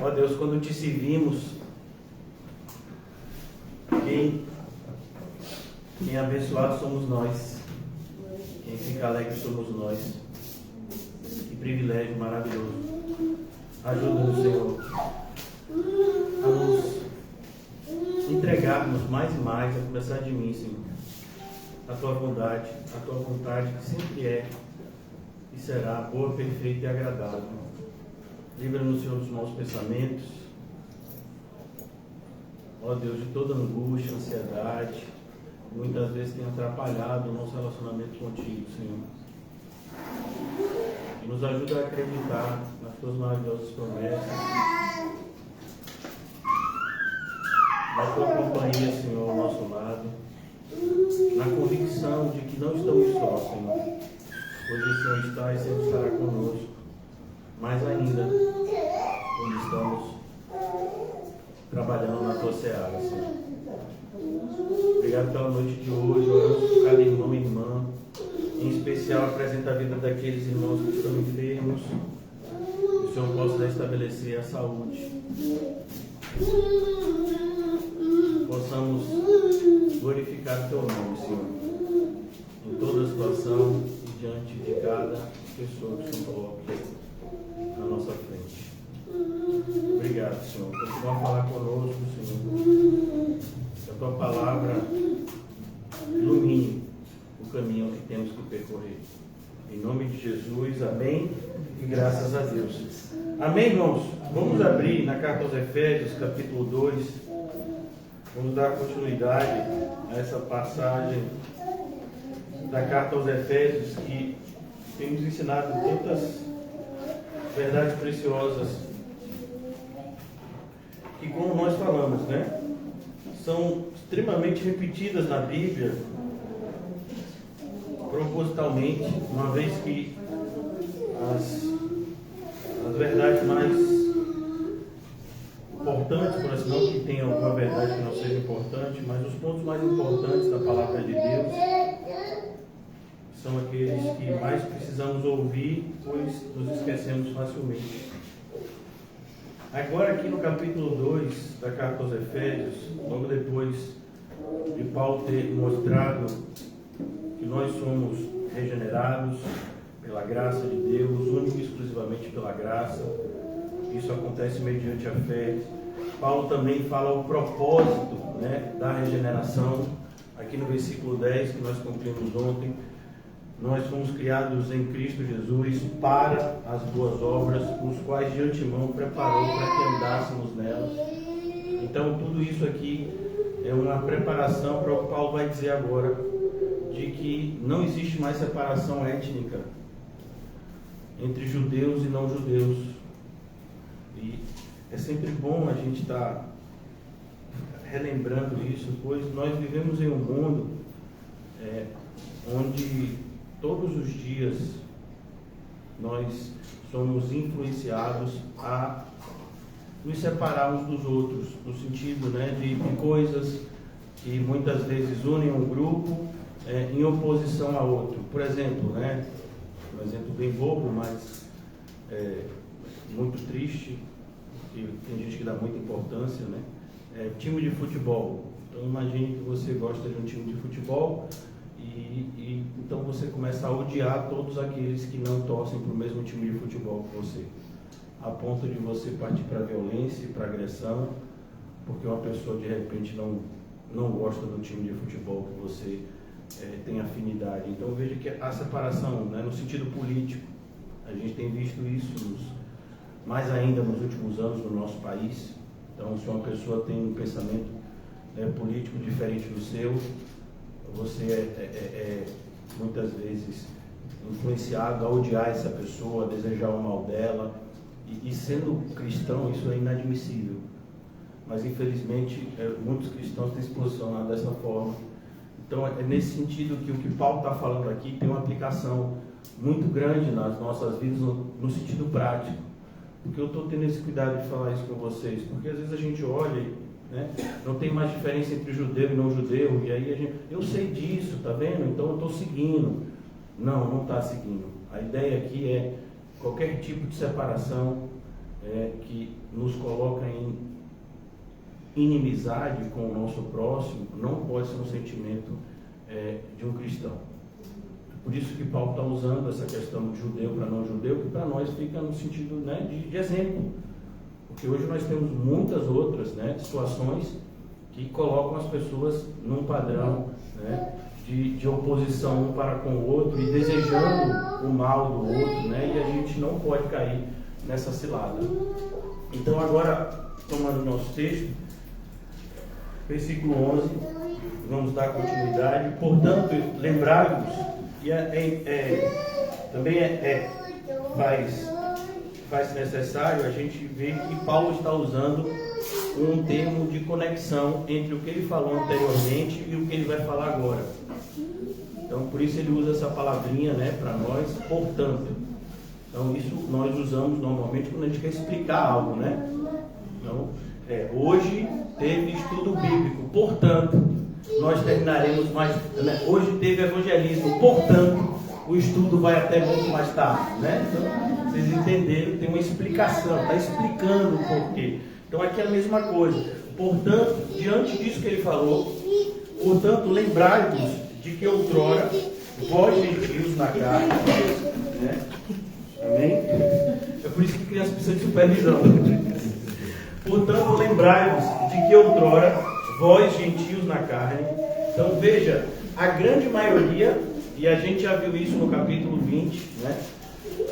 Ó Deus, quando te servimos, quem abençoado somos nós, quem fica alegre somos nós. Que privilégio maravilhoso. Ajuda-nos, Senhor, a nos entregarmos mais e mais, a começar de mim, Senhor, a tua vontade que sempre é e será boa, perfeita e agradável. Livra-nos, Senhor, dos maus pensamentos, ó Deus, de toda angústia, ansiedade, que muitas vezes tem atrapalhado o nosso relacionamento contigo, Senhor. E nos ajuda a acreditar nas tuas maravilhosas promessas, na tua companhia, Senhor, ao nosso lado, na convicção de que não estamos só, Senhor, pois o Senhor está e sempre estará conosco, mais ainda quando estamos trabalhando na tua seara, Senhor. Obrigado pela noite de hoje, oramos por cada irmão e irmã, em especial apresenta a vida daqueles irmãos que estão enfermos, que o Senhor possa restabelecer a saúde, possamos glorificar o teu nome, Senhor, em toda situação e diante de cada pessoa que se coloque na nossa frente. Obrigado, Senhor. Continua a falar conosco, Senhor. Que a tua palavra ilumine o caminho que temos que percorrer. Em nome de Jesus, amém. E graças a Deus. Amém, irmãos? Vamos abrir na carta aos Efésios, capítulo 2. Vamos dar continuidade a essa passagem da carta aos Efésios que tem nos ensinado tantas verdades preciosas que, como nós falamos, né, são extremamente repetidas na Bíblia propositalmente, uma vez que as verdades mais importantes, por assim, não que tenha alguma verdade que não seja importante, mas os pontos mais importantes da palavra de Deus são aqueles que mais precisamos ouvir, pois nos esquecemos facilmente. Agora aqui no capítulo 2 da carta aos Efésios, logo depois de Paulo ter mostrado que nós somos regenerados pela graça de Deus, único e exclusivamente pela graça, isso acontece mediante a fé. Paulo também fala o propósito, né, da regeneração, aqui no versículo 10 que nós concluímos ontem. Nós fomos criados em Cristo Jesus para as boas obras, os quais de antemão preparou para que andássemos nelas. Então tudo isso aqui é uma preparação para o que Paulo vai dizer agora, de que não existe mais separação étnica entre judeus e não judeus. E é sempre bom a gente estar relembrando isso, pois nós vivemos em um mundo onde todos os dias nós somos influenciados a nos separar uns dos outros, no sentido, né, de coisas que muitas vezes unem um grupo em oposição a outro. Por exemplo, né, um exemplo bem bobo, mas muito triste, que tem gente que dá muita importância, né? Time de futebol. Então imagine que você gosta de um time de futebol e então você começa a odiar todos aqueles que não torcem para o mesmo time de futebol que você, a ponto de você partir para a violência e para a agressão, porque uma pessoa de repente não gosta do time de futebol que você tem afinidade. Então veja que a separação, né, no sentido político, a gente tem visto isso mais ainda nos últimos anos no nosso país. Então, se uma pessoa tem um pensamento político diferente do seu, você é muitas vezes influenciado a odiar essa pessoa, a desejar o mal dela, e sendo cristão isso é inadmissível. Mas infelizmente muitos cristãos têm se posicionado dessa forma. Então é nesse sentido que o que Paulo está falando aqui tem uma aplicação muito grande nas nossas vidas no sentido prático. Porque eu estou tendo esse cuidado de falar isso com vocês, porque às vezes a gente olha, né, não tem mais diferença entre judeu e não judeu, e aí eu sei disso, tá vendo? Então eu estou seguindo. Não está seguindo. A ideia aqui é qualquer tipo de separação que nos coloca em inimizade com o nosso próximo, não pode ser um sentimento de um cristão. Por isso que Paulo está usando essa questão de judeu para não judeu, que para nós fica no sentido, né, de exemplo. Porque hoje nós temos muitas outras, né, situações que colocam as pessoas num padrão, né, de oposição um para com o outro e desejando o mal do outro, né, e a gente não pode cair nessa cilada. Então agora, tomando o nosso texto, versículo 11, vamos dar continuidade. Portanto, lembrai-vos, e também faz necessário a gente ver que Paulo está usando um termo de conexão entre o que ele falou anteriormente e o que ele vai falar agora. Então, por isso ele usa essa palavrinha, né, para nós, portanto. Então, isso nós usamos normalmente quando a gente quer explicar algo, né? Então, hoje teve estudo bíblico, portanto, nós terminaremos mais, né? Hoje teve evangelismo, portanto, o estudo vai até muito mais tarde, né? Então, vocês entenderam, tem uma explicação, está explicando o porquê. Então, aqui é a mesma coisa. Portanto, diante disso que ele falou, portanto, lembrai-vos de que outrora, vós gentios na carne, né? Amém? É por isso que criança precisa de supervisão. Portanto, lembrai-vos de que outrora, vós gentios na carne. Então, veja, a grande maioria, e a gente já viu isso no capítulo 20, né?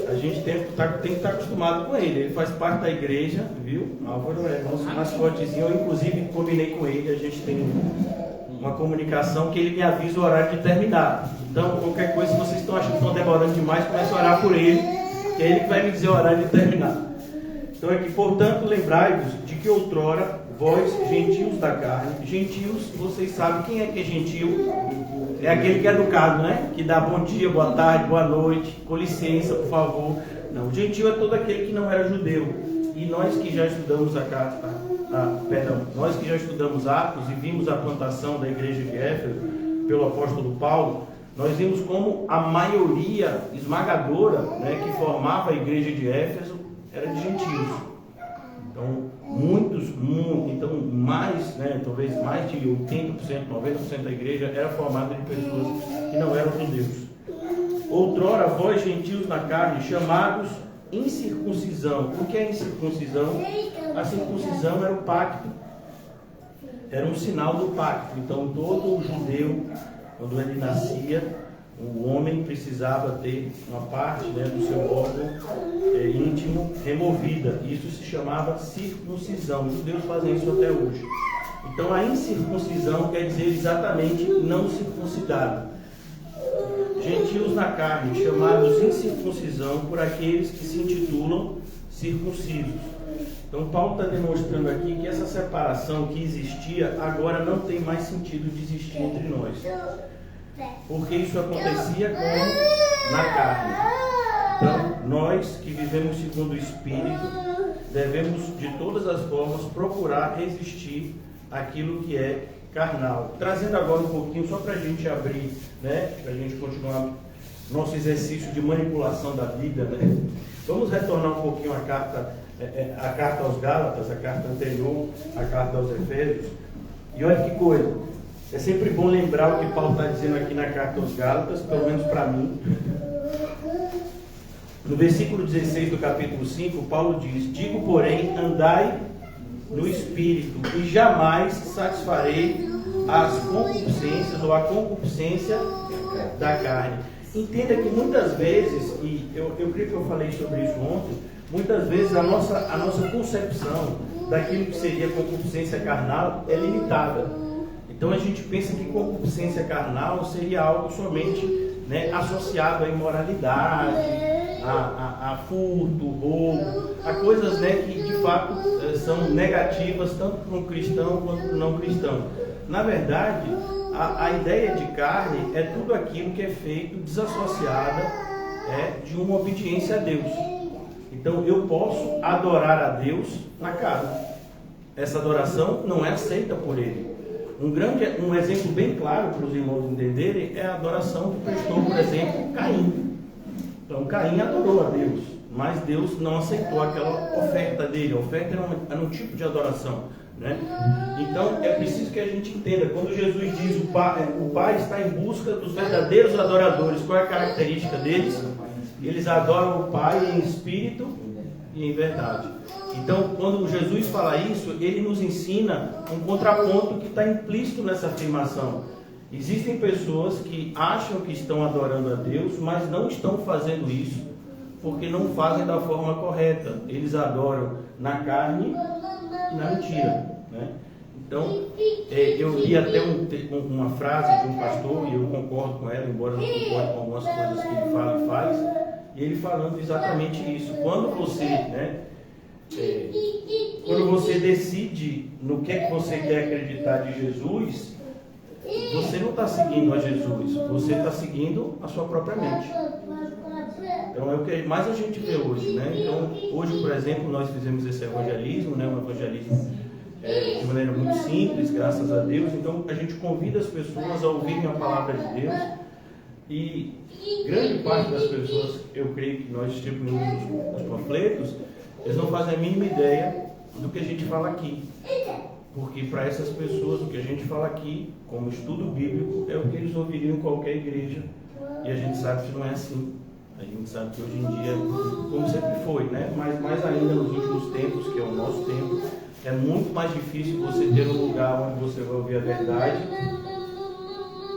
A gente tem que estar acostumado com ele. Ele faz parte da igreja, viu? Álvaro é nosso mascotezinho. Eu, inclusive, combinei com ele. A gente tem uma comunicação que ele me avisa o horário de terminar. Então, qualquer coisa, se vocês estão achando que estão demorando demais, comece a orar por ele, que é ele que vai me dizer o horário de terminar. Então, aqui, portanto, lembrai-vos de que outrora, vós, gentios da carne, gentios, vocês sabem quem é que é gentio? É aquele que é educado, né? Que dá bom dia, boa tarde, boa noite, com licença, por favor. Não, gentio é todo aquele que não era judeu. E nós que já estudamos nós que já estudamos Atos e vimos a plantação da igreja de Éfeso pelo apóstolo Paulo, nós vimos como a maioria esmagadora, né, que formava a igreja de Éfeso era de gentios. Então, mais, né, talvez mais de 80%, 90% da igreja era formada de pessoas que não eram judeus. Outrora, vós gentios na carne, chamados incircuncisão. O que é incircuncisão? A circuncisão era o pacto. Era um sinal do pacto. Então, todo judeu, quando ele nascia, o homem precisava ter uma parte, né, do seu órgão íntimo removida. Isso se chamava circuncisão. Os judeus fazem isso até hoje. Então, a incircuncisão quer dizer exatamente não circuncidado. Gentios na carne, chamados incircuncisão por aqueles que se intitulam circuncisos. Então, Paulo está demonstrando aqui que essa separação que existia agora não tem mais sentido de existir entre nós. Porque isso acontecia como na carne. Então, nós que vivemos segundo o Espírito, devemos de todas as formas procurar resistir àquilo que é carnal. Trazendo agora um pouquinho, só para a gente abrir, né, para a gente continuar nosso exercício de manipulação da Bíblia, né? Vamos retornar um pouquinho a carta aos Gálatas, a carta anterior, a carta aos Efésios. E olha que coisa, é sempre bom lembrar o que Paulo está dizendo aqui na carta aos Gálatas, pelo menos para mim. No versículo 16 do capítulo 5, Paulo diz: digo, porém, andai no Espírito, e jamais satisfarei as concupiscências ou a concupiscência da carne. Entenda que muitas vezes, e eu creio que eu falei sobre isso ontem, muitas vezes a nossa concepção daquilo que seria concupiscência carnal é limitada. Então a gente pensa que concupiscência carnal seria algo somente, né, associado à imoralidade, a furto, roubo, a coisas, né, que de fato são negativas tanto para um cristão quanto para um não cristão. Na verdade, a ideia de carne é tudo aquilo que é feito desassociada de uma obediência a Deus. Então eu posso adorar a Deus na carne. Essa adoração não é aceita por Ele. Um exemplo bem claro para os irmãos entenderem é a adoração que prestou, por exemplo, Caim. Então Caim adorou a Deus, mas Deus não aceitou aquela oferta dele. A oferta era um tipo de adoração, né? Então é preciso que a gente entenda, quando Jesus diz o Pai está em busca dos verdadeiros adoradores, qual é a característica deles? Eles adoram o Pai em espírito e em verdade. Então, quando Jesus fala isso, ele nos ensina um contraponto que está implícito nessa afirmação. Existem pessoas que acham que estão adorando a Deus, mas não estão fazendo isso, porque não fazem da forma correta. Eles adoram na carne e na mentira, né? Então, eu li até uma frase de um pastor, e eu concordo com ela, embora não concorde com algumas coisas que ele fala e faz, e ele falando exatamente isso. Quando você decide no que é que você quer acreditar de Jesus, você não está seguindo a Jesus, você está seguindo a sua própria mente. Então é o que mais a gente vê hoje, né? Então, hoje, por exemplo, nós fizemos esse evangelismo, né? Um evangelismo de maneira muito simples, graças a Deus. Então a gente convida as pessoas a ouvirem a palavra de Deus, e grande parte das pessoas, eu creio que nós distribuímos os panfletos, eles não fazem a mínima ideia do que a gente fala aqui, porque para essas pessoas o que a gente fala aqui, como estudo bíblico, é o que eles ouviriam em qualquer igreja, e a gente sabe que não é assim. A gente sabe que hoje em dia, como sempre foi, né? Mas mais ainda nos últimos tempos, que é o nosso tempo, é muito mais difícil você ter um lugar onde você vai ouvir a verdade.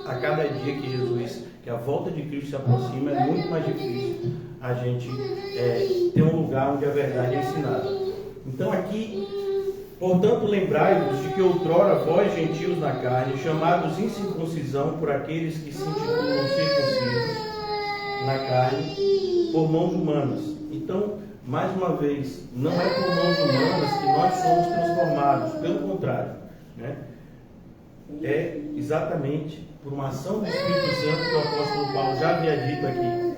A cada dia que a volta de Cristo se aproxima, é muito mais difícil a gente ter um lugar onde a verdade é ensinada. Então aqui, portanto, lembrai-vos de que outrora vós, gentios na carne, chamados incircuncisão por aqueles que se intitulam circuncisos na carne, por mãos humanas. Então, mais uma vez, não é por mãos humanas que nós somos transformados, pelo contrário, né? É exatamente por uma ação do Espírito Santo que o apóstolo Paulo já havia dito aqui,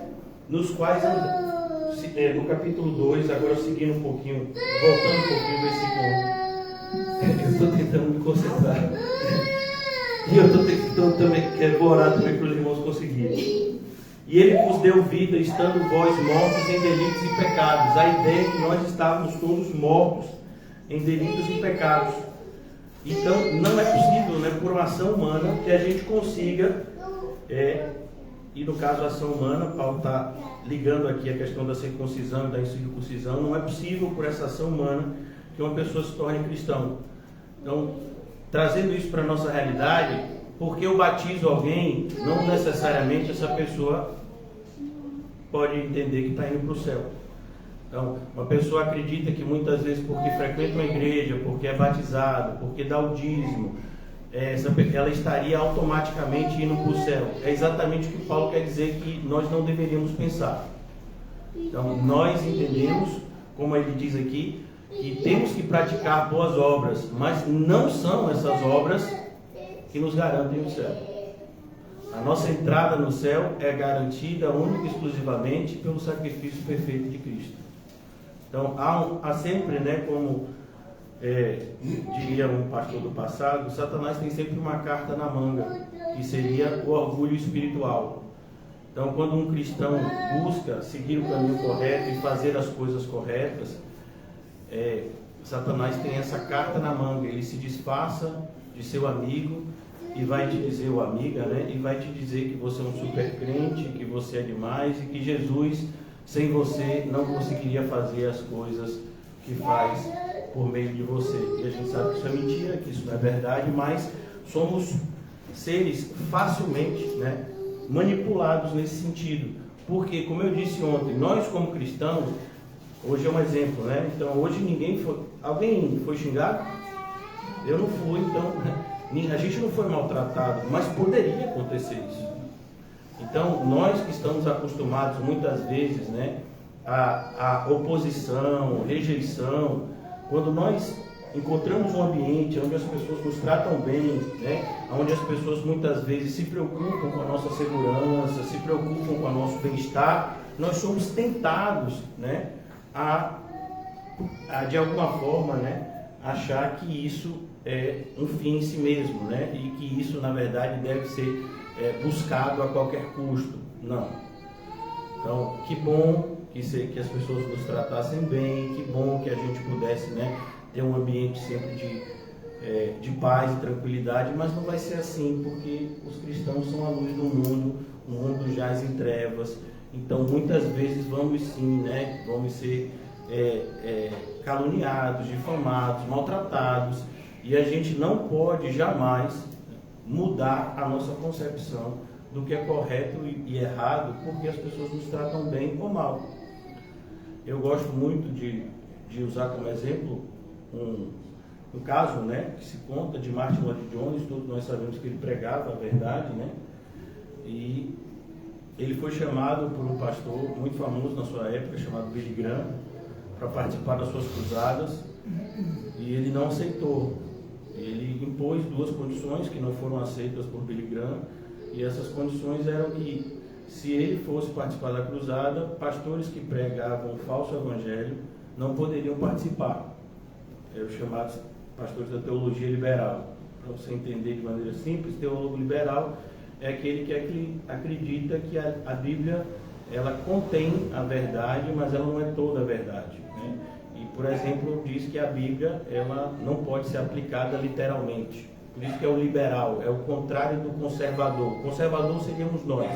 nos quais, no capítulo 2, agora seguindo um pouquinho, voltando um pouquinho ao versículo 1, eu estou tentando me concentrar, e eu estou tentando também, vou orar também para os irmãos conseguirem. E ele vos deu vida, estando vós mortos em delitos e pecados. A ideia é que nós estávamos todos mortos em delitos e pecados. Então, não é possível, né, por uma ação humana, que a gente consiga, e no caso a ação humana, Paulo está ligando aqui a questão da circuncisão e da incircuncisão, não é possível por essa ação humana que uma pessoa se torne cristão. Então, trazendo isso para a nossa realidade, porque eu batizo alguém, não necessariamente essa pessoa pode entender que está indo para o céu. Então, uma pessoa acredita que muitas vezes porque frequenta uma igreja, porque é batizado, porque dá o dízimo, ela estaria automaticamente indo para o céu. É exatamente o que Paulo quer dizer que nós não deveríamos pensar. Então, nós entendemos, como ele diz aqui, que temos que praticar boas obras, mas não são essas obras que nos garantem o céu. A nossa entrada no céu é garantida única e exclusivamente pelo sacrifício perfeito de Cristo. Então, há sempre, né, como diria um pastor do passado, Satanás tem sempre uma carta na manga, que seria o orgulho espiritual. Então, quando um cristão busca seguir o caminho correto e fazer as coisas corretas, Satanás tem essa carta na manga, ele se disfarça de seu amigo e vai te dizer, ou amiga, né? E vai te dizer que você é um super crente, que você é demais e que Jesus, sem você, não conseguiria fazer as coisas que faz por meio de você. E a gente sabe que isso é mentira, que isso não é verdade, mas somos seres facilmente, né, manipulados nesse sentido. Porque, como eu disse ontem, nós como cristãos, hoje é um exemplo, né? Então, hoje alguém foi xingado? Eu não fui, então... A gente não foi maltratado, mas poderia acontecer isso. Então, nós que estamos acostumados muitas vezes, né, a oposição, rejeição, quando nós encontramos um ambiente onde as pessoas nos tratam bem, né, onde as pessoas muitas vezes se preocupam com a nossa segurança, se preocupam com o nosso bem-estar, nós somos tentados, né, a de alguma forma, né, achar que isso é um fim em si mesmo, né? E que isso, na verdade, deve ser buscado a qualquer custo. Não. Então, que bom que as pessoas nos tratassem bem, que bom que a gente pudesse, né, ter um ambiente sempre de paz e tranquilidade, mas não vai ser assim, porque os cristãos são a luz do mundo, o mundo jaz em trevas, então muitas vezes vamos sim, né, vamos ser caluniados, difamados, maltratados, e a gente não pode jamais mudar a nossa concepção do que é correto e errado, porque as pessoas nos tratam bem ou mal. Eu gosto muito de usar como exemplo um caso, né, que se conta de Martin Lloyd Jones. Todos nós sabemos que ele pregava a verdade, né, e ele foi chamado por um pastor muito famoso na sua época, chamado Billy Graham, para participar das suas cruzadas, e ele não aceitou. Ele impôs 2 condições que não foram aceitas por Billy Graham, e essas condições eram que, se ele fosse participar da cruzada, pastores que pregavam o falso evangelho não poderiam participar. Eram os chamados pastores da teologia liberal. Para você entender de maneira simples, teólogo liberal é aquele que acredita que a Bíblia, ela contém a verdade, mas ela não é toda a verdade, né? E, por exemplo, diz que a Bíblia, ela não pode ser aplicada literalmente. Por isso que é o liberal, é o contrário do conservador. O conservador seríamos nós,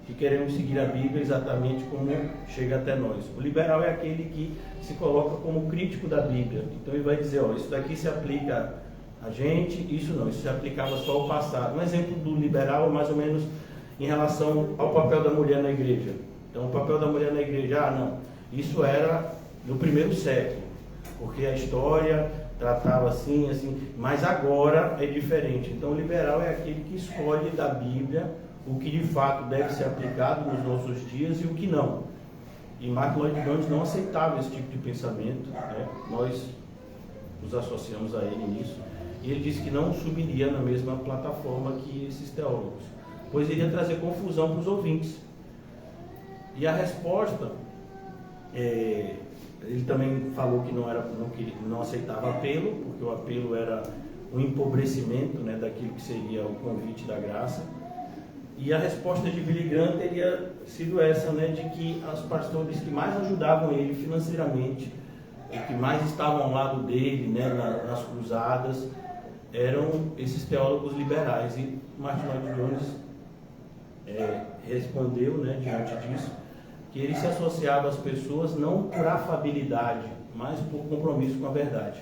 que queremos seguir a Bíblia exatamente como chega até nós. O liberal é aquele que se coloca como crítico da Bíblia. Então ele vai dizer, isso daqui se aplica a gente, isso não, isso se aplicava só ao passado. Um exemplo do liberal é mais ou menos em relação ao papel da mulher na igreja. Então o papel da mulher na igreja, não, isso era no 1º século, porque a história tratava assim, mas agora é diferente. Então o liberal é aquele que escolhe da Bíblia o que de fato deve ser aplicado nos nossos dias e o que não. E Martin Lloyd Jones não aceitava esse tipo de pensamento, né? Nós nos associamos a ele nisso, e ele disse que não subiria na mesma plataforma que esses teólogos, pois iria trazer confusão para os ouvintes. E a resposta, ele também falou que não aceitava apelo, porque o apelo era um empobrecimento, né, daquilo que seria o convite da graça. E a resposta de Billy Graham teria sido essa, né, de que os pastores que mais ajudavam ele financeiramente, e que mais estavam ao lado dele, né, nas cruzadas, eram esses teólogos liberais. E Martin Lloyd Jones respondeu, né, diante disso, que ele se associava às pessoas não por afabilidade, mas por compromisso com a verdade.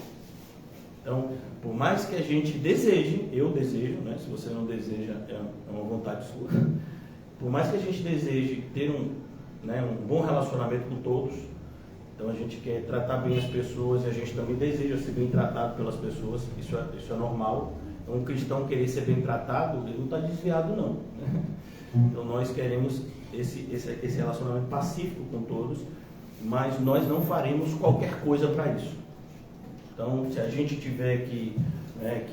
Então, por mais que a gente deseje, eu desejo, né, se você não deseja, é uma vontade sua, por mais que a gente deseje ter um bom relacionamento com todos, então a gente quer tratar bem as pessoas, e a gente também deseja ser bem tratado pelas pessoas, isso é normal. Então, um cristão querer ser bem tratado, ele não está desviado não, né? Então nós queremos esse relacionamento pacífico com todos, mas nós não faremos qualquer coisa para isso. Então, se a gente tiver que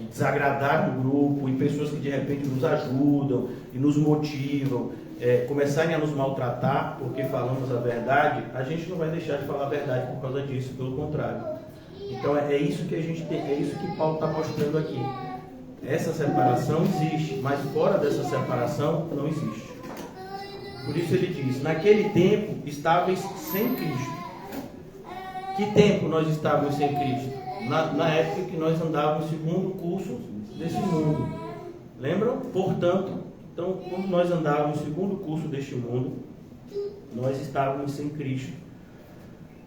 desagradar o grupo, e pessoas que de repente nos ajudam e nos motivam, começarem a nos maltratar porque falamos a verdade, a gente não vai deixar de falar a verdade por causa disso, pelo contrário. Então é isso que a gente tem, é isso que Paulo está mostrando aqui. Essa separação existe, mas fora dessa separação não existe. Por isso ele diz, naquele tempo estáveis sem Cristo. Que tempo nós estávamos sem Cristo? Na época que nós andávamos segundo o curso desse mundo. Lembram? Portanto, então, quando nós andávamos segundo o curso deste mundo, nós estávamos sem Cristo.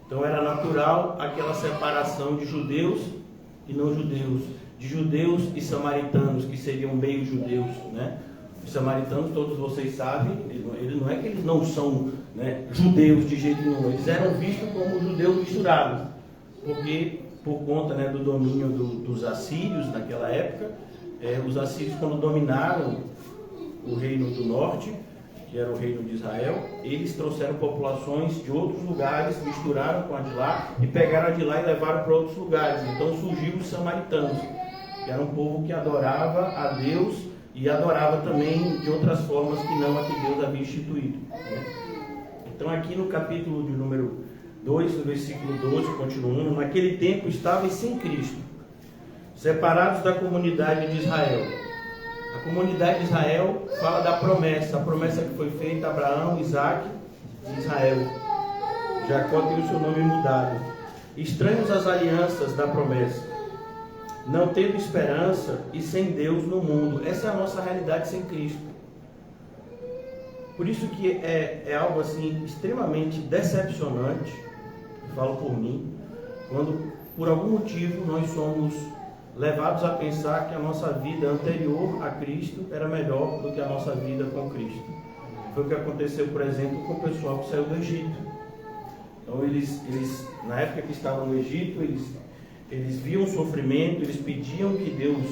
Então era natural aquela separação de judeus e não judeus, de judeus e samaritanos, que seriam meio judeus, né? Os samaritanos, todos vocês sabem, eles não é que eles não são, né, judeus de jeito nenhum, eles eram vistos como judeus misturados, porque por conta, né, do domínio dos assírios naquela época, os assírios, quando dominaram o reino do norte, que era o reino de Israel, eles trouxeram populações de outros lugares, misturaram com a de lá e pegaram a de lá e levaram para outros lugares. Então surgiram os samaritanos, que era um povo que adorava a Deus e adorava também de outras formas que não a que Deus havia instituído, né? Então aqui no capítulo de número 2, no versículo 12, continuando, naquele tempo estavam sem Cristo, separados da comunidade de Israel. A comunidade de Israel fala da promessa, a promessa que foi feita a Abraão, Isaac e Israel. Jacó tem o seu nome mudado. Estranhos às alianças da promessa, não tendo esperança e sem Deus no mundo. Essa é a nossa realidade sem Cristo. Por isso que é algo assim extremamente decepcionante, falo por mim, quando por algum motivo nós somos levados a pensar que a nossa vida anterior a Cristo era melhor do que a nossa vida com Cristo. Foi o que aconteceu, por exemplo, com o pessoal que saiu do Egito. Então eles na época que estavam no Egito, eles viam o sofrimento, eles pediam que Deus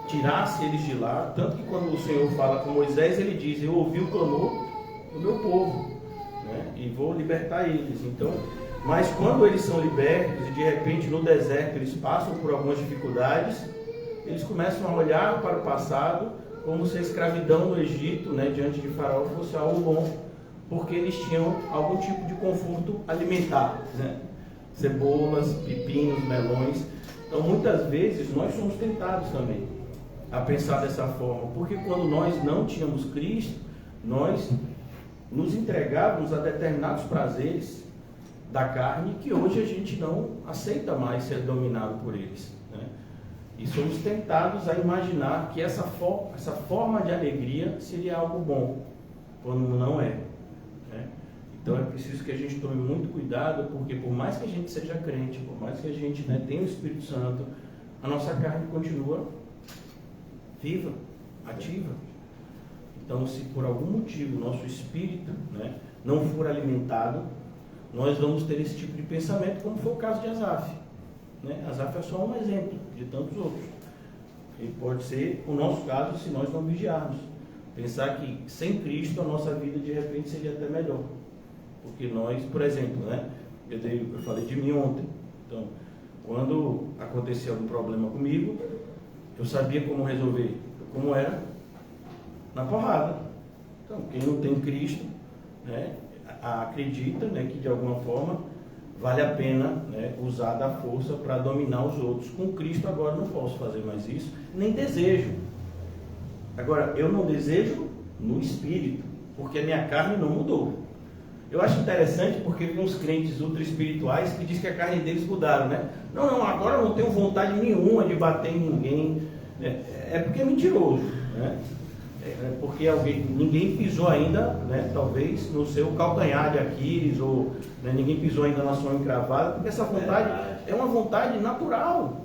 tirasse eles de lá, tanto que quando o Senhor fala com Moisés, ele diz: eu ouvi o clamor do meu povo, né? E vou libertar eles. Então, mas quando eles são libertos e de repente no deserto eles passam por algumas dificuldades, eles começam a olhar para o passado como se a escravidão no Egito, né, diante de Faraó, fosse algo bom, porque eles tinham algum tipo de conforto alimentar, né? Cebolas, pepinos, melões. Então muitas vezes nós somos tentados também a pensar dessa forma, porque quando nós não tínhamos Cristo, nós nos entregávamos a determinados prazeres da carne que hoje a gente não aceita mais ser dominado por eles, né? E somos tentados a imaginar que essa forma de alegria seria algo bom, quando não é, né? Então é preciso que a gente tome muito cuidado, porque por mais que a gente seja crente, por mais que a gente, né, tenha o Espírito Santo, a nossa carne continua viva, ativa. Então, se por algum motivo o nosso espírito, né, não for alimentado, nós vamos ter esse tipo de pensamento, como foi o caso de Asaf, né? Asaf é só um exemplo de tantos outros. E pode ser o nosso caso se nós não vigiarmos. Pensar que sem Cristo a nossa vida de repente seria até melhor. Porque nós, por exemplo, né, eu falei de mim ontem. Então, quando acontecia algum problema comigo, eu sabia como resolver. Como era? Na porrada. Então, quem não tem Cristo, né, acredita, né, que de alguma forma vale a pena, né, usar da força para dominar os outros. Com Cristo agora não posso fazer mais isso, nem desejo. Agora, eu não desejo no espírito, porque a minha carne não mudou. Eu acho interessante porque tem uns crentes ultra espirituais que dizem que a carne deles mudaram, né? Não, agora eu não tenho vontade nenhuma de bater em ninguém. É porque é mentiroso, né? Porque ninguém pisou ainda, né, talvez, no seu calcanhar de Aquiles, ou, né, ninguém pisou ainda na sua encravada, porque essa vontade é uma vontade natural.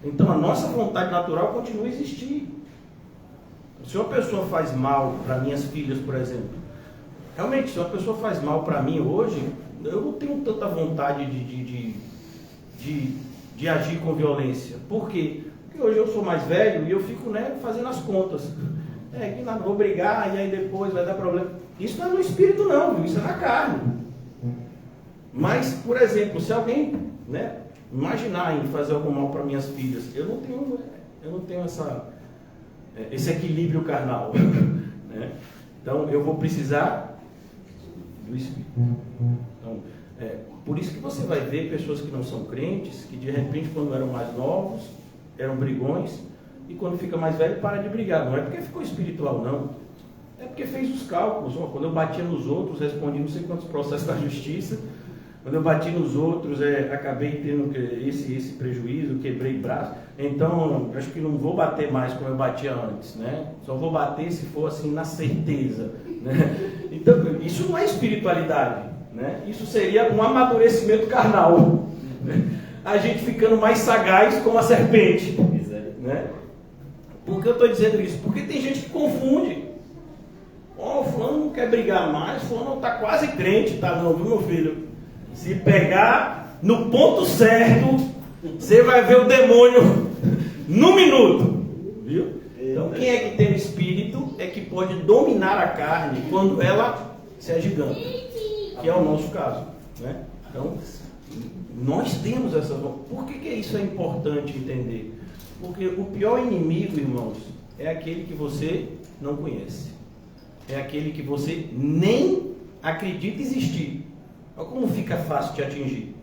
Então a nossa vontade natural continua a existir. Se uma pessoa faz mal para minhas filhas, por exemplo, realmente, se uma pessoa faz mal para mim hoje, eu não tenho tanta vontade de agir com violência. Por quê? Porque hoje eu sou mais velho e eu fico, né, fazendo as contas. Que não vou brigar e aí depois vai dar problema. Isso não é no espírito não, viu? Isso é na carne. Mas, por exemplo, se alguém, né, imaginar em fazer algum mal para minhas filhas, eu não tenho esse equilíbrio carnal, né? Então eu vou precisar do espírito. Então, por isso que você vai ver pessoas que não são crentes, que de repente quando eram mais novos eram brigões, e quando fica mais velho para de brigar. Não é porque ficou espiritual, não. É porque fez os cálculos. Quando eu batia nos outros, respondi não sei quantos processos da justiça. Quando eu bati nos outros, acabei tendo esse prejuízo, quebrei braço. Então, acho que não vou bater mais como eu batia antes, né? Só vou bater se for assim, na certeza, né? Então, isso não é espiritualidade, né? Isso seria um amadurecimento carnal, né? A gente ficando mais sagaz como a serpente, né? Por que eu estou dizendo isso? Porque tem gente que confunde. O fulano não quer brigar mais, o fulano está quase crente, tá não, viu, meu filho? Se pegar no ponto certo, você vai ver o demônio no minuto, viu? Então quem é que tem o espírito é que pode dominar a carne quando ela se agiganta, que é o nosso caso, né? Então, nós temos essa... Por que isso é importante entender? Porque o pior inimigo, irmãos, é aquele que você não conhece. É aquele que você nem acredita existir. Olha como fica fácil de atingir.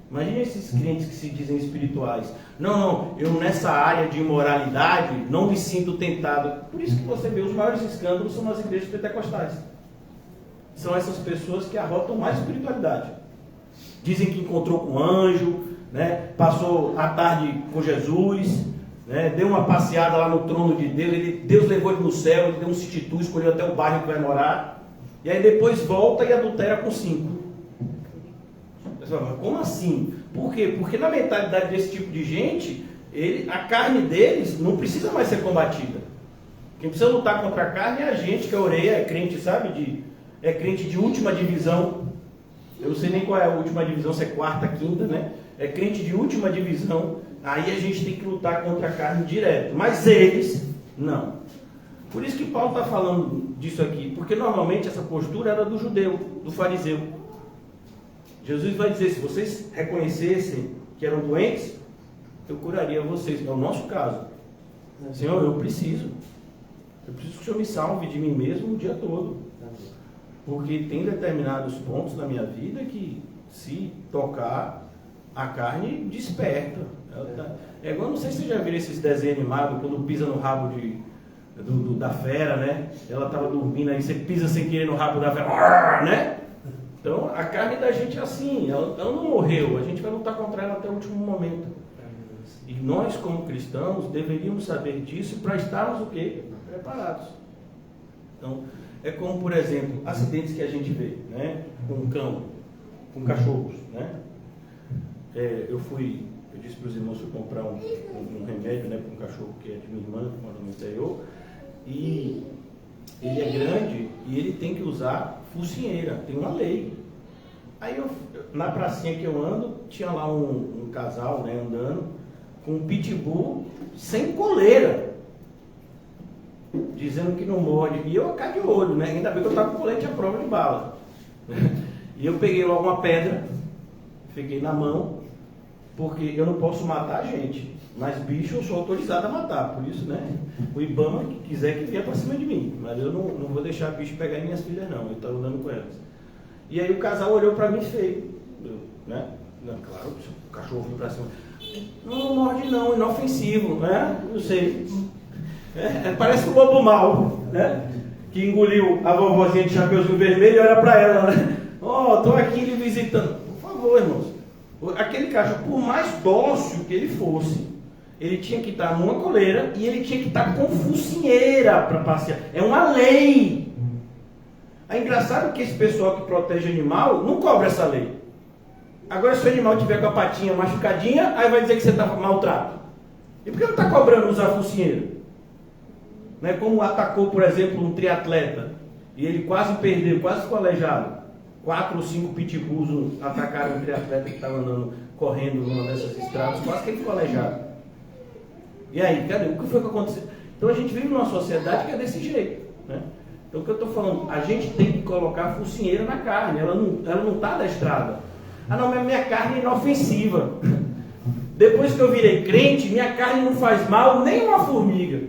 Imagina esses crentes que se dizem espirituais. Não, eu nessa área de imoralidade não me sinto tentado. Por isso que você vê os maiores escândalos são nas igrejas pentecostais. São essas pessoas que arrotam mais espiritualidade. Dizem que encontrou com um anjo, né? Passou a tarde com Jesus, né? Deu uma passeada lá no trono de Deus, Deus levou ele no céu, ele deu um substituto, escolheu até o bairro que vai morar, e aí depois volta e adultera com 5. Como assim? Por quê? Porque na mentalidade desse tipo de gente, a carne deles não precisa mais ser combatida. Quem precisa lutar contra a carne é a gente, que é orelha, é crente, sabe? É crente de última divisão. Eu não sei nem qual é a última divisão, se é quarta, quinta, né? É crente de última divisão. Aí a gente tem que lutar contra a carne direto. Mas eles, não. Por isso que Paulo está falando disso aqui. Porque normalmente essa postura era do judeu, do fariseu. Jesus vai dizer, se vocês reconhecessem que eram doentes, eu curaria vocês. É o nosso caso. Senhor, eu preciso que o Senhor me salve de mim mesmo o dia todo. Porque tem determinados pontos na minha vida que, se tocar, a carne desperta. É igual, não sei se você já viu esses desenhos animados, quando pisa no rabo da fera, né? Ela estava dormindo, aí você pisa sem querer no rabo da fera, né? Então, a carne da gente é assim, ela não morreu, a gente vai lutar contra ela até o último momento. E nós, como cristãos, deveríamos saber disso para estarmos o quê? Preparados. Então, é como, por exemplo, acidentes que a gente vê, né? Com cão, com cachorros, né? Eu disse para os irmãos que eu comprar um remédio, né, para um cachorro que é de minha irmã, que mora no interior, e ele é grande e ele tem que usar focinheira, tem uma lei. Aí na pracinha que eu ando, tinha lá um casal, né, andando com um pitbull sem coleira, dizendo que não morde, e eu cá de olho, né? Ainda bem que eu estava com colete à prova de bala. E eu peguei logo uma pedra, fiquei na mão, porque eu não posso matar a gente, mas bicho eu sou autorizado a matar, por isso, né? O Ibama, que quiser que venha para cima de mim, mas eu não vou deixar bicho pegar em minhas filhas não, eu estou andando com elas. E aí o casal olhou para mim feio, né? Não, claro, o cachorro veio para cima. Não morde não, inofensivo, né? Não sei. Parece um lobo mau, né? Que engoliu a vovozinha de chapeuzinho vermelho e olha para ela, né? Estou aqui lhe visitando. Por favor, irmãos. Aquele cachorro, por mais dócil que ele fosse, ele tinha que estar numa coleira e ele tinha que estar com focinheira para passear. É uma lei. É engraçado que esse pessoal que protege animal não cobra essa lei. Agora, se o animal tiver com a patinha machucadinha, aí vai dizer que você está maltrato. E por que não está cobrando usar focinheira? Né? Como atacou, por exemplo, um triatleta e ele quase perdeu, quase ficou aleijado. 4 ou 5 pitbulls atacaram um triatleta que estava andando, correndo numa dessas estradas, quase que ele ficou aleijado. E aí, cadê? O que foi que aconteceu? Então a gente vive numa sociedade que é desse jeito, né? Então o que eu estou falando, a gente tem que colocar a focinheira na carne, ela não está adestrada. Ah não, mas minha carne é inofensiva. Depois que eu virei crente, minha carne não faz mal nem uma formiga.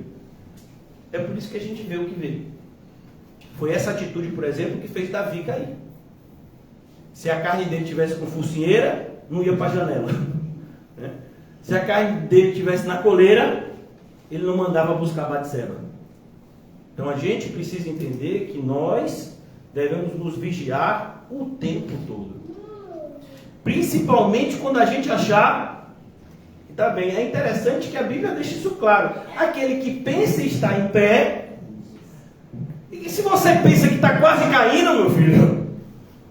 É por isso que a gente vê o que vê. Foi essa atitude, por exemplo, que fez Davi cair. Se a carne dele tivesse com focinheira, não ia para a janela. Né? Se a carne dele tivesse na coleira, ele não mandava buscar Batseba. Então a gente precisa entender que nós devemos nos vigiar o tempo todo. Principalmente quando a gente achar que está bem. É interessante que a Bíblia deixa isso claro. Aquele que pensa estar em pé, e se você pensa que está quase caindo, meu filho,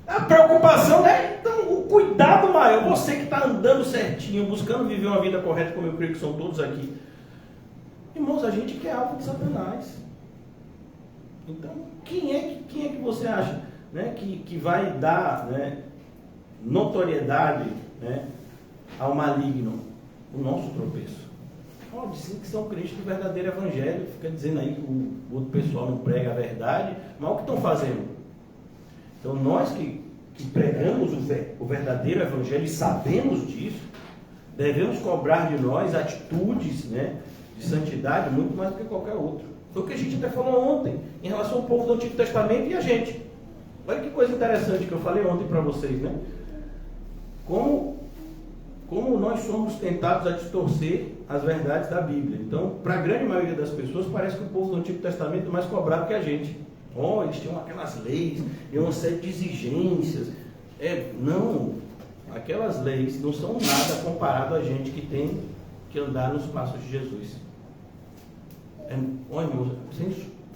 a preocupação é, então, o cuidado maior. Você que está andando certinho, buscando viver uma vida correta, como eu creio que são todos aqui. Irmãos, a gente quer alvo de Satanás. Então, quem é que você acha, né, que vai dar, né, notoriedade, né, ao maligno? O nosso tropeço. Dizem que são crentes do verdadeiro evangelho, fica dizendo aí que o outro pessoal não prega a verdade, mas o que estão fazendo? Então nós que pregamos o verdadeiro evangelho e sabemos disso, devemos cobrar de nós atitudes, né, de santidade muito mais do que qualquer outro. Foi o que a gente até falou ontem, em relação ao povo do Antigo Testamento e a gente. Olha que coisa interessante que eu falei ontem para vocês, né? Como nós somos tentados a distorcer as verdades da Bíblia. Então, para a grande maioria das pessoas, parece que o povo do Antigo Testamento é mais cobrado que a gente. Eles tinham aquelas leis, e uma série de exigências. Não, aquelas leis não são nada comparado a gente que tem que andar nos passos de Jesus. Olha, irmãos,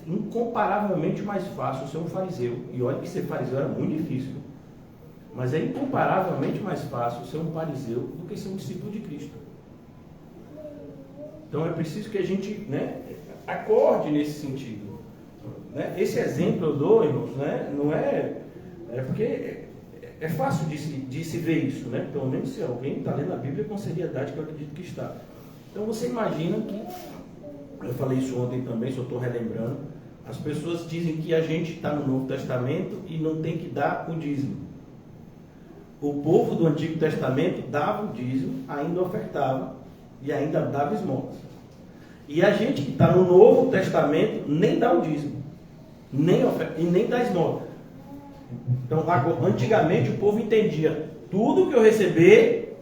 incomparavelmente mais fácil ser um fariseu. E olha que ser fariseu era muito difícil. Mas é incomparavelmente mais fácil ser um fariseu do que ser um discípulo de Cristo. Então é preciso que a gente, né, acorde nesse sentido. Né? Esse exemplo eu dou, irmãos, né, não é porque é fácil de se ver isso, né? Pelo menos se alguém está lendo a Bíblia com seriedade, que eu acredito que está. Então você imagina que, eu falei isso ontem também, só estou relembrando, as pessoas dizem que a gente está no Novo Testamento e não tem que dar o dízimo. O povo do Antigo Testamento dava o dízimo, ainda ofertava e ainda dava esmolas. E a gente que está no Novo Testamento nem dá o dízimo, nem oferta, e nem dá esmola. Então, antigamente o povo entendia, tudo que eu receber,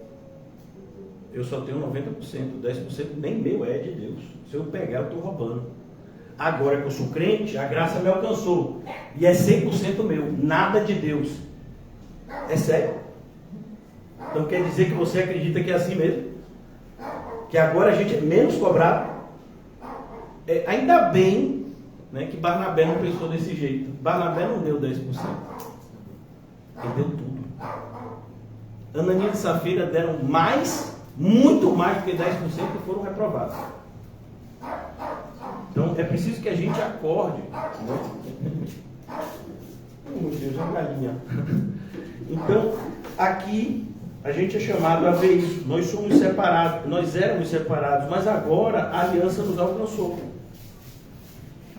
eu só tenho 90%, 10% nem meu é de Deus. Se eu pegar, eu estou roubando. Agora que eu sou crente, a graça me alcançou. E é 100% meu, nada de Deus. É sério? Então quer dizer que você acredita que é assim mesmo? Que agora a gente é menos cobrado? Ainda bem, né, que Barnabé não pensou desse jeito. Barnabé não deu 10%. Ele deu tudo. Ananias e Safira deram mais, muito mais do que 10% e foram reprovados. Então é preciso que a gente acorde. Né? Meu Deus, é uma galinha. Então, aqui a gente é chamado a ver isso. Nós somos separados, nós éramos separados, mas agora a aliança nos alcançou.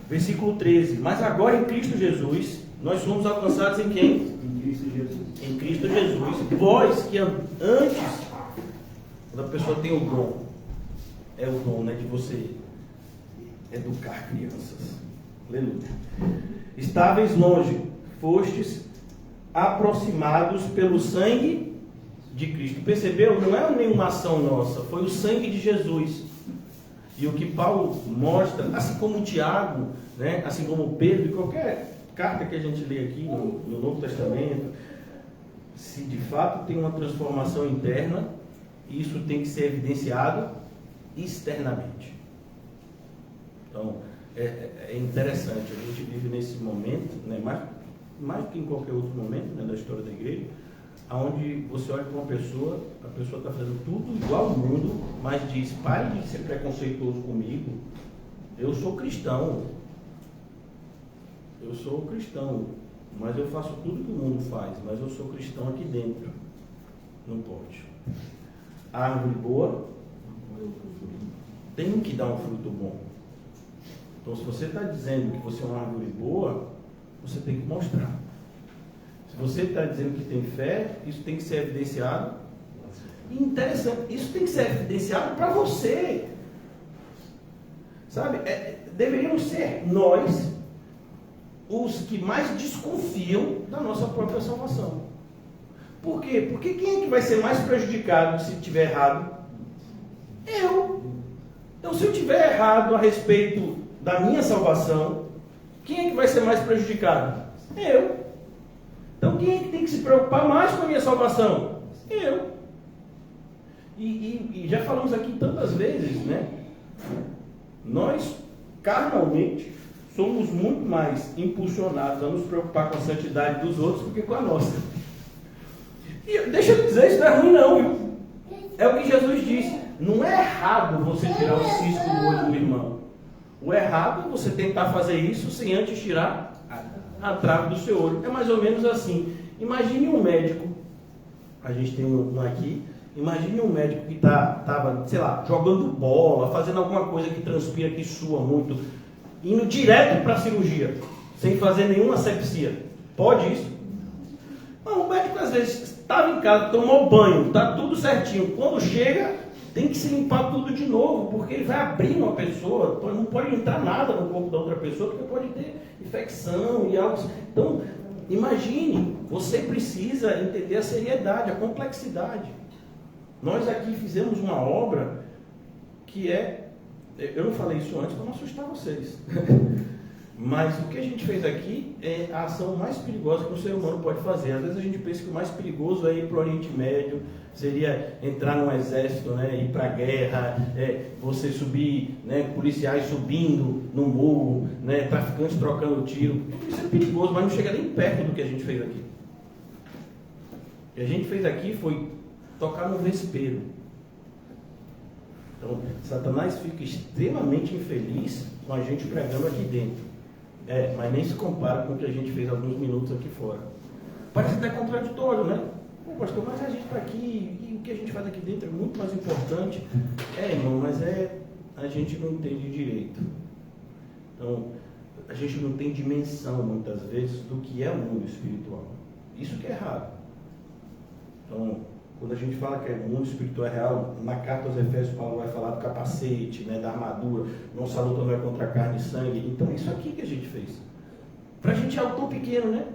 Versículo 13. Mas agora em Cristo Jesus, nós somos alcançados em quem? Em Cristo Jesus. Em Cristo Jesus. Vós que antes, quando a pessoa tem o dom, é o dom, né, de você educar crianças. Aleluia. Estáveis longe, fostes aproximados pelo sangue de Cristo. Percebeu? Não é nenhuma ação nossa, foi o sangue de Jesus. E o que Paulo mostra, assim como Tiago, né, assim como Pedro, e qualquer carta que a gente lê aqui no Novo Testamento, se de fato tem uma transformação interna, isso tem que ser evidenciado externamente. Então, é interessante, a gente vive nesse momento, né, mais do que em qualquer outro momento, né, da história da igreja, onde você olha para uma pessoa, a pessoa está fazendo tudo igual ao mundo, mas diz, pare de ser preconceituoso comigo, eu sou cristão, mas eu faço tudo que o mundo faz, mas eu sou cristão aqui dentro. Não pode. A árvore boa tem que dar um fruto bom. Então, se você está dizendo que você é uma árvore boa, você tem que mostrar. Se você está dizendo que tem fé, isso tem que ser evidenciado. E interessante, isso tem que ser evidenciado para você. Sabe? Deveríamos ser nós os que mais desconfiam da nossa própria salvação. Por quê? Porque quem é que vai ser mais prejudicado se estiver errado? Eu. Então, se eu estiver errado a respeito da minha salvação, quem é que vai ser mais prejudicado? Eu. Então, quem é que tem que se preocupar mais com a minha salvação? Eu. E já falamos aqui tantas vezes, né? Nós, carnalmente, somos muito mais impulsionados a nos preocupar com a santidade dos outros do que com a nossa. E deixa eu dizer, isso não é ruim não, viu? É o que Jesus disse. Não é errado você tirar o cisco do olho do irmão. O errado é você tentar fazer isso sem antes tirar a trave do seu olho. É mais ou menos assim. Imagine um médico, a gente tem um aqui, imagine um médico que estava, sei lá, jogando bola, fazendo alguma coisa que transpira, que sua muito, indo direto para a cirurgia, sem fazer nenhuma asepsia. Pode isso? Não, o médico às vezes estava em casa, tomou banho, está tudo certinho. Quando chega, tem que se limpar tudo de novo, porque ele vai abrir uma pessoa, não pode entrar nada no corpo da outra pessoa, porque pode ter infecção e algo assim. Então, imagine, você precisa entender a seriedade, a complexidade. Nós aqui fizemos uma obra que eu não falei isso antes para não assustar vocês, Mas o que a gente fez aqui é a ação mais perigosa que um ser humano pode fazer. Às vezes a gente pensa que o mais perigoso é ir para o Oriente Médio, seria entrar num exército, né, ir para a guerra, você subir, né, policiais subindo no morro, né, traficantes trocando tiro. Isso é perigoso, mas não chega nem perto do que a gente fez aqui. O que a gente fez aqui foi tocar no vespeiro. Então, Satanás fica extremamente infeliz com a gente pregando aqui dentro. Mas nem se compara com o que a gente fez alguns minutos aqui fora. Parece até contraditório, né? Pô, pastor, mas a gente está aqui e o que a gente faz aqui dentro é muito mais importante. Irmão, mas a gente não entende direito. Então, a gente não tem dimensão, muitas vezes, do que é o mundo espiritual. Isso que é errado. Então, quando a gente fala que o mundo espiritual é real, na carta aos Efésios, Paulo vai falar do capacete, né, da armadura, nossa luta não é contra carne e sangue. Então, é isso aqui que a gente fez. Para a gente é algo tão pequeno, né?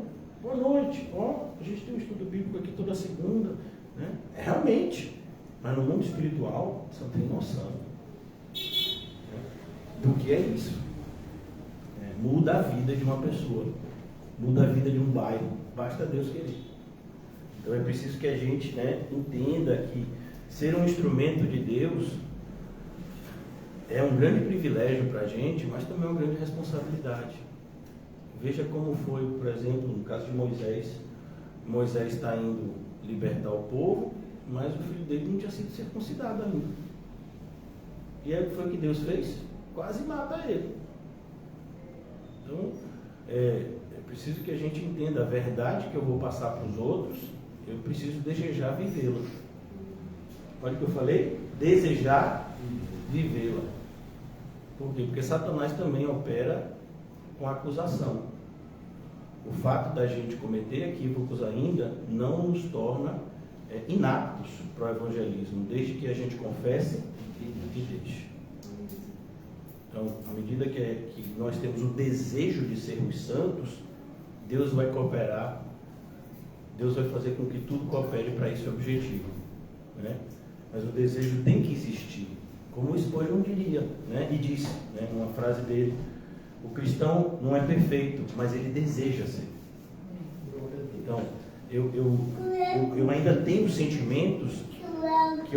Boa noite, a gente tem um estudo bíblico aqui toda segunda, né? Realmente, mas no mundo espiritual, você não tem noção, né, do que é isso. Muda a vida de uma pessoa, muda a vida de um bairro, basta Deus querer. Então é preciso que a gente, né, entenda que ser um instrumento de Deus é um grande privilégio para a gente, mas também é uma grande responsabilidade. Veja como foi, por exemplo, no caso de Moisés. Moisés está indo libertar o povo, mas o filho dele não tinha sido circuncidado ainda. E aí o que foi que Deus fez? Quase mata ele. Então, é preciso que a gente entenda a verdade que eu vou passar para os outros, eu preciso desejar vivê-la. Olha o que eu falei? Desejar vivê-la. Por quê? Porque Satanás também opera com acusação. O fato da gente cometer equívocos ainda não nos torna inaptos para o evangelismo, desde que a gente confesse e deixe. Então, à medida que nós temos o desejo de sermos santos, Deus vai cooperar, Deus vai fazer com que tudo coopere para esse objetivo, né? Mas o desejo tem que existir, como o Spurgeon diria, né? E disse, né, numa frase dele, o cristão não é perfeito, mas ele deseja ser. Então, eu ainda tenho sentimentos que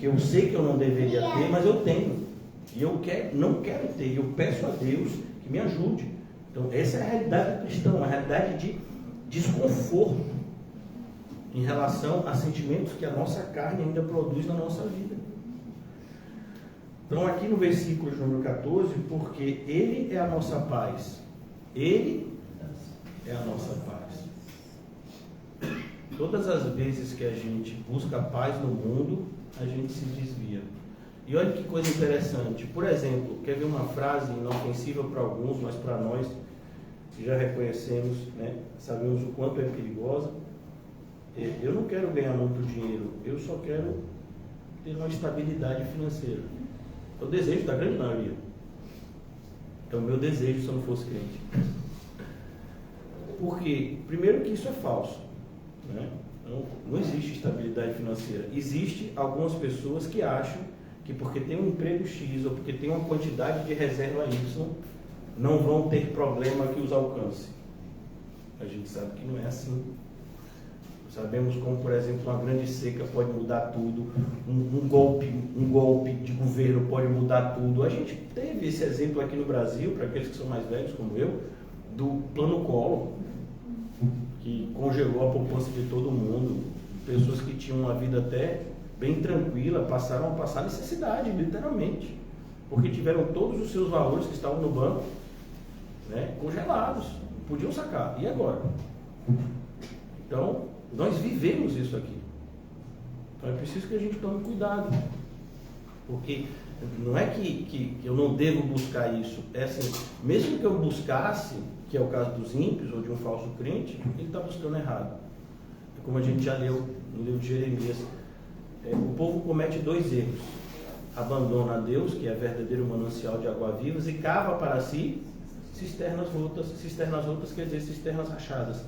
eu sei que eu não deveria ter, mas eu tenho. E eu não quero ter, eu peço a Deus que me ajude. Então, essa é a realidade do cristão, a realidade de desconforto em relação a sentimentos que a nossa carne ainda produz na nossa vida. Então, aqui no versículo de número 14, porque Ele é a nossa paz. Ele é a nossa paz. Todas as vezes que a gente busca paz no mundo, a gente se desvia. E olha que coisa interessante. Por exemplo, quer ver uma frase inofensiva para alguns, mas para nós, que já reconhecemos, né, sabemos o quanto é perigosa. Eu não quero ganhar muito dinheiro, eu só quero ter uma estabilidade financeira. É o desejo da grande maioria. É o meu desejo se eu não fosse crente. Por quê? Primeiro que isso é falso, né? Não existe estabilidade financeira. Existe algumas pessoas que acham que porque tem um emprego X ou porque tem uma quantidade de reserva Y, não vão ter problema que os alcance. A gente sabe que não é assim. Sabemos como, por exemplo, uma grande seca pode mudar tudo, um golpe de governo pode mudar tudo. A gente teve esse exemplo aqui no Brasil, para aqueles que são mais velhos como eu, do Plano Collor, que congelou a poupança de todo mundo. Pessoas que tinham uma vida até bem tranquila passaram a passar necessidade, literalmente, porque tiveram todos os seus valores que estavam no banco, né, congelados, não podiam sacar. E agora? Então, nós vivemos isso aqui. Então é preciso que a gente tome cuidado, porque não é que eu não devo buscar isso, é assim, mesmo que eu buscasse, que é o caso dos ímpios ou de um falso crente, ele está buscando errado. É como a gente já leu no livro de Jeremias, o povo comete 2 erros: abandona a Deus, que é verdadeiro manancial de água vivas, e cava para si cisternas rotas. Cisternas rotas quer dizer cisternas rachadas,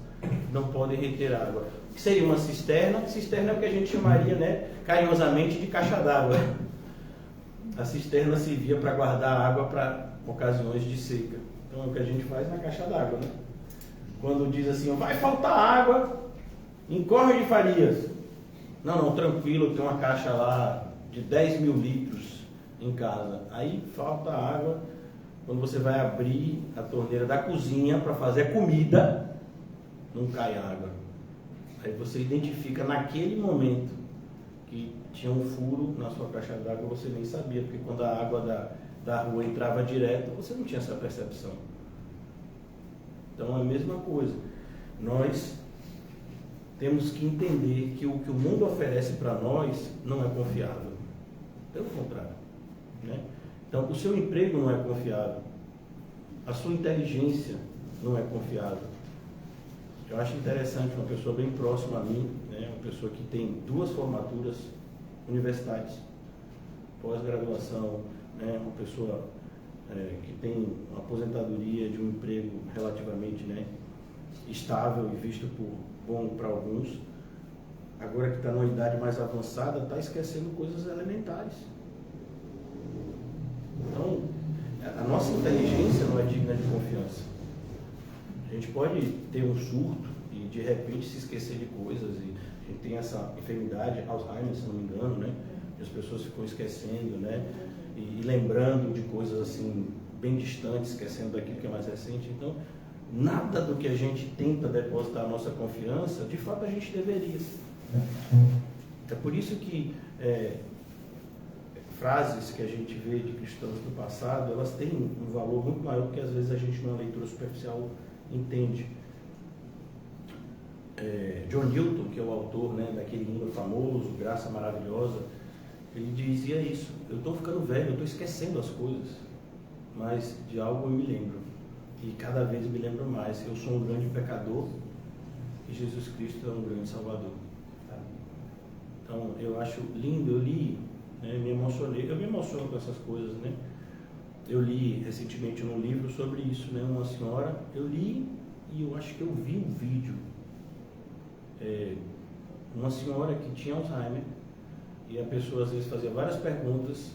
não podem reter água. O que seria uma cisterna? Cisterna é o que a gente chamaria, né, carinhosamente, de caixa d'água. A cisterna servia para guardar água para ocasiões de seca. Então é o que a gente faz na caixa d'água, né? Quando diz assim, vai faltar água em Córrego de Farias. Não, tranquilo, tem uma caixa lá de 10 mil litros em casa. Aí falta água, quando você vai abrir a torneira da cozinha para fazer comida, não cai água. Aí você identifica naquele momento que tinha um furo na sua caixa d'água, você nem sabia, porque quando a água da rua entrava direto, você não tinha essa percepção. Então é a mesma coisa. Nós temos que entender que o que o mundo oferece para nós não é confiável. Pelo contrário, né? Então o seu emprego não é confiável. A sua inteligência não é confiável. Eu acho interessante uma pessoa bem próxima a mim, né? Uma pessoa que tem 2 formaturas universitárias, pós-graduação, né? Uma pessoa que tem uma aposentadoria de um emprego relativamente, né, estável e visto por bom para alguns, agora que está numa idade mais avançada, está esquecendo coisas elementares. Então, a nossa inteligência não é digna de confiança. A gente pode ter um surto e de repente se esquecer de coisas, e a gente tem essa enfermidade, Alzheimer, se não me engano, né? As pessoas ficam esquecendo, né? E lembrando de coisas assim bem distantes, esquecendo daquilo que é mais recente. Então, nada do que a gente tenta depositar a nossa confiança, de fato a gente deveria. É por isso que frases que a gente vê de cristãos do passado, elas têm um valor muito maior do que às vezes a gente numa leitura superficial entende. John Newton, que é o autor, né, daquele hino famoso, Graça Maravilhosa, ele dizia isso: eu estou ficando velho, eu estou esquecendo as coisas, mas de algo eu me lembro, e cada vez me lembro mais. Eu sou um grande pecador e Jesus Cristo é um grande Salvador. Então eu acho lindo, eu li, né, me emocionei, eu me emociono com essas coisas, né? Eu li recentemente num livro sobre isso, né? Uma senhora, eu li e eu acho que eu vi um vídeo, uma senhora que tinha Alzheimer, e a pessoa às vezes fazia várias perguntas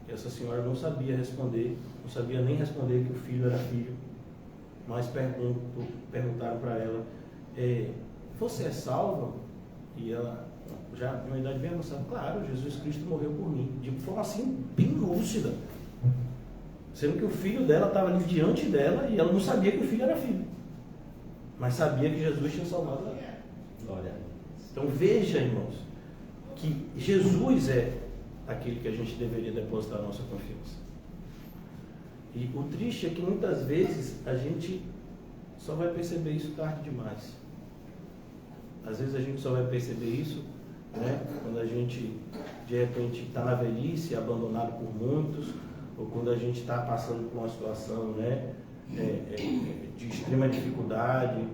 e essa senhora não sabia responder, não sabia nem responder que o filho era filho, mas perguntaram para ela, você é salva? E ela, já de uma idade bem avançada, claro, Jesus Cristo morreu por mim, de forma assim bem lúcida, sendo que o filho dela estava ali diante dela e ela não sabia que o filho era filho, mas sabia que Jesus tinha salvado ela. Glória. Então veja, irmãos, que Jesus é aquele que a gente deveria depositar a nossa confiança. E o triste é que muitas vezes a gente só vai perceber isso tarde demais. Às vezes a gente só vai perceber isso, né, quando a gente de repente está na velhice, abandonado por muitos, ou quando a gente está passando por uma situação, né, de extrema dificuldade,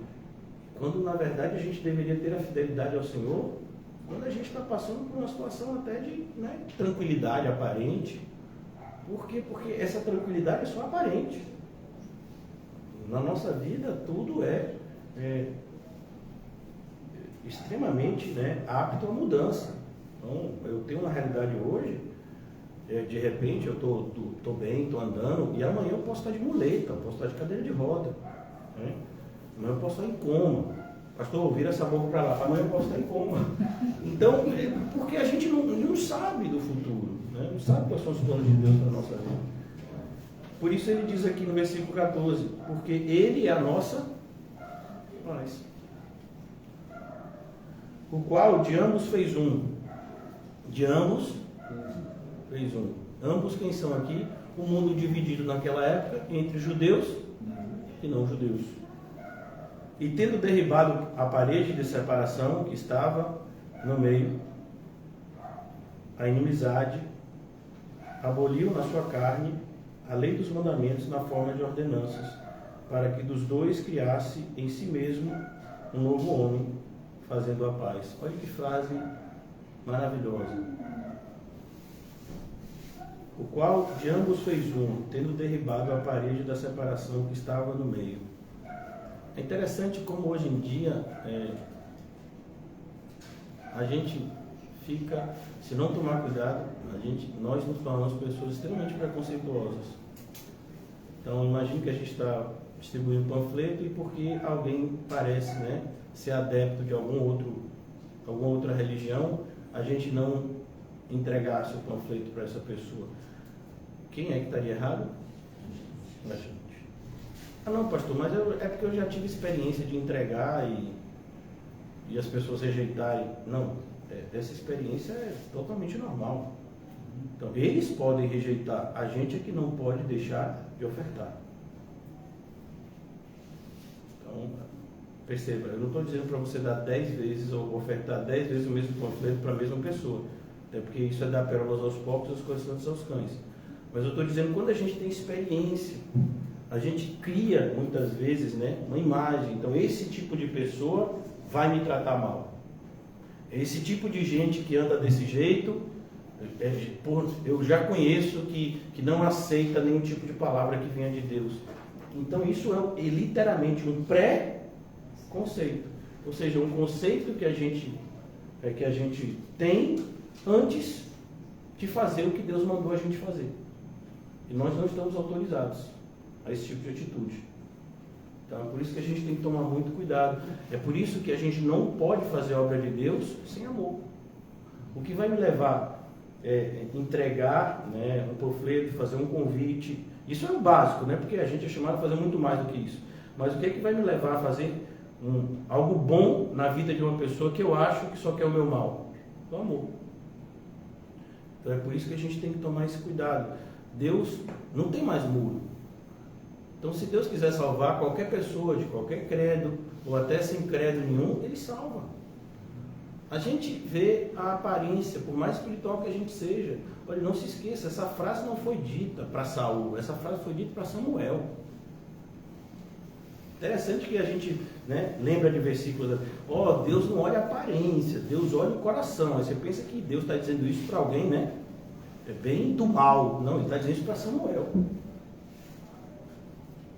quando na verdade a gente deveria ter a fidelidade ao Senhor, quando a gente está passando por uma situação até de, né, tranquilidade aparente. Por quê? Porque essa tranquilidade é só aparente. Na nossa vida tudo é extremamente, né, apto à mudança. Então eu tenho uma realidade hoje, de repente eu estou bem, estou andando, e amanhã eu posso estar de muleta, eu posso estar de cadeira de roda, né? Amanhã eu posso estar em coma. Pastor, vira essa boca para lá, amanhã eu posso estar em coma. Então, porque a gente não sabe do futuro, né? Não sabe quais são os planos de Deus para a nossa vida. Por isso ele diz aqui no versículo 14, porque Ele é a nossa paz, o qual de ambos fez um. De ambos fez um. Ambos quem são aqui? O mundo dividido naquela época entre judeus e não judeus. E tendo derribado a parede de separação que estava no meio, a inimizade, aboliu na sua carne a lei dos mandamentos na forma de ordenanças, para que dos dois criasse em si mesmo um novo homem, fazendo a paz. Olha que frase maravilhosa. O qual de ambos fez um, tendo derribado a parede da separação que estava no meio. É interessante como hoje em dia a gente fica, se não tomar cuidado, nós nos tornamos pessoas extremamente preconceituosas. Então, imagine que a gente está distribuindo panfleto e porque alguém parece, né, ser adepto de alguma outra religião, a gente não entregasse o panfleto para essa pessoa. Quem é que estaria errado? A gente. Ah, não, pastor, mas é porque eu já tive experiência de entregar e as pessoas rejeitarem. Não, essa experiência é totalmente normal. Então, eles podem rejeitar, a gente é que não pode deixar de ofertar. Então, perceba, eu não estou dizendo para você dar 10 vezes ou ofertar 10 vezes o mesmo panfleto para a mesma pessoa. Até porque isso é dar pérolas aos porcos e as coisas santas aos cães. Mas eu estou dizendo, quando a gente tem experiência, a gente cria muitas vezes, né, uma imagem. Então, esse tipo de pessoa vai me tratar mal. Esse tipo de gente que anda desse jeito, eu já conheço que não aceita nenhum tipo de palavra que venha de Deus. Então, isso é literalmente um pré-conceito. Ou seja, um conceito que a gente tem antes de fazer o que Deus mandou a gente fazer. E nós não estamos autorizados a esse tipo de atitude. Então, é por isso que a gente tem que tomar muito cuidado. É por isso que a gente não pode fazer a obra de Deus sem amor. O que vai me levar entregar, né, um panfleto, fazer um convite, isso é o básico, né, porque a gente é chamado a fazer muito mais do que isso. Mas o que é que vai me levar a fazer algo bom na vida de uma pessoa que eu acho que só quer o meu mal? O amor. Então é por isso que a gente tem que tomar esse cuidado. Deus não tem mais muro. Então, se Deus quiser salvar qualquer pessoa de qualquer credo, ou até sem credo nenhum, Ele salva. A gente vê a aparência, por mais espiritual que a gente seja. Olha, não se esqueça, essa frase não foi dita para Saul, essa frase foi dita para Samuel. Interessante que a gente, né, lembra de versículos, Deus não olha a aparência, Deus olha o coração. Aí você pensa que Deus está dizendo isso para alguém, né? É bem do mal. Não, Ele está dizendo isso para Samuel,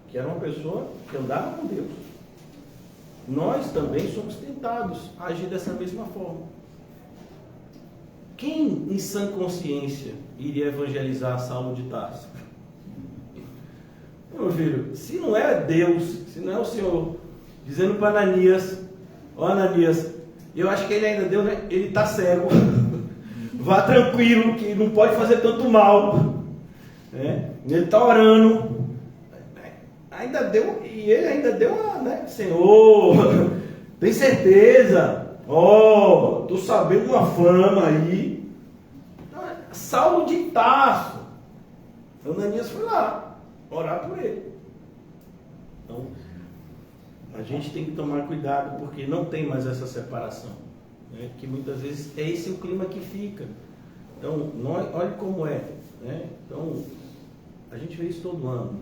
que era uma pessoa que andava com Deus. Nós também somos tentados a agir dessa mesma forma. Quem em sã consciência iria evangelizar Saulo de Tarso? Meu filho, se não é Deus, se não é o Senhor dizendo para Ananias, Ananias, eu acho que ele ainda deu, né? Ele está cego, vá tranquilo, que não pode fazer tanto mal, né? Ele está orando, ainda deu, e ele ainda deu uma, né? Senhor, tem certeza? Tô sabendo uma fama aí. Saulo de Tarso. Ananias foi lá orar por ele. Então, a gente tem que tomar cuidado, porque não tem mais essa separação, né? Que muitas vezes é esse o clima que fica. Então, olha como é, né? Então, a gente vê isso todo ano.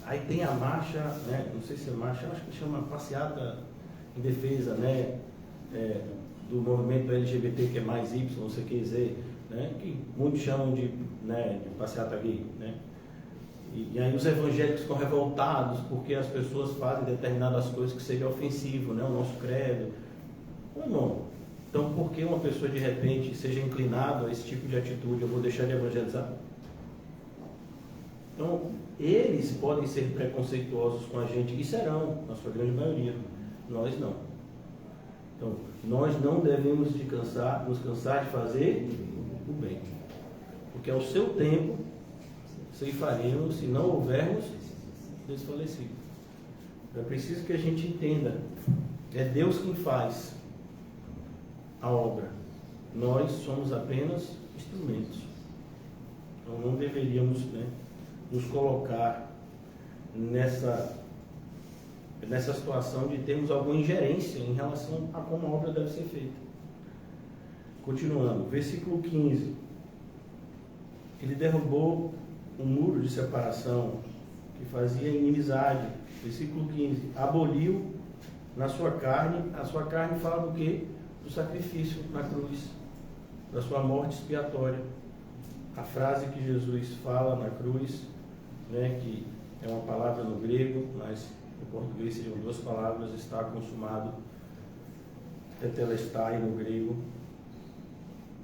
Aí tem a marcha, né? Não sei se é marcha, acho que chama passeata em defesa, né? Do movimento LGBT, que é mais Y, não sei o que dizer, né? Que muitos chamam de passeata gay, né? E aí os evangélicos ficam revoltados porque as pessoas fazem determinadas coisas que sejam ofensivas, né? O nosso credo. Não. Então, por que uma pessoa de repente seja inclinada a esse tipo de atitude? Eu vou deixar de evangelizar? Então, eles podem ser preconceituosos com a gente, e serão, na sua grande maioria. Nós não. Então, nós não devemos nos cansar de fazer o bem. Porque ao seu tempo, ceifaremos se não houvermos desfalecido. É preciso que a gente entenda, é Deus quem faz a obra. Nós somos apenas instrumentos. Então, não deveríamos, nos colocar nessa situação de termos alguma ingerência em relação a como a obra deve ser feita. Continuando, versículo 15. Ele derrubou um muro de separação que fazia inimizade. Versículo 15. Aboliu na sua carne. A sua carne fala do quê? Do sacrifício na cruz, da sua morte expiatória. A frase que Jesus fala na cruz, que é uma palavra no grego, mas no português seriam duas palavras: está consumado, tetelestai no grego.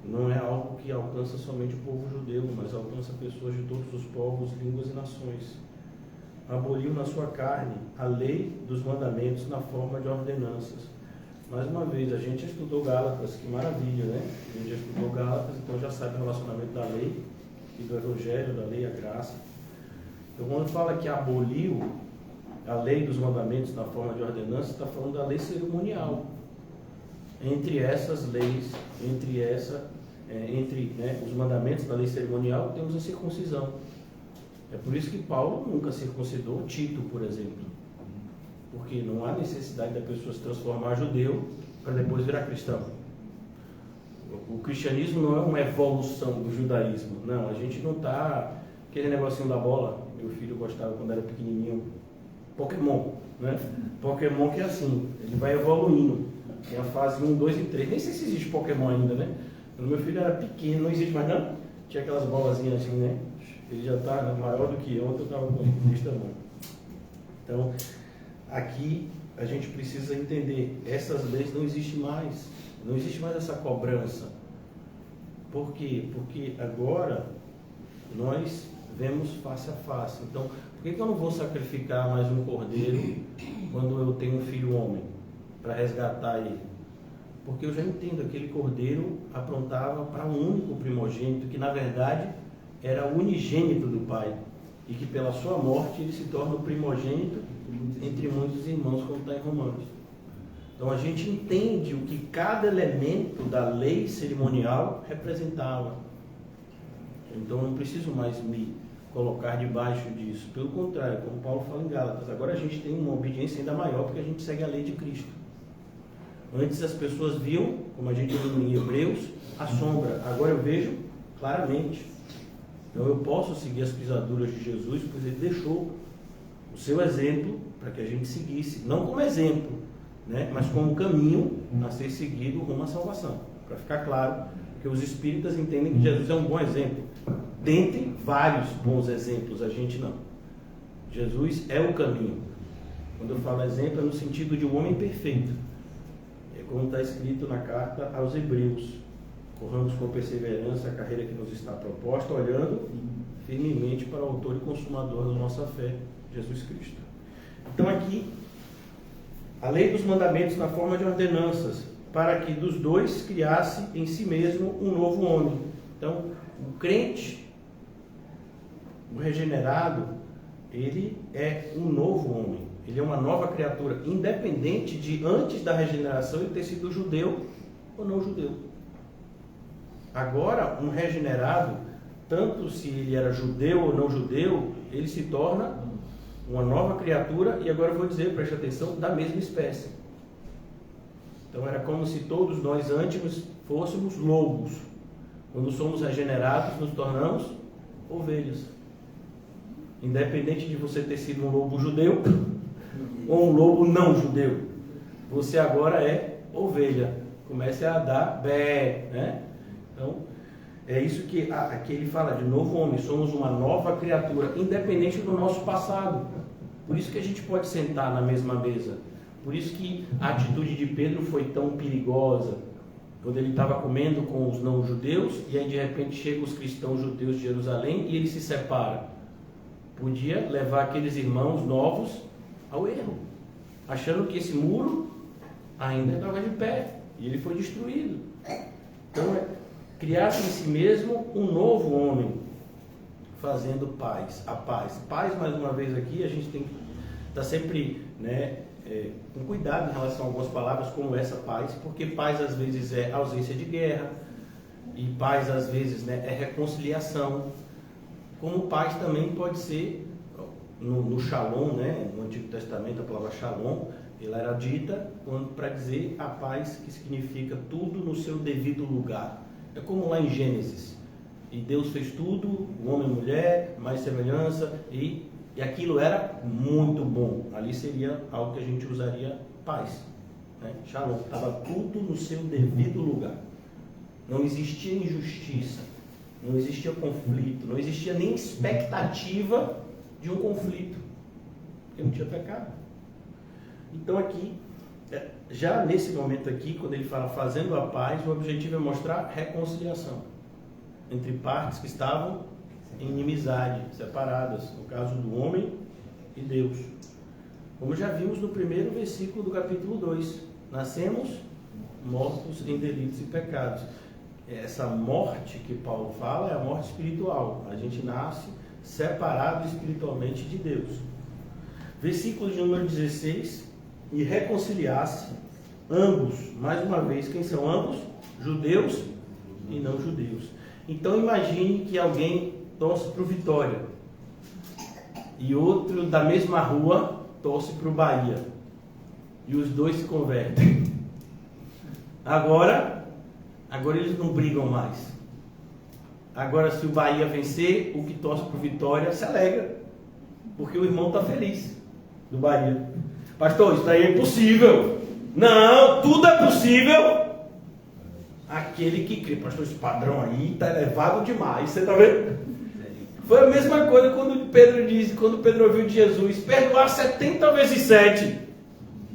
não é algo que alcança somente o povo judeu, mas alcança pessoas de todos os povos, línguas e nações. Aboliu na sua carne a lei dos mandamentos na forma de ordenanças. Mais uma vez, a gente já estudou Gálatas, que maravilha, né? A gente já estudou Gálatas, então já sabe o relacionamento da lei e do Evangelho, da lei e a graça. Então, quando fala que aboliu a lei dos mandamentos na forma de ordenanças, está falando da lei cerimonial. Entre essas leis, entre os mandamentos da lei cerimonial, temos a circuncisão. É por isso que Paulo nunca circuncidou Tito, por exemplo. Porque não há necessidade da pessoa se transformar judeu para depois virar cristão. O cristianismo não é uma evolução do judaísmo. Não, a gente não está... Aquele negocinho da bola, meu filho gostava quando era pequenininho. Pokémon, né? Pokémon que é assim, ele vai evoluindo. Tem a fase 1, 2 e 3. Nem sei se existe Pokémon ainda, né? Quando meu filho era pequeno, não existe mais não. Tinha aquelas bolazinhas assim, né? Ele já está maior do que ontem, eu estava com desse tamanho. Então, aqui a gente precisa entender, essas leis não existem mais. Não existe mais essa cobrança. Por quê? Porque agora nós vemos face a face. Então, por que eu não vou sacrificar mais um cordeiro quando eu tenho um filho homem para resgatar ele? Porque eu já entendo, aquele cordeiro aprontava para um único primogênito, que na verdade era o unigênito do pai, e que pela sua morte ele se torna o primogênito entre muitos irmãos, como está em Romanos. Então a gente entende o que cada elemento da lei cerimonial representava. Então eu não preciso mais me colocar debaixo disso. Pelo contrário, como Paulo fala em Gálatas, agora a gente tem uma obediência ainda maior porque a gente segue a lei de Cristo. Antes as pessoas viam, como a gente viu em Hebreus, a sombra. Agora eu vejo claramente. Então eu posso seguir as pisaduras de Jesus, pois ele deixou o seu exemplo para que a gente seguisse, não como exemplo, né, mas como caminho a ser seguido rumo à salvação. Para ficar claro, que os espíritas entendem que Jesus é um bom exemplo. Dentre vários bons exemplos, a gente não. Jesus é o caminho. Quando eu falo exemplo, é no sentido de um homem perfeito. É como está escrito na carta aos Hebreus. Corramos com perseverança a carreira que nos está proposta, olhando firmemente para o autor e consumador da nossa fé, Jesus Cristo. Então aqui, a lei dos mandamentos na forma de ordenanças, para que dos dois criasse em si mesmo um novo homem. Então, o crente, o regenerado, ele é um novo homem, ele é uma nova criatura, independente de antes da regeneração ele ter sido judeu ou não judeu. Agora, um regenerado, tanto se ele era judeu ou não judeu, ele se torna uma nova criatura, e agora eu vou dizer, preste atenção, da mesma espécie. Então era como se todos nós antes fôssemos lobos. Quando somos regenerados, nos tornamos ovelhas. Independente de você ter sido um lobo judeu ou um lobo não judeu, você agora é ovelha. Comece a dar bé, né? Então, é isso que aqui ele fala de novo homem. Somos uma nova criatura, independente do nosso passado. Por isso que a gente pode sentar na mesma mesa. Por isso que a atitude de Pedro foi tão perigosa, quando ele estava comendo com os não-judeus, e aí de repente chegam os cristãos judeus de Jerusalém e ele se separa. Podia levar aqueles irmãos novos ao erro, achando que esse muro ainda estava de pé, e ele foi destruído. Então, criar-se em si mesmo um novo homem, fazendo paz, a paz. Paz, mais uma vez aqui, a gente tem que estar sempre, com cuidado em relação a algumas palavras como essa paz, porque paz às vezes é ausência de guerra, e paz às vezes é reconciliação, como paz também pode ser no Shalom, no Antigo Testamento a palavra Shalom, ela era dita para dizer a paz, que significa tudo no seu devido lugar. É como lá em Gênesis, e Deus fez tudo, o homem e mulher, mais semelhança, e aquilo era muito bom. Ali seria algo que a gente usaria paz, Shalom, estava tudo no seu devido lugar. Não existia injustiça, não existia conflito, não existia nem expectativa de um conflito, porque não tinha pecado. Então aqui Já nesse momento aqui, quando ele fala fazendo a paz, o objetivo é mostrar reconciliação entre partes que estavam em inimizade, separadas, no caso do homem e Deus. Como já vimos no primeiro versículo do capítulo 2, nascemos mortos em delitos e pecados. Essa morte que Paulo fala é a morte espiritual. A gente nasce separado espiritualmente de Deus. Versículo de número 16: e reconciliar-se ambos, mais uma vez, quem são ambos? Judeus e não judeus. Então imagine que alguém torce para o Vitória e outro da mesma rua torce para o Bahia, e os dois se convertem. Agora eles não brigam mais. Agora, se o Bahia vencer, o que torce para o Vitória se alegra, porque o irmão está feliz do Bahia. Pastor, isso aí é impossível. Não, tudo é possível aquele que crê. Pastor, esse padrão aí está elevado demais. Você está vendo? Foi a mesma coisa quando Pedro ouviu de Jesus: perdoar 70 vezes 7.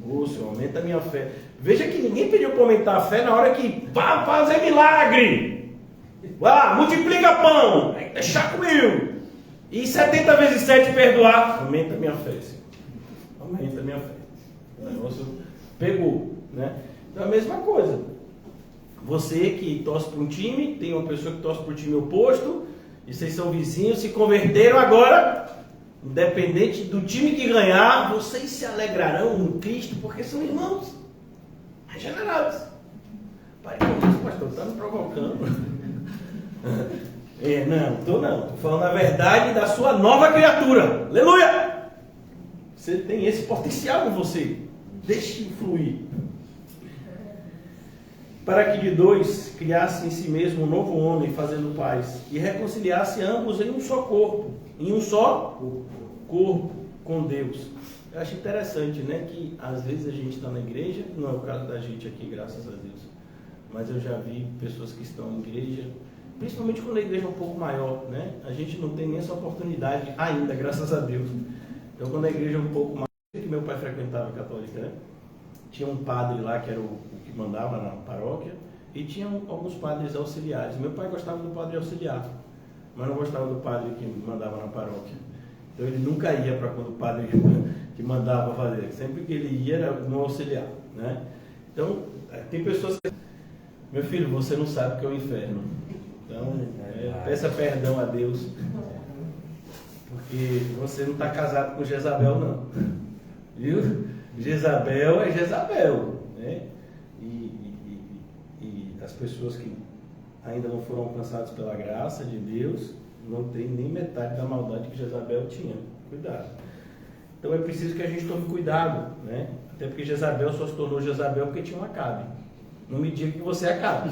Ô, Senhor, aumenta a minha fé. Veja que ninguém pediu para aumentar a fé na hora que vá fazer milagre. Vai lá, multiplica pão. Deixar comigo. E 70 vezes 7 perdoar. Aumenta a minha fé, Senhor. Aumenta a minha fé. O negócio pegou, né? Então é a mesma coisa. Você que torce para um time, tem uma pessoa que torce para o time oposto, e vocês são vizinhos, se converteram agora. Independente do time que ganhar, vocês se alegrarão no Cristo, porque são irmãos regenerados. Pai, com isso, pastor, está me provocando. Não. Estou falando a verdade da sua nova criatura. Aleluia! Você tem esse potencial em você. Deixe fluir. Para que de dois criasse em si mesmo um novo homem, fazendo paz, e reconciliasse ambos em um só corpo, em um só corpo com Deus. Eu acho interessante, né, que às vezes a gente está na igreja, não é o caso da gente aqui, graças a Deus, mas eu já vi pessoas que estão em igreja, principalmente quando a igreja é um pouco maior, né, a gente não tem nem essa oportunidade ainda, graças a Deus. Então, quando a igreja é um pouco maior, que meu pai frequentava a católica, né, tinha um padre lá que era o que mandava na paróquia, e tinha alguns padres auxiliares. Meu pai gostava do padre auxiliar, mas não gostava do padre que mandava na paróquia. Então ele nunca ia para quando o padre que mandava fazer. Sempre que ele ia era no auxiliar, né? Então, tem pessoas que... Meu filho, você não sabe o que é o inferno. Então, peça perdão a Deus, porque você não está casado com Jezabel, não. Viu? Jezabel é Jezabel, né? E as pessoas que ainda não foram alcançadas pela graça de Deus não tem nem metade da maldade que Jezabel tinha. Cuidado. Então é preciso que a gente tome cuidado, né? Até porque Jezabel só se tornou Jezabel porque tinha um Acabe. Não me diga que você é Acabe.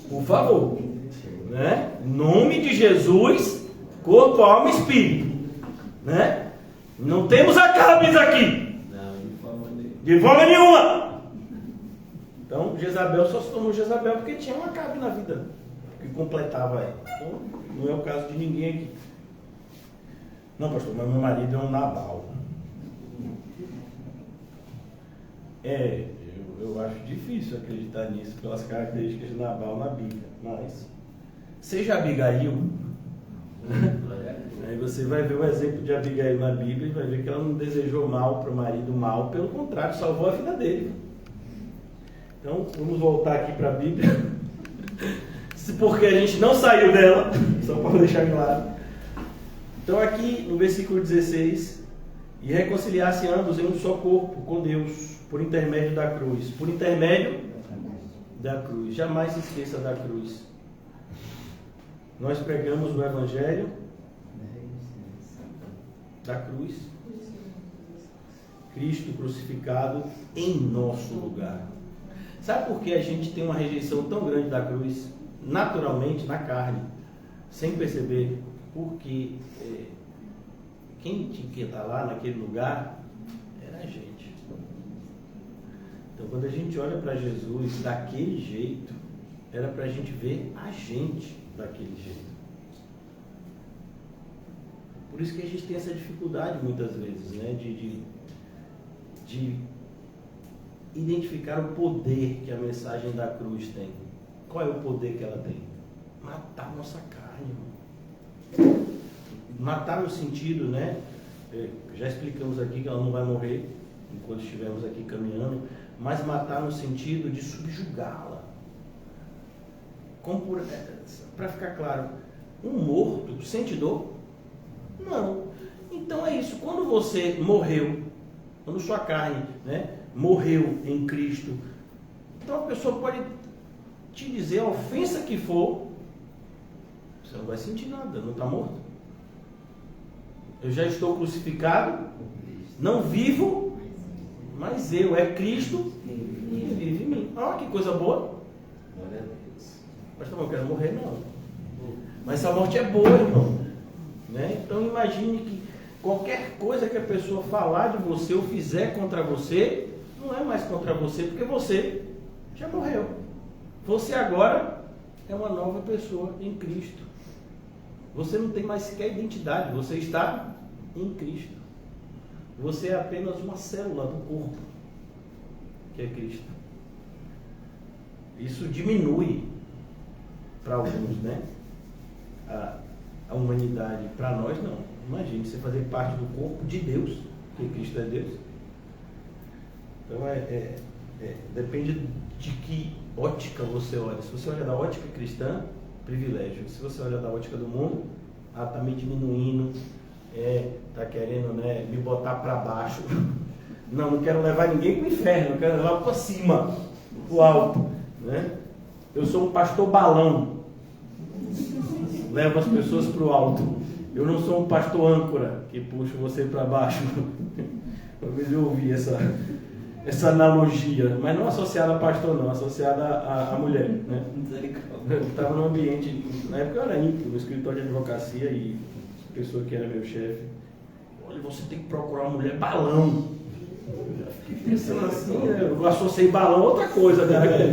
Por favor. Né? Em nome de Jesus, corpo, alma e espírito. Né? Não temos Acabes aqui. De forma nenhuma. Então Jezabel só se tornou Jezabel porque tinha um Acabe na vida que completava ela. Então não é o caso de ninguém aqui. Não, pastor, mas meu marido é um Nabal. Eu acho difícil acreditar nisso pelas características de Nabal na Bíblia. Mas seja Abigail. Aí você vai ver o exemplo de Abigail na Bíblia e vai ver que ela não desejou mal para o marido mal, pelo contrário, salvou a vida dele. Então, vamos voltar aqui para a Bíblia, porque a gente não saiu dela, só para deixar claro. Então, aqui no versículo 16, e reconciliar-se ambos em um só corpo com Deus, por intermédio da cruz. Por intermédio da cruz. Jamais se esqueça da cruz. Nós pregamos o Evangelho da cruz, Cristo crucificado em nosso lugar. Sabe por que a gente tem uma rejeição tão grande da cruz? Naturalmente, na carne, sem perceber, porque quem tinha que estar lá naquele lugar era a gente. Então, quando a gente olha para Jesus daquele jeito, era para a gente ver a gente daquele jeito. Por isso que a gente tem essa dificuldade muitas vezes, né, de identificar o poder que a mensagem da cruz tem. Qual é o poder que ela tem? Matar nossa carne, irmão. Matar no sentido, né? Já explicamos aqui que ela não vai morrer enquanto estivermos aqui caminhando, mas matar no sentido de subjugá-la. Para ficar claro, um morto sente dor? Não. Então é isso. Quando você morreu, quando sua carne, né, morreu em Cristo, então a pessoa pode te dizer a ofensa que for, você não vai sentir nada, não está morto. Eu já estou crucificado, não vivo, mas eu, é Cristo que vive em mim. Olha que coisa boa. Glória a Deus. Mas eu quero morrer, não. Mas essa morte é boa, irmão. Né? Então imagine que qualquer coisa que a pessoa falar de você ou fizer contra você, não é mais contra você, porque você já morreu. Você agora é uma nova pessoa em Cristo. Você não tem mais sequer identidade, você está em Cristo. Você é apenas uma célula do corpo, que é Cristo. Isso diminui para alguns, né? A humanidade. Para nós, não. Imagine você fazer parte do corpo de Deus, porque Cristo é Deus. Então, depende de que ótica você olha. Se você olha da ótica cristã, privilégio. Se você olha da ótica do mundo, está me diminuindo, está querendo, né, me botar para baixo. Não quero levar ninguém para o inferno, eu quero levar para cima, para o alto. Né? Eu sou um pastor balão, levo as pessoas para o alto. Eu não sou um pastor âncora, que puxa você para baixo. Talvez eu ouvi essa analogia, mas não associada a pastor, não, associada à mulher. Né? Eu estava num ambiente, na época eu era íntimo, no escritório de advocacia, e a pessoa que era meu chefe, olha, você tem que procurar uma mulher balão. Eu fiquei pensando assim, eu associei balão a outra coisa, né?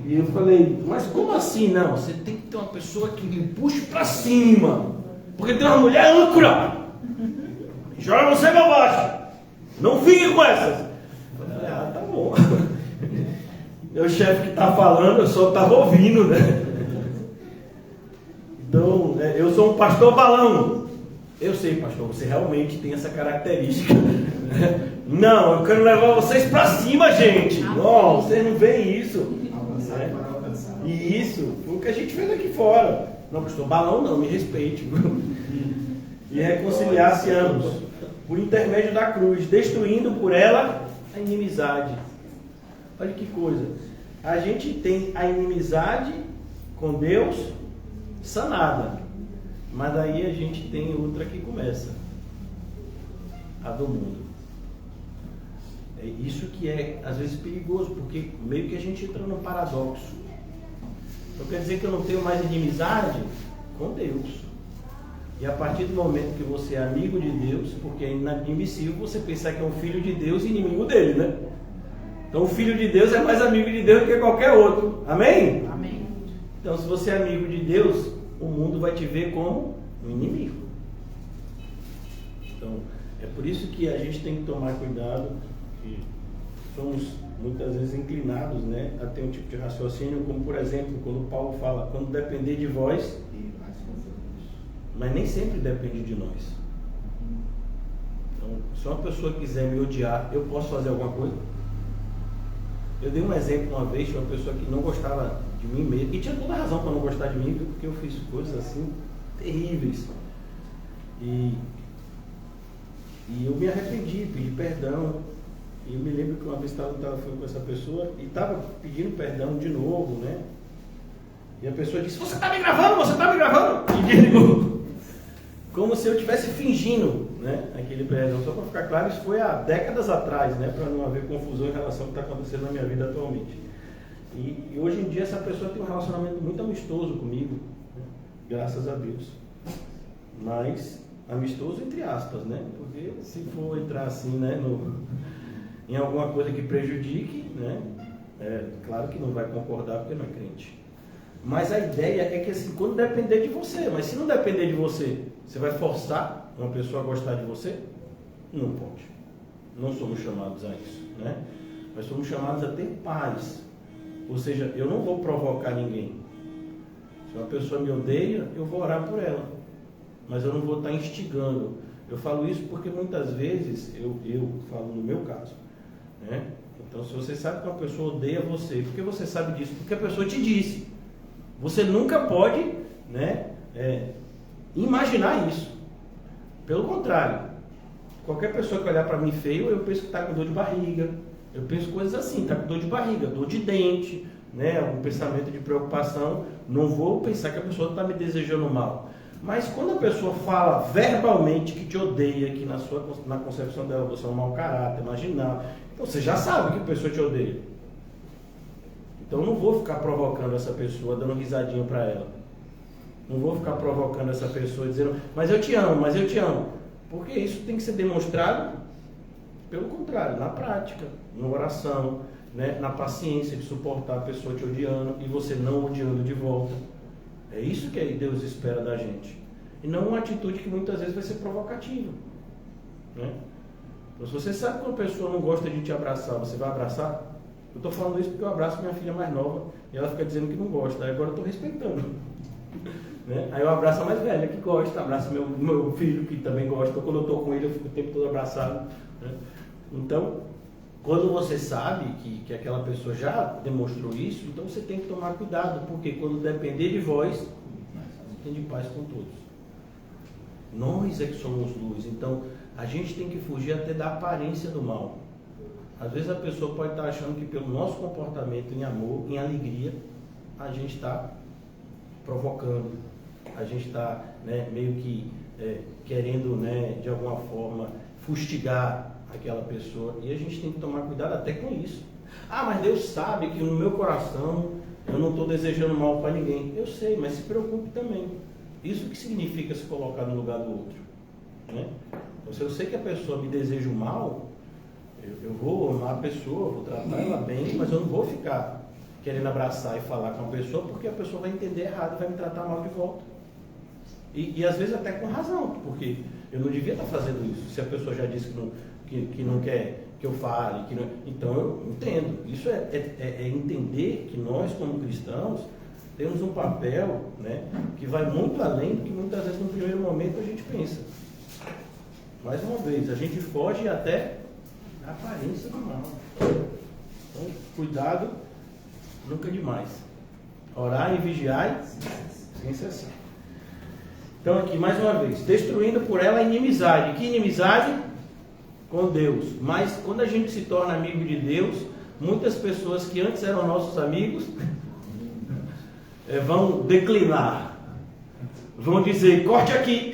E eu falei, mas como assim? Não, você tem que ter uma pessoa que me puxe para cima, porque tem uma mulher âncora, joga você para baixo, não fique com essas. Eu falei, tá bom. O chefe que está falando, eu só estava ouvindo, né? Então, eu sou um pastor balão. Eu sei, pastor, você realmente tem essa característica. Não, eu quero levar vocês para cima, gente. Não, vocês não veem isso. Né? E isso foi o que a gente fez aqui fora. Não, pastor, balão não, me respeite. E reconciliar-se ambos, por intermédio da cruz, destruindo por ela a inimizade. Olha que coisa. A gente tem a inimizade com Deus sanada, mas daí a gente tem outra que começa, a do mundo. É isso que é às vezes perigoso, porque meio que a gente entra num paradoxo. Então quer dizer que eu não tenho mais inimizade com Deus. E a partir do momento que você é amigo de Deus, porque é inadmissível você pensar que é um filho de Deus e inimigo dele, né? Então o filho de Deus é mais amigo de Deus do que qualquer outro. Amém? Amém. Então se você é amigo de Deus, o mundo vai te ver como um inimigo. Então é por isso que a gente tem que tomar cuidado, que somos muitas vezes inclinados, né, a ter um tipo de raciocínio, como por exemplo, quando Paulo fala, quando depender de vós, mas nem sempre depende de nós. Então, se uma pessoa quiser me odiar, eu posso fazer alguma coisa? Eu dei um exemplo uma vez de uma pessoa que não gostava de mim mesmo, e tinha toda a razão para não gostar de mim, porque eu fiz coisas assim terríveis. E eu me arrependi, pedi perdão. E eu me lembro que uma vez estava no telefone com essa pessoa e estava pedindo perdão de novo, né? E a pessoa disse, você está me gravando? Você está me gravando? E desligou. Como se eu estivesse fingindo, né, aquele perdão. Só para ficar claro, isso foi há décadas atrás, né, para não haver confusão em relação ao que está acontecendo na minha vida atualmente. E hoje em dia essa pessoa tem um relacionamento muito amistoso comigo, né, graças a Deus. Mas amistoso entre aspas, né? Porque se for entrar assim, né, em alguma coisa que prejudique, né, claro que não vai concordar porque não é crente. Mas a ideia é que assim, quando depender de você, mas se não depender de você, você vai forçar uma pessoa a gostar de você? Não pode. Não somos chamados a isso, né? Nós somos chamados a ter paz. Ou seja, eu não vou provocar ninguém. Se uma pessoa me odeia, eu vou orar por ela. Mas eu não vou estar instigando. Eu falo isso porque muitas vezes, eu falo no meu caso, né? Então, se você sabe que uma pessoa odeia você, por que você sabe disso? Porque a pessoa te disse. Você nunca pode, né, imaginar isso. Pelo contrário, qualquer pessoa que olhar para mim feio, eu penso que está com dor de barriga. Eu penso coisas assim, está com dor de barriga, dor de dente, né, algum pensamento de preocupação. Não vou pensar que a pessoa está me desejando mal. Mas quando a pessoa fala verbalmente que te odeia, que na concepção dela você é um mau caráter, marginal, então você já sabe que a pessoa te odeia. Então eu não vou ficar provocando essa pessoa, dando risadinha para ela. Não vou ficar provocando essa pessoa dizendo, mas eu te amo, mas eu te amo. Porque isso tem que ser demonstrado, pelo contrário, na prática, na oração, né, na paciência de suportar a pessoa te odiando e você não odiando de volta. É isso que Deus espera da gente. E não uma atitude que muitas vezes vai ser provocativa, né? Então, se você sabe que uma pessoa não gosta de te abraçar, você vai abraçar? Eu estou falando isso porque eu abraço minha filha mais nova e ela fica dizendo que não gosta. Aí agora eu estou respeitando, né? Aí eu abraço a mais velha que gosta, abraço meu filho que também gosta. Quando eu estou com ele eu fico o tempo todo abraçado, né? Então, quando você sabe que aquela pessoa já demonstrou isso, então você tem que tomar cuidado, porque quando depender de vós, você tem de paz com todos. Nós é que somos luz, então a gente tem que fugir até da aparência do mal. Às vezes a pessoa pode estar achando que pelo nosso comportamento em amor, em alegria, a gente está provocando, a gente está, né, meio que querendo, né, de alguma forma fustigar aquela pessoa, e a gente tem que tomar cuidado até com isso. Ah, mas Deus sabe que no meu coração eu não estou desejando mal para ninguém. Eu sei, mas se preocupe também. Isso que significa se colocar no lugar do outro, né? Então, se eu sei que a pessoa me deseja o mal, eu vou amar a pessoa, vou tratar ela bem, mas eu não vou ficar querendo abraçar e falar com a pessoa, porque a pessoa vai entender errado e vai me tratar mal de volta. E às vezes até com razão, porque eu não devia estar fazendo isso, se a pessoa já disse que não quer que eu fale, que não... Então eu entendo. Isso é entender que nós, como cristãos, temos um papel, né, que vai muito além do que muitas vezes no primeiro momento a gente pensa. Mais uma vez, a gente foge até da aparência do mal. Então, cuidado, nunca demais. Orar e vigiar sem cessar. Então aqui, mais uma vez, destruindo por ela a inimizade. Que inimizade? Com Deus. Mas quando a gente se torna amigo de Deus, muitas pessoas que antes eram nossos amigos vão declinar, vão dizer, corte aqui,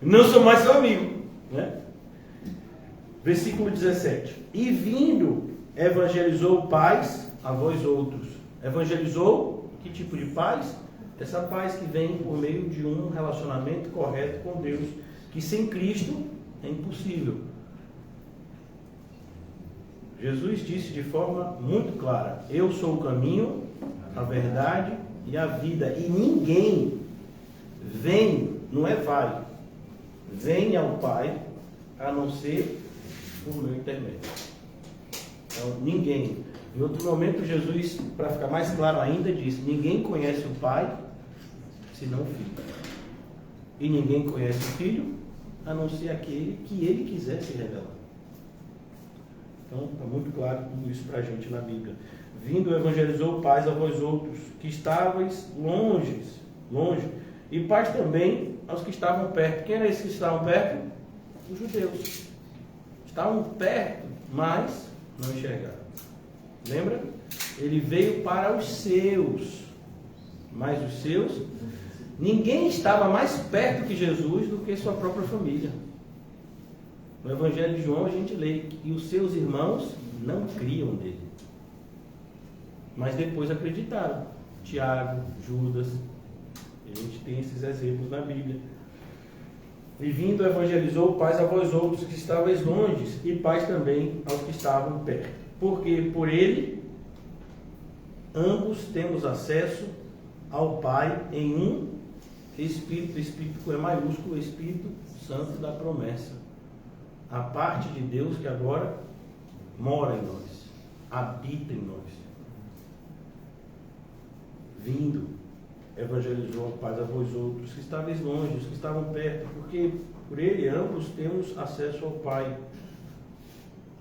não sou mais seu amigo, né? Versículo 17. E vindo, evangelizou paz a vós outros. Evangelizou que tipo de paz? Essa paz que vem por meio de um relacionamento correto com Deus, que sem Cristo é impossível. Jesus disse de forma muito clara, eu sou o caminho, a verdade e a vida, e ninguém vem, não é vai, vem ao Pai, a não ser por meu intermédio. Então, ninguém. Em outro momento, Jesus, para ficar mais claro ainda, disse, ninguém conhece o Pai, senão o Filho. E ninguém conhece o Filho, a não ser aquele que Ele quiser se revelar. Então, está muito claro tudo isso para a gente na Bíblia. Vindo, evangelizou paz a vós outros, que estavais longe, e paz também aos que estavam perto. Quem eram esses que estavam perto? Os judeus. Estavam perto, mas não enxergaram. Lembra? Ele veio para os seus, mas os seus, ninguém estava mais perto que Jesus do que sua própria família. No Evangelho de João a gente lê que os seus irmãos não criam nele, mas depois acreditaram. Tiago, Judas, a gente tem esses exemplos na Bíblia. E vindo evangelizou paz a vós outros que estavais longe, e paz também aos que estavam perto. Porque por ele ambos temos acesso ao Pai em um Espírito, Espírito com E maiúsculo, Espírito Santo da promessa. A parte de Deus que agora mora em nós. habita em nós. Vindo, evangelizou a paz a vós outros, que estáveis longe, os que estavam perto, porque por ele ambos temos acesso ao Pai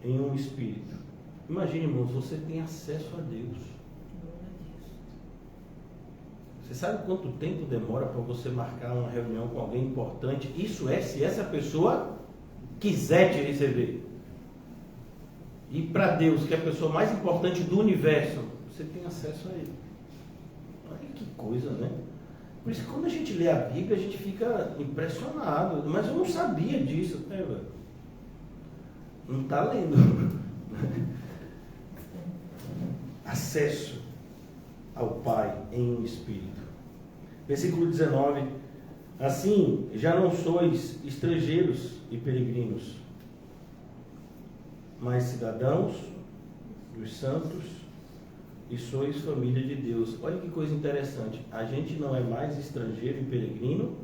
em um Espírito. Imagine, irmãos, você tem acesso a Deus. Você sabe quanto tempo demora para você marcar uma reunião com alguém importante? Isso é se essa pessoa quiser te receber. E para Deus, que é a pessoa mais importante do universo, você tem acesso a Ele. Olha que coisa, né? Por isso que quando a gente lê a Bíblia, a gente fica impressionado. Mas eu não sabia disso. Não está lendo. Acesso ao Pai em um Espírito. Versículo 19. Assim, já não sois estrangeiros e peregrinos, mas cidadãos dos santos e sois família de Deus. Olha que coisa interessante. A gente não é mais estrangeiro e peregrino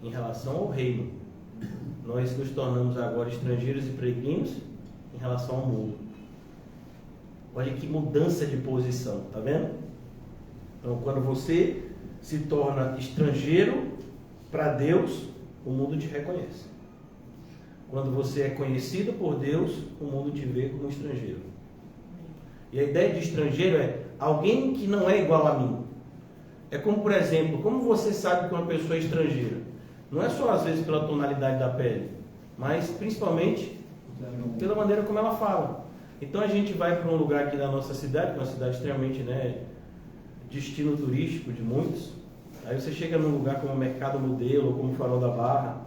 em relação ao reino. Nós nos tornamos agora estrangeiros e peregrinos em relação ao mundo. Olha que mudança de posição, tá vendo? Então, quando você se torna estrangeiro para Deus, o mundo te reconhece. Quando você é conhecido por Deus, o mundo te vê como estrangeiro. E a ideia de estrangeiro é alguém que não é igual a mim. É como, por exemplo, como você sabe que uma pessoa é estrangeira? Não é só às vezes pela tonalidade da pele, mas principalmente pela maneira como ela fala. Então a gente vai para um lugar aqui da nossa cidade, que é uma cidade extremamente, destino turístico de muitos. Aí você chega num lugar como o Mercado Modelo ou como o Farol da Barra,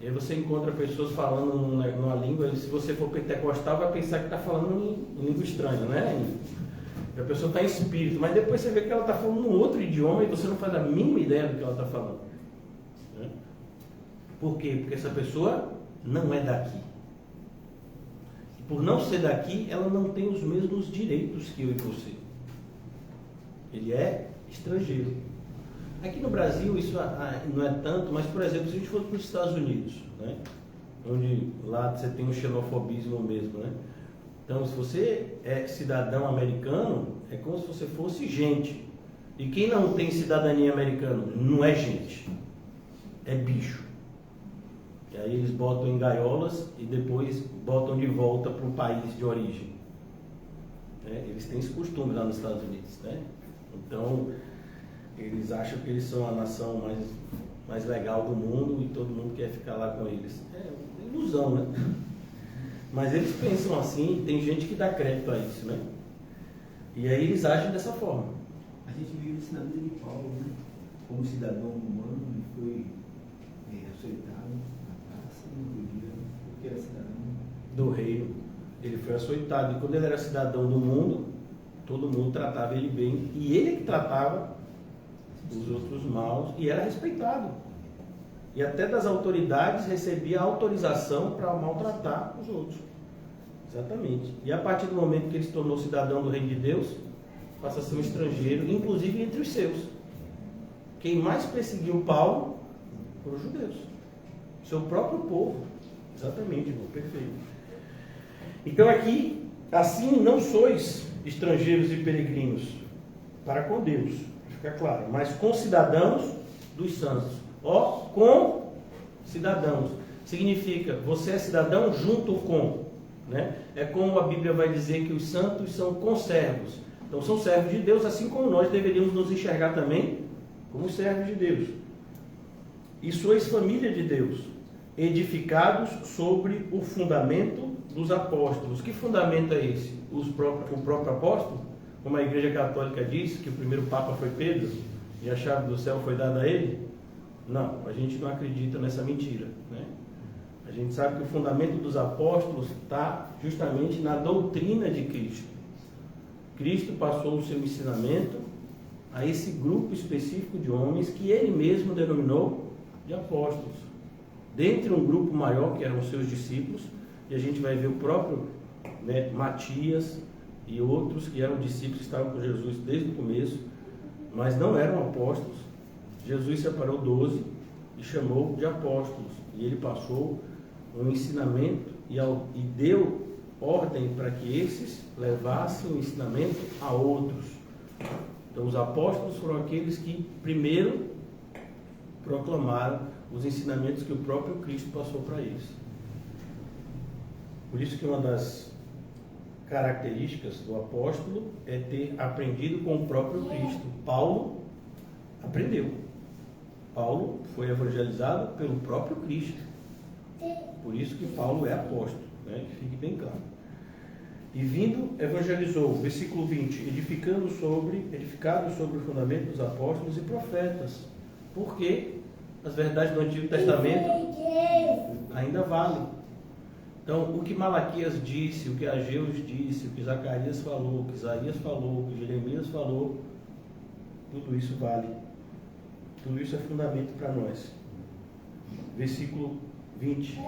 e aí você encontra pessoas falando numa língua, e se você for pentecostal vai pensar que está falando em língua estranha, né? E a pessoa está em espírito, mas depois você vê que ela está falando um outro idioma e você não faz a mínima ideia do que ela está falando. Né? Por quê? Porque essa pessoa não é daqui. E por não ser daqui, ela não tem os mesmos direitos que eu e você. Ele é estrangeiro. Aqui no Brasil isso não é tanto, mas por exemplo, se a gente for para os Estados Unidos, né? Onde lá você tem um xenofobismo mesmo, né? Então, se você é cidadão americano, é como se você fosse gente. E quem não tem cidadania americana não é gente, é bicho. E aí eles botam em gaiolas e depois botam de volta para o país de origem. Eles têm esse costume lá nos Estados Unidos, né? Então, eles acham que eles são a nação mais legal do mundo e todo mundo quer ficar lá com eles. É ilusão, né? Mas eles pensam assim, tem gente que dá crédito a isso, né? E aí eles agem dessa forma. A gente viu o ensinamento de Paulo, né? Como cidadão humano, ele foi açoitado na praça e no dia, porque era cidadão do reino. Ele foi açoitado. E quando ele era cidadão do mundo, todo mundo tratava ele bem. E ele que tratava os outros maus e era respeitado. E até das autoridades recebia autorização para maltratar os outros. Exatamente. E a partir do momento que ele se tornou cidadão do reino de Deus, passa a ser um estrangeiro, inclusive entre os seus. Quem mais perseguiu Paulo foram os judeus. Seu próprio povo. Exatamente, irmão. Perfeito. Então aqui, assim não sois estrangeiros e peregrinos para com Deus, fica claro, mas com cidadãos dos santos. Com cidadãos. Significa, você é cidadão junto com, né? É como a Bíblia vai dizer que os santos são conservos. Então são servos de Deus, assim como nós deveríamos nos enxergar também como servos de Deus. E sois família de Deus, edificados sobre o fundamento dos apóstolos. Que fundamento é esse? O próprio apóstolo? Como a Igreja Católica diz, que o primeiro Papa foi Pedro e a chave do céu foi dada a ele? Não, a gente não acredita nessa mentira, né? A gente sabe que o fundamento dos apóstolos está justamente na doutrina de Cristo. Cristo passou o seu ensinamento a esse grupo específico de homens que ele mesmo denominou de apóstolos. Dentre um grupo maior, que eram os seus discípulos, e a gente vai ver o próprio Matias e outros que eram discípulos que estavam com Jesus desde o começo, mas não eram apóstolos. Jesus separou 12 e chamou de apóstolos. E ele passou um ensinamento e deu ordem para que esses levassem o ensinamento a outros. Então, os apóstolos foram aqueles que primeiro proclamaram os ensinamentos que o próprio Cristo passou para eles. Por isso que uma das características do apóstolo é ter aprendido com o próprio Cristo. Paulo aprendeu. Paulo foi evangelizado pelo próprio Cristo. Por isso que Paulo é apóstolo, né? Que fique bem claro. E vindo, evangelizou, versículo 20, edificado sobre o fundamento dos apóstolos e profetas. Porque as verdades do Antigo Testamento ainda valem. Então, o que Malaquias disse, o que Ageu disse, o que Zacarias falou, o que Isaías falou, o que Jeremias falou, tudo isso vale. Tudo isso é fundamento para nós. Versículo 20.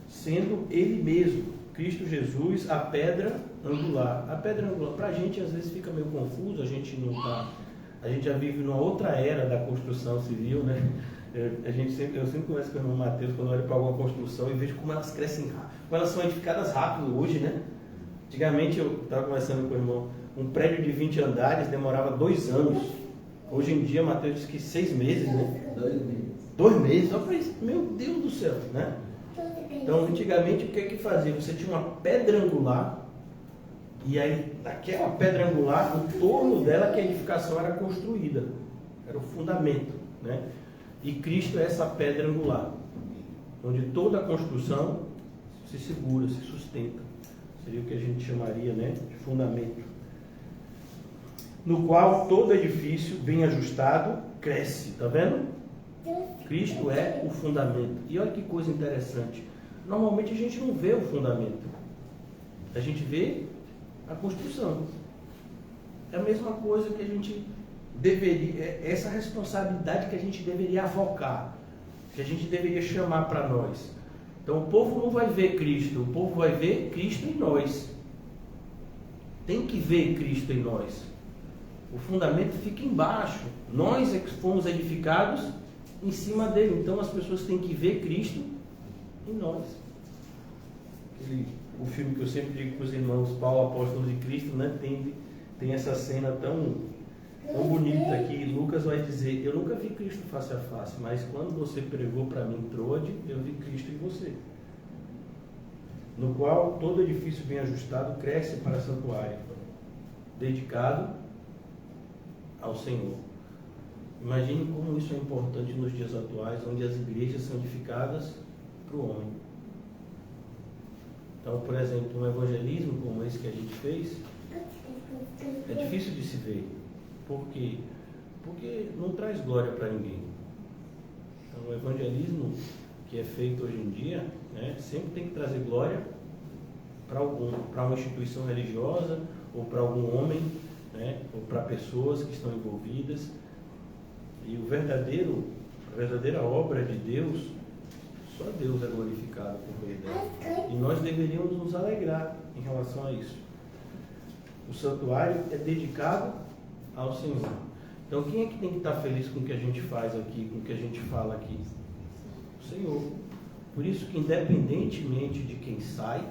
Sendo Ele mesmo, Cristo Jesus, a pedra angular. A pedra angular, para a gente às vezes fica meio confuso, a gente já vive numa outra era da construção civil, né? Eu sempre converso com o irmão Mateus quando eu olho para alguma construção e vejo como elas crescem rápido, como elas são edificadas rápido hoje, né? Antigamente eu estava conversando com o irmão, um prédio de 20 andares demorava 2 anos. Hoje em dia, Mateus disse que 6 meses, né? 2 meses. 2 meses, olha para isso, meu Deus do céu, né? Então, antigamente, o que é que fazia? Você tinha uma pedra angular, e aí, daquela pedra angular, em torno dela que a edificação era construída, era o fundamento, né? E Cristo é essa pedra angular, onde toda a construção se segura, se sustenta. Seria o que a gente chamaria, né, de fundamento. No qual todo edifício bem ajustado cresce, tá vendo? Cristo é o fundamento. E olha que coisa interessante. Normalmente a gente não vê o fundamento. A gente vê a construção. É a mesma coisa que a gente deveria, essa responsabilidade que a gente deveria avocar, que a gente deveria chamar para nós. Então o povo não vai ver Cristo, o povo vai ver Cristo em nós. Tem que ver Cristo em nós. O fundamento fica embaixo. Nós é que fomos edificados em cima dele. Então as pessoas têm que ver Cristo em nós. O filme que eu sempre digo para os irmãos, Paulo, apóstolo de Cristo, né? Tem essa cena tão bonita que Lucas vai dizer: eu nunca vi Cristo face a face, mas quando você pregou para mim, Troade, eu vi Cristo em você. No qual todo edifício bem ajustado cresce para santuário, dedicado ao Senhor. Imagine como isso é importante nos dias atuais, onde as igrejas são edificadas para o homem. Então, por exemplo, um evangelismo como esse que a gente fez, é difícil de se ver. Por quê? Porque não traz glória para ninguém. Então, o evangelismo que é feito hoje em dia, né, sempre tem que trazer glória para uma instituição religiosa, ou para algum homem, né, ou para pessoas que estão envolvidas. E a verdadeira obra de Deus, só Deus é glorificado por meio dela. E nós deveríamos nos alegrar em relação a isso. O santuário é dedicado ao Senhor. Então quem é que tem que estar feliz com o que a gente faz aqui, com o que a gente fala aqui? O Senhor. Por isso que independentemente de quem sai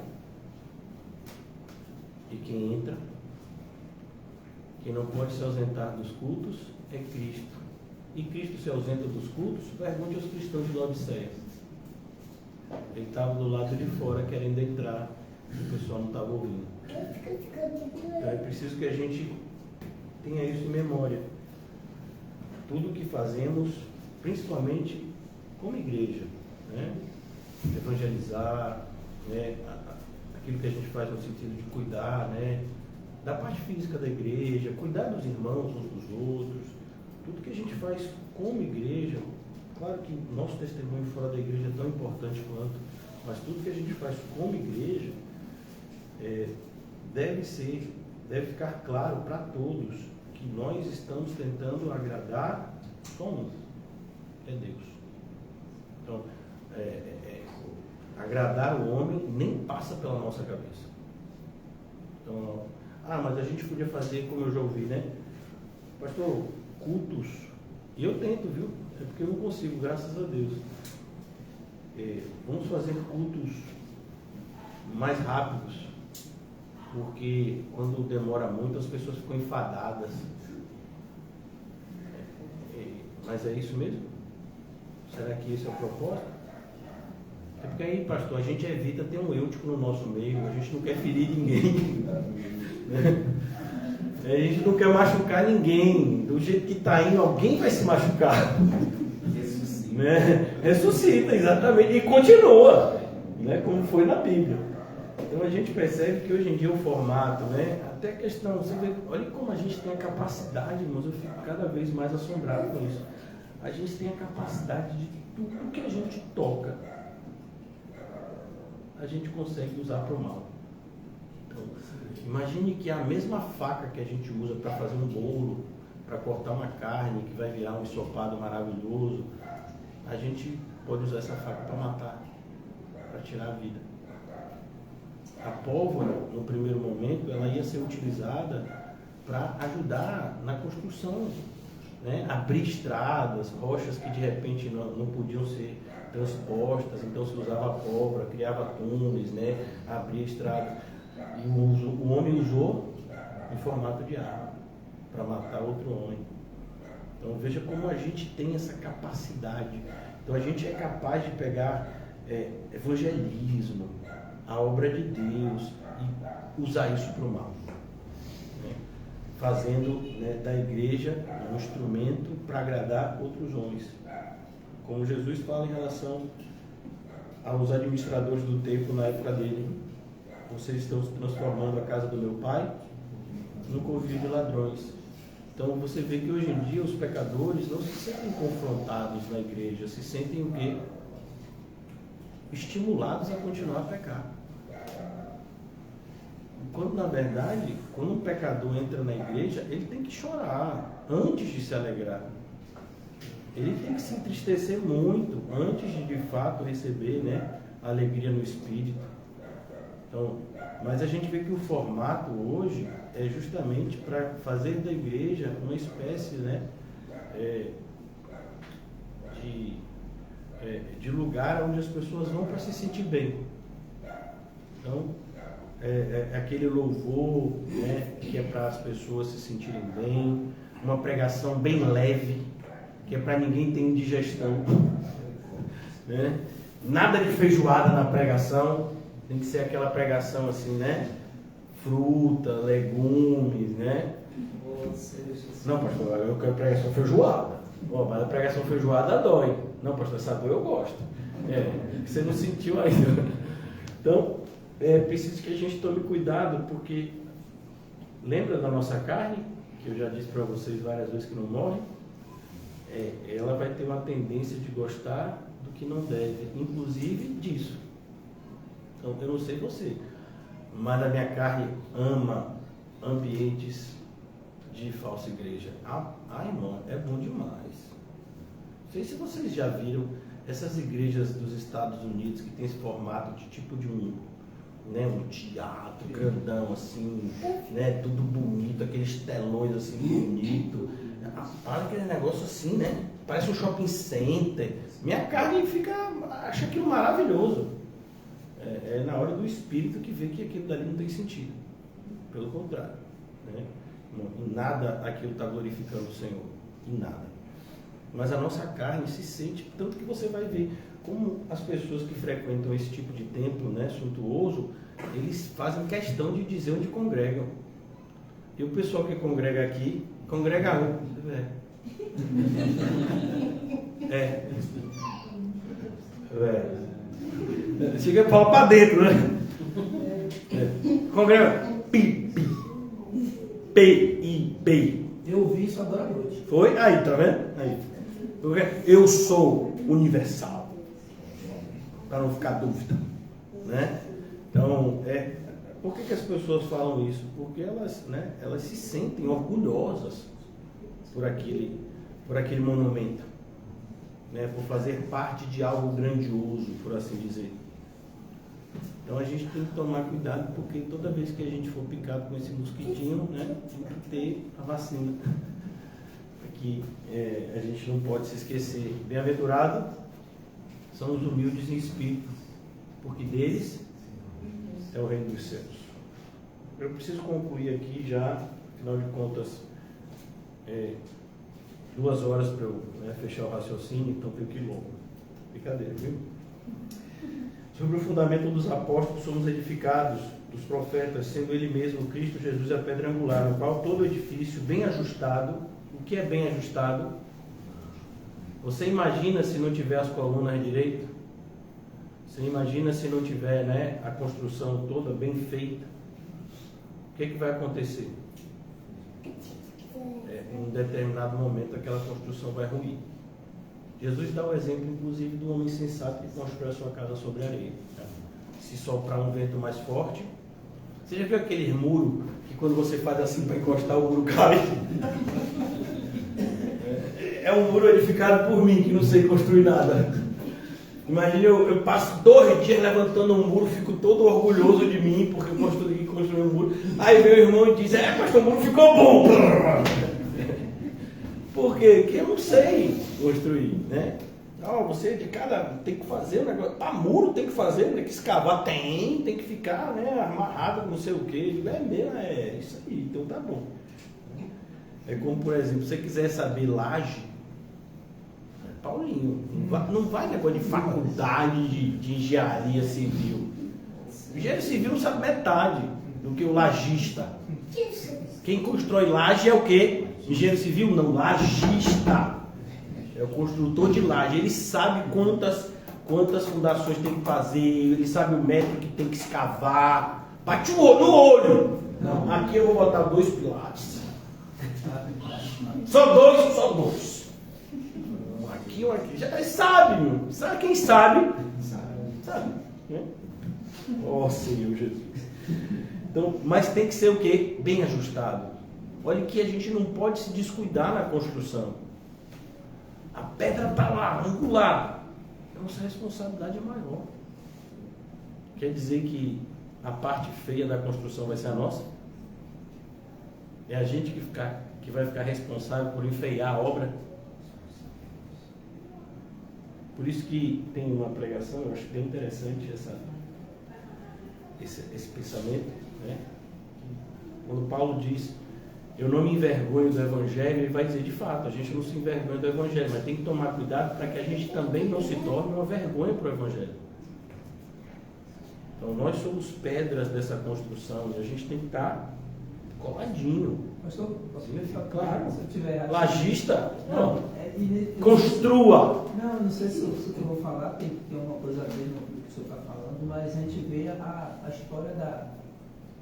e quem entra, quem não pode se ausentar dos cultos é Cristo. E Cristo se ausenta dos cultos, pergunte aos cristãos de Laodiceia. Ele estava do lado de fora querendo entrar, e o pessoal não estava ouvindo. Então é preciso que a gente tenha isso em memória. Tudo que fazemos, principalmente como igreja, né? Evangelizar, né? Aquilo que a gente faz no sentido de cuidar, né? Da parte física da igreja, cuidar dos irmãos uns dos outros, tudo que a gente faz como igreja. Claro que o nosso testemunho fora da igreja é tão importante quanto, mas tudo que a gente faz como igreja deve ficar claro para todos que nós estamos tentando agradar só um, é Deus. Então, agradar o homem nem passa pela nossa cabeça. Então, mas a gente podia fazer, como eu já ouvi, né? Pastor, cultos, e eu tento, viu? É porque eu não consigo, graças a Deus. Vamos fazer cultos mais rápidos, porque quando demora muito as pessoas ficam enfadadas. Mas é isso mesmo? Será que esse é o propósito? É porque aí, pastor, a gente evita ter um eutico no nosso meio, a gente não quer ferir ninguém, né? A gente não quer machucar ninguém. Do jeito que está indo, alguém vai se machucar. Ressuscita. Né? Ressuscita, exatamente, e continua, né? Como foi na Bíblia. Então a gente percebe que hoje em dia o formato, né? Até a questão, você vê, olha como a gente tem a capacidade, irmãos, eu fico cada vez mais assombrado com isso. A gente tem a capacidade de tudo que a gente toca, a gente consegue usar para o mal. Então, imagine que a mesma faca que a gente usa para fazer um bolo, para cortar uma carne que vai virar um ensopado maravilhoso, a gente pode usar essa faca para matar, para tirar a vida. A pólvora, no primeiro momento, ela ia ser utilizada para ajudar na construção, né? Abrir estradas, rochas que de repente não podiam ser transpostas, então se usava a pólvora, criava túneis, né? Abria estradas. E o homem usou em formato de arma para matar outro homem. Então veja como a gente tem essa capacidade. Então a gente é capaz de pegar evangelismo, a obra de Deus, e usar isso para o mal, né? Fazendo, né, da igreja um instrumento para agradar outros homens. Como Jesus fala em relação aos administradores do templo na época dele: vocês estão transformando a casa do meu pai no covil de ladrões. Então você vê que hoje em dia os pecadores não se sentem confrontados na igreja, se sentem o quê? Estimulados a continuar a pecar. Quando na verdade, quando um pecador entra na igreja, ele tem que chorar antes de se alegrar. Ele tem que se entristecer muito antes de fato receber, né, a alegria no espírito. Então, mas a gente vê que o formato hoje é justamente para fazer da igreja uma espécie, né, de lugar onde as pessoas vão para se sentir bem. Então, aquele louvor, né, que é para as pessoas se sentirem bem, uma pregação bem leve, que é para ninguém ter indigestão, né? Nada de feijoada na pregação, tem que ser aquela pregação assim, né? Fruta, legumes, né? Não, pastor, eu quero pregação feijoada. Mas a pregação feijoada dói. Não, pastor, essa dor eu gosto. Você não sentiu ainda. Então, é preciso que a gente tome cuidado, porque lembra da nossa carne, que eu já disse para vocês várias vezes que não morre? Ela vai ter uma tendência de gostar do que não deve, inclusive disso. Então, eu não sei você, mas a minha carne ama ambientes de falsa igreja. Irmão, é bom demais. Não sei se vocês já viram essas igrejas dos Estados Unidos que tem esse formato de tipo de um teatro grandão assim, né? Tudo bonito, aqueles telões assim bonito. Para aquele negócio assim, né? Parece um shopping center. Minha carne acha aquilo maravilhoso. É na hora do espírito que vê que aquilo dali não tem sentido. Pelo contrário, né? Em nada aquilo está glorificando o Senhor. Em nada. Mas a nossa carne se sente, tanto que você vai ver como as pessoas que frequentam esse tipo de templo, né, suntuoso, eles fazem questão de dizer onde congregam. E o pessoal que congrega aqui, congrega chega pau para dentro, né? Congrega PIB. Eu ouvi isso agora à noite. Foi? Aí, tá vendo? Aí. Eu sou universal. Para não ficar dúvida, né? Então, por que as pessoas falam isso? Porque elas, né, elas se sentem orgulhosas por aquele monumento, né, por fazer parte de algo grandioso, por assim dizer. Então a gente tem que tomar cuidado, porque toda vez que a gente for picado com esse mosquitinho, né, tem que ter a vacina. Aqui a gente não pode se esquecer. Bem-aventurado são os humildes em espírito, porque deles é o reino dos céus. Eu preciso concluir aqui já, afinal de contas, 2 horas para eu fechar o raciocínio, então tenho que ir logo. Brincadeira, viu? Sobre o fundamento dos apóstolos, somos edificados dos profetas, sendo ele mesmo, Cristo Jesus, a pedra angular, no qual todo edifício bem ajustado. O que é bem ajustado? Você imagina se não tiver as colunas direito? Você imagina se não tiver a construção toda bem feita? O que vai acontecer? Em um determinado momento aquela construção vai ruir. Jesus dá o exemplo, inclusive, do homem sensato que constrói a sua casa sobre a areia. Se soprar um vento mais forte, você já viu aquele muro que quando você faz assim para encostar o muro cai? É um muro edificado por mim, que não sei construir nada. Imagina, eu passo 2 dias levantando um muro, fico todo orgulhoso de mim, porque eu construí um muro. Aí vem o irmão e diz, pastor, o muro ficou bom. Por quê? Porque eu não sei construir, né? Você de cada tem que fazer um negócio. Muro tem que fazer, tem que escavar, tem que ficar amarrado com não sei o quê. É mesmo, isso aí, então tá bom. É como, por exemplo, se você quiser saber laje, Paulinho, não vai negócio de faculdade de engenharia civil. O engenheiro civil não sabe metade do que o lajista. Quem constrói laje é o quê? Engenheiro civil? Não, lajista. É o construtor de laje. Ele sabe quantas fundações tem que fazer, ele sabe o metro que tem que escavar. Bate no olho. Não, aqui eu vou botar 2 pilares. Só dois. Aqui ou aqui. Já sabe, meu. Sabe quem sabe? Sabe. Né? Senhor Jesus. Então, mas tem que ser o quê? Bem ajustado. Olha que a gente não pode se descuidar na construção. A pedra está lá, angular. A nossa responsabilidade é maior. Quer dizer que a parte feia da construção vai ser a nossa? É a gente que vai ficar responsável por enfeiar a obra? Por isso que tem uma pregação, eu acho bem interessante esse pensamento, né? Quando Paulo diz, eu não me envergonho do Evangelho, ele vai dizer, de fato, a gente não se envergonha do Evangelho, mas tem que tomar cuidado para que a gente também não se torne uma vergonha para o Evangelho. Então nós somos pedras dessa construção e a gente tem que estar coladinho. Pastor, claro. Se eu tiver errado. Lajista? Não. Construa. Não sei se o que eu vou falar tem uma coisa a ver no que o senhor está falando, mas a gente vê a história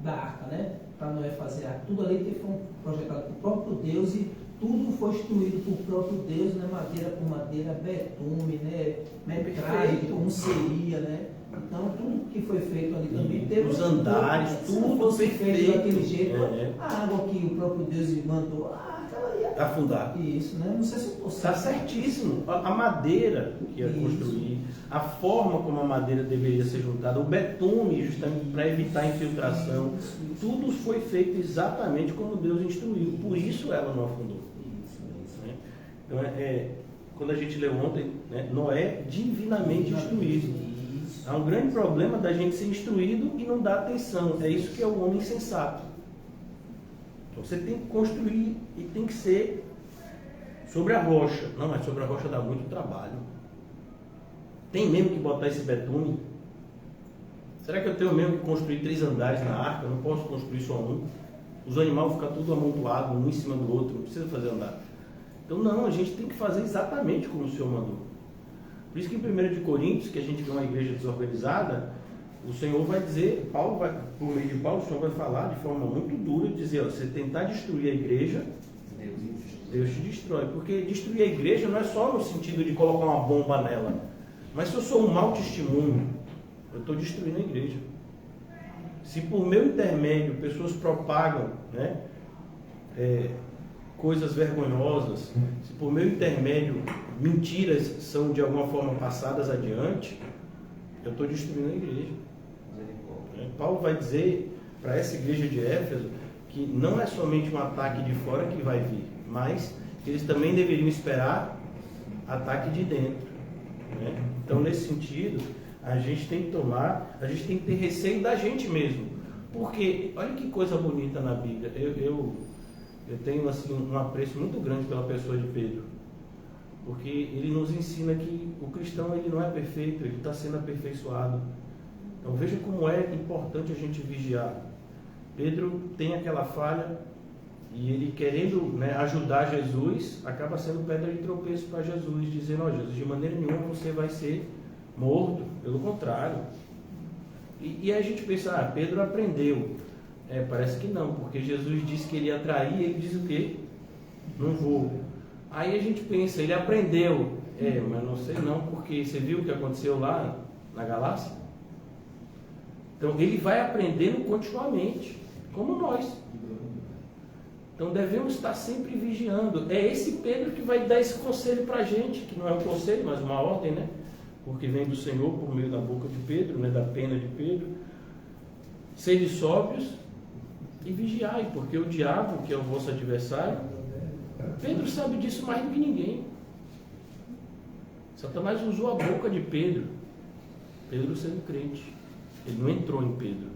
da arca, né? Para Noé fazer a arca. Tudo ali que foi projetado pelo próprio Deus e tudo foi instruído pelo próprio Deus, né? Madeira por madeira, betume, né? Metragem, como seria, né? Então, tudo que foi feito ali também teve os andares, tudo feito daquele jeito. A água que o próprio Deus mandou, aquela ali afundar. Isso, né? Não sei se está certíssimo. A madeira que ia construir, a forma como a madeira deveria ser juntada, o betume, justamente para evitar a infiltração, tudo foi feito exatamente como Deus instruiu. Por isso ela não afundou. Né? Então, quando a gente leu ontem, né? Noé divinamente instruído. Há um grande problema da gente ser instruído e não dar atenção. É isso que é o homem sensato. Então você tem que construir e tem que ser sobre a rocha. Não, mas sobre a rocha dá muito trabalho. Tem mesmo que botar esse betume? Será que eu tenho mesmo que construir 3 andares na arca? Eu não posso construir só um? Os animais vão ficar tudo amontoado, um em cima do outro, não precisa fazer andar. Então não, a gente tem que fazer exatamente como o Senhor mandou. Por isso que em 1 de Coríntios, que a gente vê uma igreja desorganizada, o Senhor vai dizer, por meio de Paulo, o Senhor vai falar de forma muito dura, dizer, você tentar destruir a igreja, Deus te destrói. Porque destruir a igreja não é só no sentido de colocar uma bomba nela, mas se eu sou um mau testemunho, eu estou destruindo a igreja. Se por meu intermédio pessoas propagam, né, coisas vergonhosas, se por meu intermédio mentiras são de alguma forma passadas adiante, eu estou destruindo a igreja. Paulo vai dizer para essa igreja de Éfeso que não é somente um ataque de fora que vai vir, mas que eles também deveriam esperar ataque de dentro. Né? Então, nesse sentido, A gente tem que ter receio da gente mesmo. Porque, olha que coisa bonita na Bíblia. Eu tenho assim, um apreço muito grande pela pessoa de Pedro. Porque ele nos ensina que o cristão ele não é perfeito, ele está sendo aperfeiçoado. Então veja como é importante a gente vigiar. Pedro tem aquela falha e ele querendo, né, ajudar Jesus, acaba sendo pedra de tropeço para Jesus, dizendo: ó, Jesus, de maneira nenhuma você vai ser morto, pelo contrário. E a gente pensa, Pedro aprendeu. Parece que não, porque Jesus disse que ele ia trair, ele diz o quê? Não vou. Aí a gente pensa, ele aprendeu. Mas não sei não, porque você viu o que aconteceu lá na Galácia? Então ele vai aprendendo continuamente, como nós. Então devemos estar sempre vigiando. É esse Pedro que vai dar esse conselho para a gente, que não é um conselho, mas uma ordem, né? Porque vem do Senhor por meio da boca de Pedro, né? Da pena de Pedro. Sede sóbrios e vigiai, porque o diabo, que é o vosso adversário, Pedro sabe disso mais do que ninguém. Satanás usou a boca de Pedro, Pedro sendo crente. Ele não entrou em Pedro,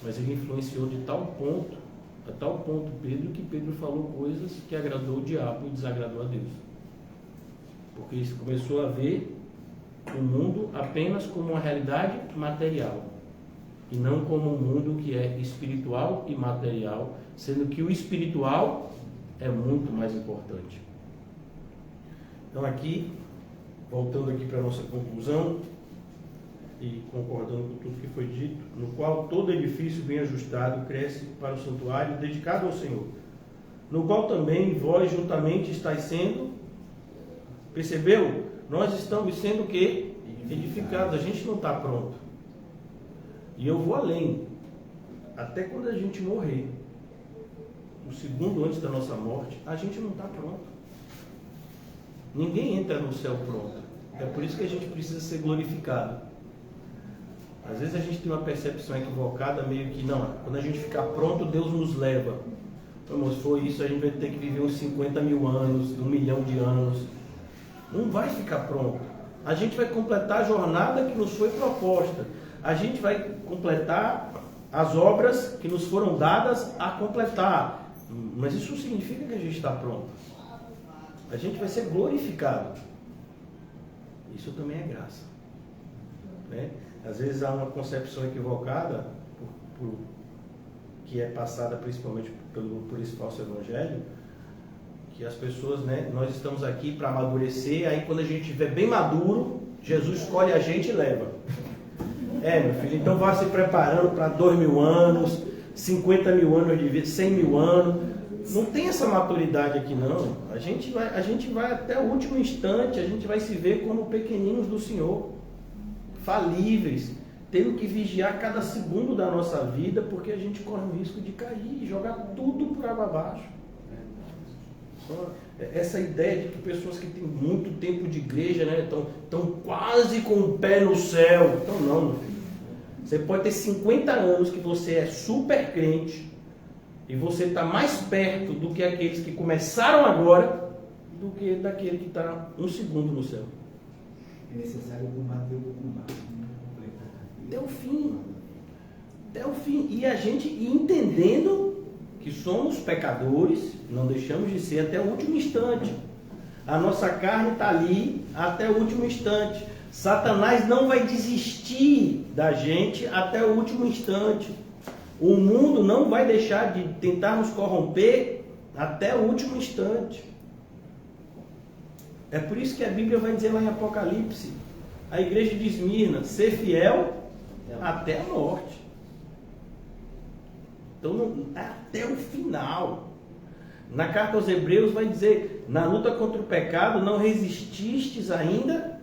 mas ele influenciou de tal ponto, a tal ponto Pedro, que Pedro falou coisas que agradou o diabo e desagradou a Deus. Porque ele começou a ver o mundo apenas como uma realidade material, e não como um mundo que é espiritual e material, sendo que o espiritual é muito mais importante. Então aqui, voltando aqui para a nossa conclusão, e concordando com tudo que foi dito, no qual todo edifício bem ajustado cresce para o santuário dedicado ao Senhor, no qual também vós juntamente estáis sendo, percebeu? Nós estamos sendo o quê? Edificados. A gente não está pronto. E eu vou além. Até quando a gente morrer, o segundo antes da nossa morte, a gente não está pronto. Ninguém entra no céu pronto. É por isso que a gente precisa ser glorificado. Às vezes a gente tem uma percepção equivocada, meio que, não, quando a gente ficar pronto, Deus nos leva. Então, se for isso, a gente vai ter que viver uns 50 mil anos, 1 milhão de anos. Não vai ficar pronto. A gente vai completar a jornada que nos foi proposta. A gente vai completar as obras que nos foram dadas a completar. Mas isso não significa que a gente está pronto. A gente vai ser glorificado. Isso também é graça, né? Às vezes há uma concepção equivocada que é passada principalmente por esse falso evangelho, que as pessoas, né, nós estamos aqui para amadurecer, aí quando a gente estiver bem maduro, Jesus escolhe a gente e leva. Meu filho, então vá se preparando para 2.000 anos, 50 mil anos de vida, 100 mil anos. Não tem essa maturidade aqui não. A gente vai até o último instante, a gente vai se ver como pequeninos do Senhor, falíveis, tendo que vigiar cada segundo da nossa vida, porque a gente corre o risco de cair e jogar tudo por água abaixo. Essa ideia de que pessoas que têm muito tempo de igreja, né, estão quase com o pé no céu. Então não, meu filho. Você pode ter 50 anos que você é super crente e você está mais perto do que aqueles que começaram agora do que daquele que está um segundo no céu. É necessário combater o combate, até o fim. Até o fim. E a gente entendendo que somos pecadores, não deixamos de ser até o último instante. A nossa carne está ali até o último instante. Satanás não vai desistir da gente até o último instante. O mundo não vai deixar de tentar nos corromper até o último instante. É por isso que a Bíblia vai dizer lá em Apocalipse, a igreja de Esmirna, ser fiel até a morte. Então, até o final. Na carta aos Hebreus vai dizer, na luta contra o pecado, não resististes ainda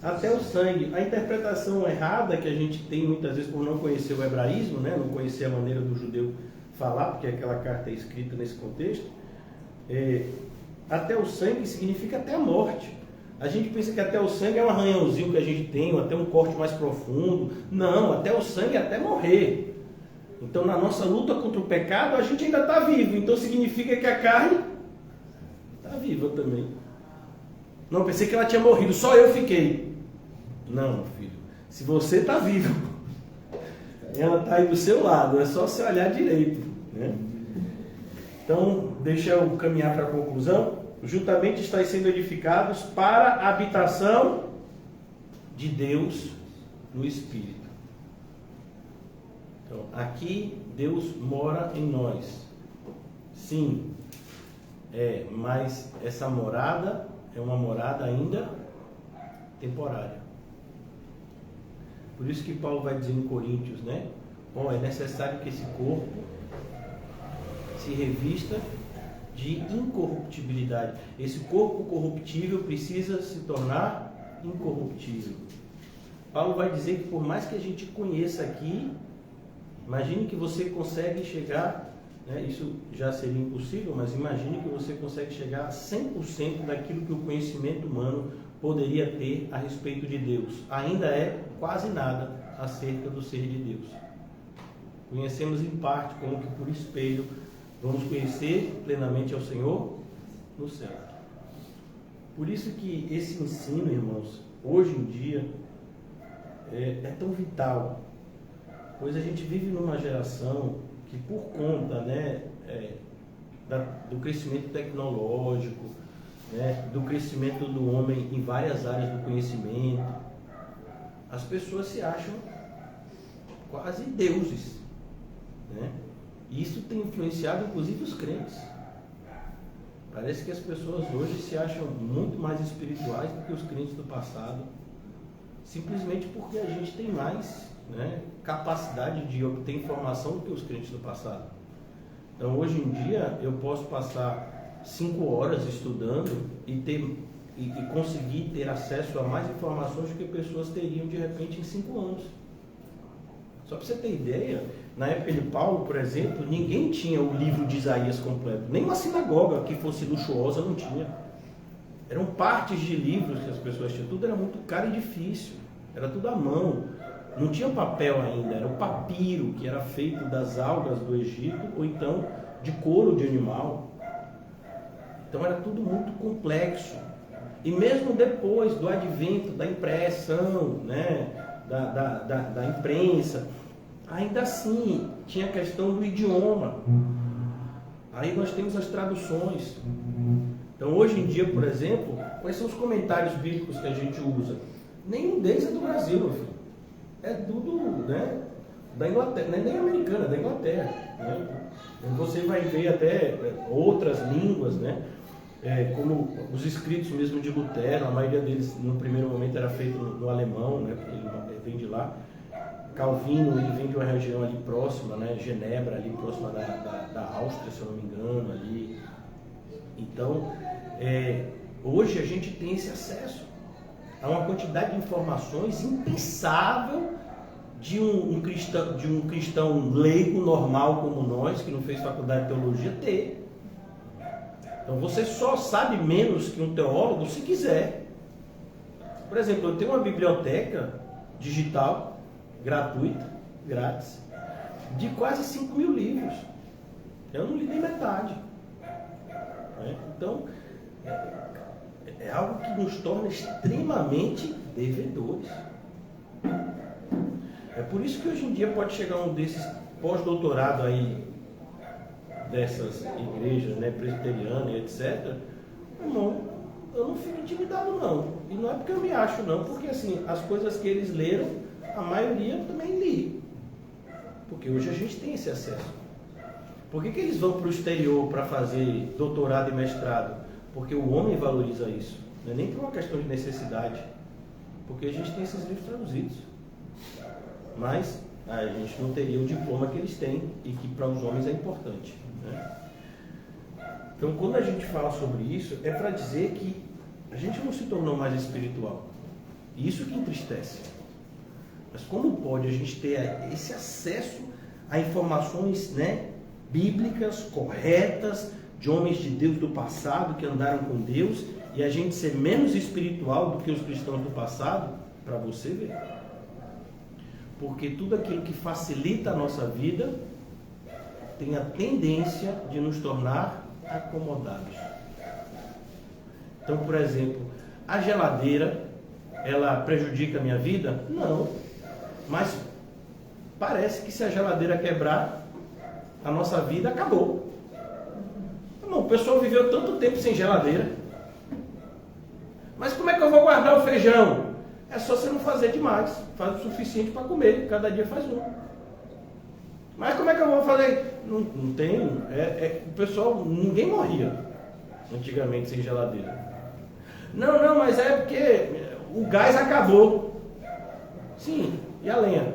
até o sangue. A interpretação errada que a gente tem muitas vezes por não conhecer o hebraísmo, né? Não conhecer a maneira do judeu falar, porque aquela carta é escrita nesse contexto, até o sangue significa até a morte. A gente pensa que até o sangue é um arranhãozinho que a gente tem, ou até um corte mais profundo. Não, até o sangue é até morrer. Então, na nossa luta contra o pecado, a gente ainda está vivo. Então, significa que a carne está viva também. Não, pensei que ela tinha morrido, só eu fiquei. Não, filho. Se você está vivo, ela está aí do seu lado, é só você olhar direito, né? Então, deixa eu caminhar para a conclusão. Juntamente estáis sendo edificados para a habitação de Deus no Espírito. Então, aqui Deus mora em nós. Sim, mas essa morada é uma morada ainda temporária. Por isso que Paulo vai dizer em Coríntios, né? É necessário que esse corpo se revista de incorruptibilidade. Esse corpo corruptível precisa se tornar incorruptível. Paulo vai dizer que por mais que a gente conheça aqui, imagine que você consegue chegar, né, isso já seria impossível, mas imagine que você consegue chegar a 100% daquilo que o conhecimento humano poderia ter a respeito de Deus. Ainda é quase nada acerca do ser de Deus. Conhecemos em parte, como que por espelho, vamos conhecer plenamente ao Senhor no céu. Por isso que esse ensino, irmãos, hoje em dia, é tão vital. Pois a gente vive numa geração que, por conta, né, do crescimento tecnológico, né, do crescimento do homem em várias áreas do conhecimento, as pessoas se acham quase deuses, né? E isso tem influenciado inclusive os crentes. Parece que as pessoas hoje se acham muito mais espirituais do que os crentes do passado, simplesmente porque a gente tem mais, né, capacidade de obter informação do que os crentes do passado. Então, hoje em dia, eu posso passar 5 horas estudando e conseguir ter acesso a mais informações do que pessoas teriam de repente em 5 anos. Só para você ter ideia, na época de Paulo, por exemplo, ninguém tinha o livro de Isaías completo. Nem uma sinagoga que fosse luxuosa não tinha. Eram partes de livros que as pessoas tinham. Tudo era muito caro e difícil. Era tudo à mão. Não tinha papel ainda. Era o papiro, que era feito das algas do Egito, ou então de couro de animal. Então era tudo muito complexo. E mesmo depois do advento da impressão, né, da imprensa, ainda assim tinha a questão do idioma. Aí nós temos as traduções. Então hoje em dia, por exemplo, quais são os comentários bíblicos que a gente usa? Nenhum deles é do Brasil, meu filho. É tudo, né, da Inglaterra, não é nem americana, é da Inglaterra, né? Você vai ver até outras línguas, né? Como os escritos mesmo de Lutero, a maioria deles no primeiro momento era feito no alemão, né? Porque ele vem de lá. Calvino, ele vem de uma região ali próxima, né? Genebra, ali próxima da Áustria, se eu não me engano, ali. Então, hoje a gente tem esse acesso a uma quantidade de informações impensável de um cristão leigo, normal como nós, que não fez faculdade de teologia, ter. Então você só sabe menos que um teólogo se quiser. Por exemplo, eu tenho uma biblioteca digital, gratuita, grátis, de quase 5.000 livros. Eu não li nem metade. Então, é algo que nos torna extremamente devedores. É por isso que hoje em dia pode chegar um desses pós-doutorado aí, dessas igrejas, né, presbiterianas, etc. Irmão, eu não fico intimidado não. E não é porque eu me acho não, porque assim, as coisas que eles leram, a maioria eu também li. Porque hoje a gente tem esse acesso. Por que eles vão para o exterior para fazer doutorado e mestrado? Porque o homem valoriza isso. Não é nem por uma questão de necessidade. Porque a gente tem esses livros traduzidos. Mas a gente não teria o diploma que eles têm e que para os homens é importante, né? Então, quando a gente fala sobre isso, é para dizer que a gente não se tornou mais espiritual. E isso que entristece. Mas como pode a gente ter esse acesso a informações, né, bíblicas, corretas, de homens de Deus do passado que andaram com Deus, e a gente ser menos espiritual do que os cristãos do passado? Para você ver. Porque tudo aquilo que facilita a nossa vida tem a tendência de nos tornar acomodados. Então, por exemplo, a geladeira, ela prejudica a minha vida? Não. Mas parece que se a geladeira quebrar, a nossa vida acabou. Não, o pessoal viveu tanto tempo sem geladeira. Mas como é que eu vou guardar o feijão? É só você não fazer demais. Faz o suficiente para comer. Cada dia faz um. Mas como é que eu vou fazer? Não tem. O pessoal, ninguém morria antigamente sem geladeira. Não, mas é porque o gás acabou. Sim, e a lenha?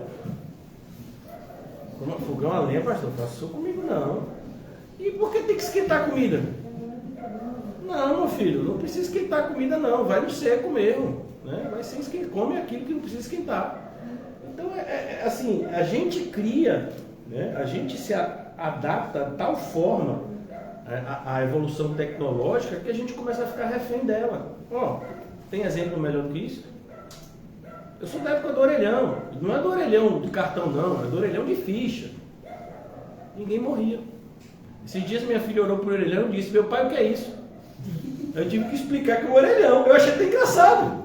Fogão a lenha, pastor, não faça isso comigo não. E por que tem que esquentar a comida? Não, meu filho, não precisa esquentar a comida não, vai no seco mesmo, né? Vai sem esquentar, come aquilo que não precisa esquentar. Então assim, a gente cria, né? A gente se adapta de tal forma à evolução tecnológica que a gente começa a ficar refém dela. Tem exemplo melhor do que isso? Eu sou da época do orelhão. Não é do orelhão de cartão não, é do orelhão de ficha. Ninguém morria. Esses dias minha filha orou pro orelhão e disse: meu pai, o que é isso? Eu tive que explicar que é o orelhão. Eu achei até engraçado.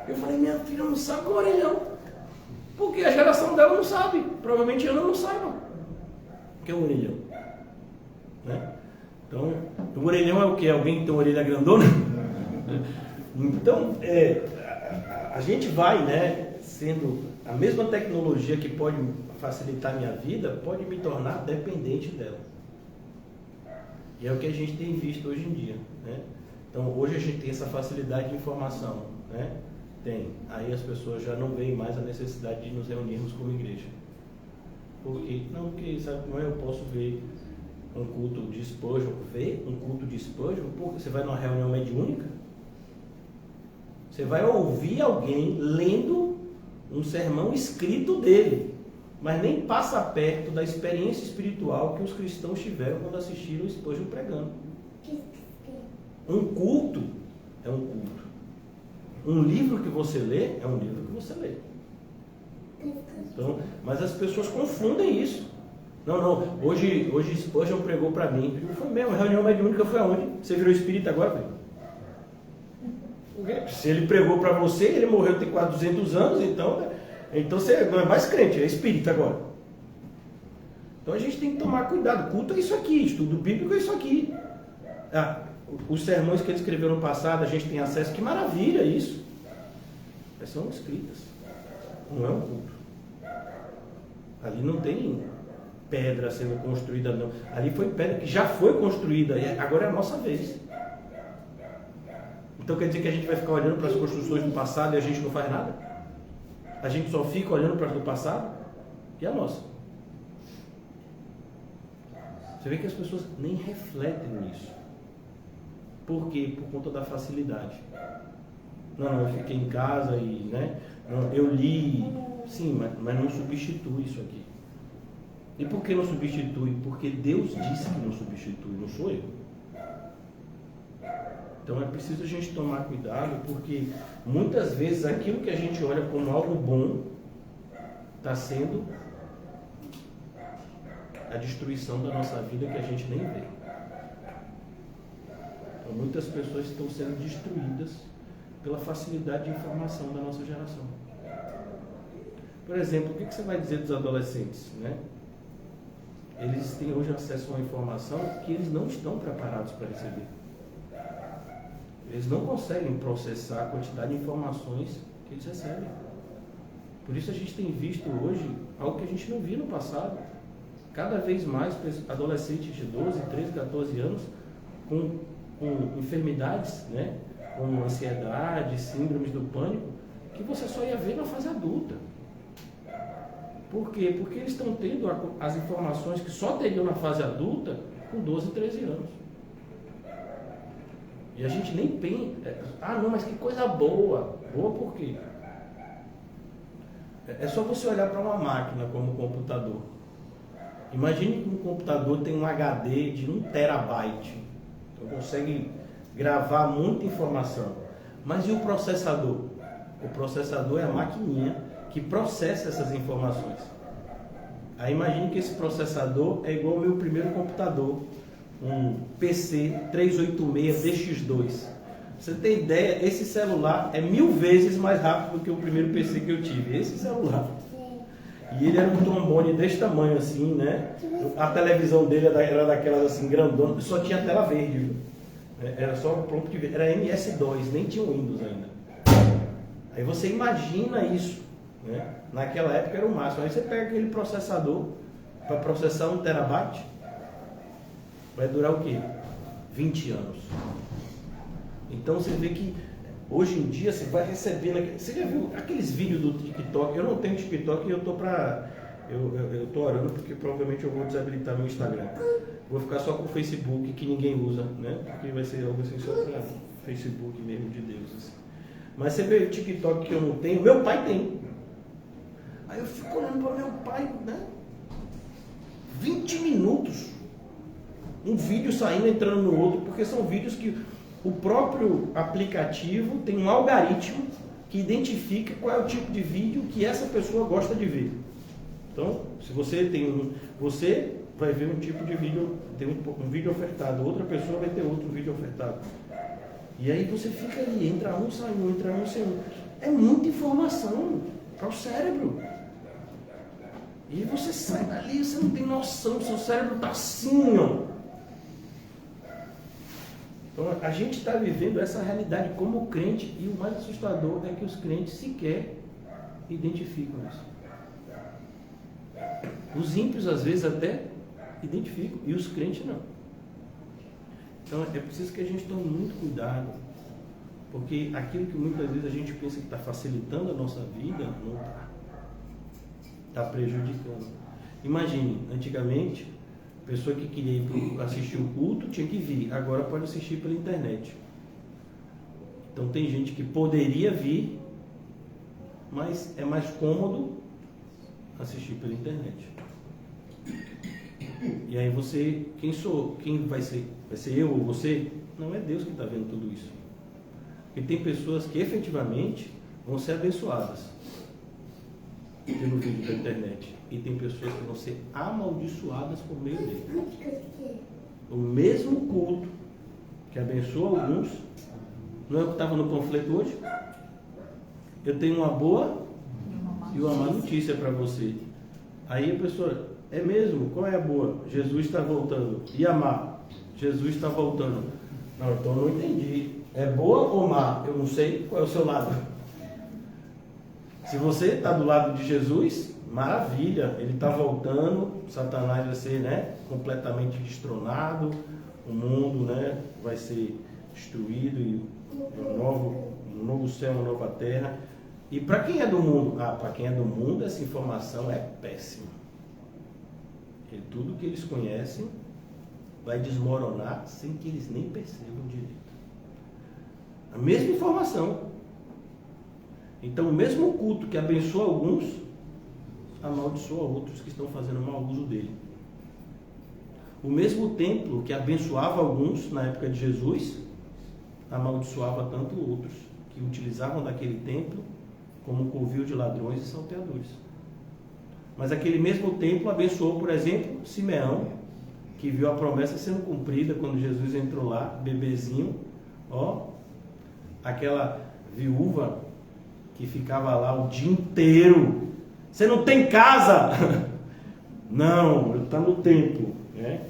Eu falei: minha filha não sabe o que é o orelhão. Porque a geração dela não sabe. Provavelmente ela não saiba o que é o orelhão, né? Então, o orelhão é o quê? Alguém que tem uma orelha grandona? Então, a gente vai, né, sendo a mesma tecnologia que pode facilitar a minha vida, pode me tornar dependente dela. E é o que a gente tem visto hoje em dia, né? Então, hoje a gente tem essa facilidade de informação, né? Tem. Aí as pessoas já não veem mais a necessidade de nos reunirmos como igreja. Por quê? Não, porque, sabe como é? Eu posso ver um culto de Spurgeon, porque você vai numa reunião mediúnica, você vai ouvir alguém lendo um sermão escrito dele, mas nem passa perto da experiência espiritual que os cristãos tiveram quando assistiram o Spurgeon pregando. Um culto é um culto. Um livro que você lê é um livro que você lê. Então, mas as pessoas confundem isso. Não, hoje Spurgeon pregou para mim. Foi mesmo, a reunião mediúnica foi aonde? Você virou espírita agora, velho? Se ele pregou para você, ele morreu tem quase 200 anos, então você não é mais crente, é espírita agora. Então a gente tem que tomar cuidado. Culto é isso aqui, estudo bíblico é isso aqui. Os sermões que ele escreveu no passado, a gente tem acesso, que maravilha isso. Mas são escritas, não é um culto. Ali não tem pedra sendo construída, não. Ali foi pedra que já foi construída, e agora é a nossa vez. Então quer dizer que a gente vai ficar olhando para as construções do passado e a gente não faz nada? A gente só fica olhando para as do passado? E a nossa? Você vê que as pessoas nem refletem nisso. Por quê? Por conta da facilidade. Não, eu fiquei em casa e, né? Não, eu li. Sim, mas não substitui isso aqui. E por que não substitui? Porque Deus disse que não substitui, não sou eu. Então é preciso a gente tomar cuidado, porque muitas vezes aquilo que a gente olha como algo bom está sendo a destruição da nossa vida que a gente nem vê. Então, muitas pessoas estão sendo destruídas pela facilidade de informação da nossa geração. Por exemplo, o que você vai dizer dos adolescentes, né? Eles têm hoje acesso a uma informação que eles não estão preparados para receber. Eles não conseguem processar a quantidade de informações que eles recebem. Por isso a gente tem visto hoje algo que a gente não via no passado. Cada vez mais adolescentes de 12, 13, 14 anos com enfermidades, né? Com ansiedade, síndromes do pânico, que você só ia ver na fase adulta. Por quê? Porque eles estão tendo as informações que só teriam na fase adulta com 12, 13 anos. E a gente nem pensa, não, mas que coisa boa. Boa por quê? É só você olhar para uma máquina como um computador. Imagine que um computador tem um HD de 1 terabyte. Então consegue gravar muita informação. Mas e o processador? O processador é a maquininha que processa essas informações. Aí imagine que esse processador é igual ao meu primeiro computador, um PC 386 DX2. Você tem ideia, esse celular é 1000 vezes mais rápido do que o primeiro PC que eu tive. Esse celular. E ele era um trombone desse tamanho assim, né? A televisão dele era daquelas assim, grandona, só tinha tela verde, viu? Era só pronto de ver. Era MS-DOS, nem tinha Windows ainda. Aí você imagina isso, né? Naquela época era o máximo. Aí você pega aquele processador para processar 1 terabyte, vai durar o quê? 20 anos. Então você vê que hoje em dia você vai recebendo. Você já viu aqueles vídeos do TikTok? Eu não tenho TikTok e eu tô orando porque provavelmente eu vou desabilitar meu Instagram. Vou ficar só com o Facebook que ninguém usa, né? Porque vai ser algo assim só para Facebook mesmo de Deus. Assim. Mas você vê o TikTok que eu não tenho, meu pai tem. Aí eu fico olhando para meu pai, né? 20 minutos. Um vídeo saindo, entrando no outro, porque são vídeos que o próprio aplicativo tem um algoritmo que identifica qual é o tipo de vídeo que essa pessoa gosta de ver. Então, se você tem você vai ver um tipo de vídeo, tem um vídeo ofertado, outra pessoa vai ter outro vídeo ofertado. E aí você fica ali, entra um, sai um, entra um, sai um. É muita informação para o cérebro. E você sai dali, você não tem noção, seu cérebro está assim, ó. Então a gente está vivendo essa realidade como crente e o mais assustador é que os crentes sequer identificam isso. Os ímpios às vezes até identificam e os crentes não. Então é preciso que a gente tome muito cuidado, porque aquilo que muitas vezes a gente pensa que está facilitando a nossa vida, não está. Está prejudicando. Imagine, antigamente, a pessoa que queria ir assistir o culto tinha que vir, agora pode assistir pela internet. Então tem gente que poderia vir, mas é mais cômodo assistir pela internet. E aí você, quem vai ser? Vai ser eu ou você? Não é Deus que está vendo tudo isso. Porque tem pessoas que efetivamente vão ser abençoadas pelo vídeo da internet. E tem pessoas que vão ser amaldiçoadas por meio dele. O mesmo culto que abençoa alguns, não é o que estava no panfleto hoje? Eu tenho uma boa e uma má notícia para você. Aí a pessoa, é mesmo? Qual é a boa? Jesus está voltando. E a má? Jesus está voltando. Não, então eu não entendi. É boa ou má? Eu não sei qual é o seu lado. Se você está do lado de Jesus, maravilha, ele está voltando, Satanás vai ser, né, completamente destronado, o mundo, né, vai ser destruído e um novo céu, uma nova terra. E para quem é do mundo? Para quem é do mundo essa informação é péssima. Porque tudo que eles conhecem vai desmoronar sem que eles nem percebam direito. A mesma informação. Então, o mesmo culto que abençoa alguns, amaldiçoa outros que estão fazendo mau uso dele. O mesmo templo que abençoava alguns na época de Jesus, amaldiçoava tanto outros que utilizavam daquele templo como covil de ladrões e salteadores. Mas aquele mesmo templo abençoou, por exemplo, Simeão, que viu a promessa sendo cumprida quando Jesus entrou lá, bebezinho, aquela viúva que ficava lá o dia inteiro. Você não tem casa? Não, está no templo, né?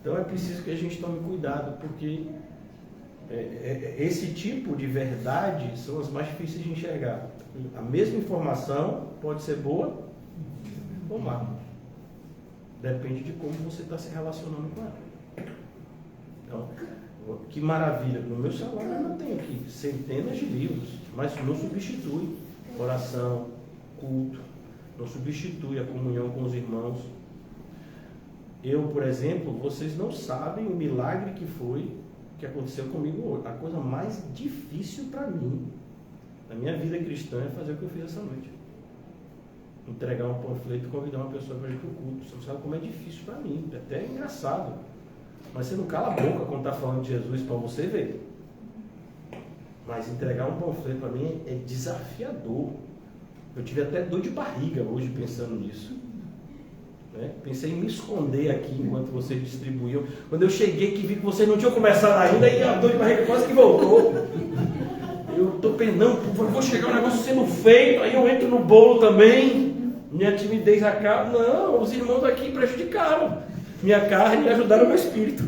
Então é preciso que a gente tome cuidado, porque esse tipo de verdade são as mais difíceis de enxergar. A mesma informação pode ser boa ou má. Depende de como você está se relacionando com ela. Então, que maravilha, no meu celular eu não tenho aqui centenas de livros, mas não substitui oração, culto, não substitui a comunhão com os irmãos. Eu, por exemplo, vocês não sabem o milagre que aconteceu comigo hoje. A coisa mais difícil para mim, na minha vida cristã, é fazer o que eu fiz essa noite. Entregar um panfleto e convidar uma pessoa para ir para o culto. Você não sabe como é difícil para mim, é até engraçado. Mas você não cala a boca quando está falando de Jesus para você ver. Mas entregar um panfleto para mim é desafiador. Eu tive até dor de barriga hoje pensando nisso. né? Pensei em me esconder aqui enquanto vocês distribuíam. Quando eu cheguei que vi que vocês não tinham começado ainda, e a dor de barriga quase que voltou. Eu estou pensando, vou chegar um negócio sendo feito, aí eu entro no bolo também, minha timidez acaba. Não, os irmãos aqui prejudicaram minha carne e ajudaram o meu espírito.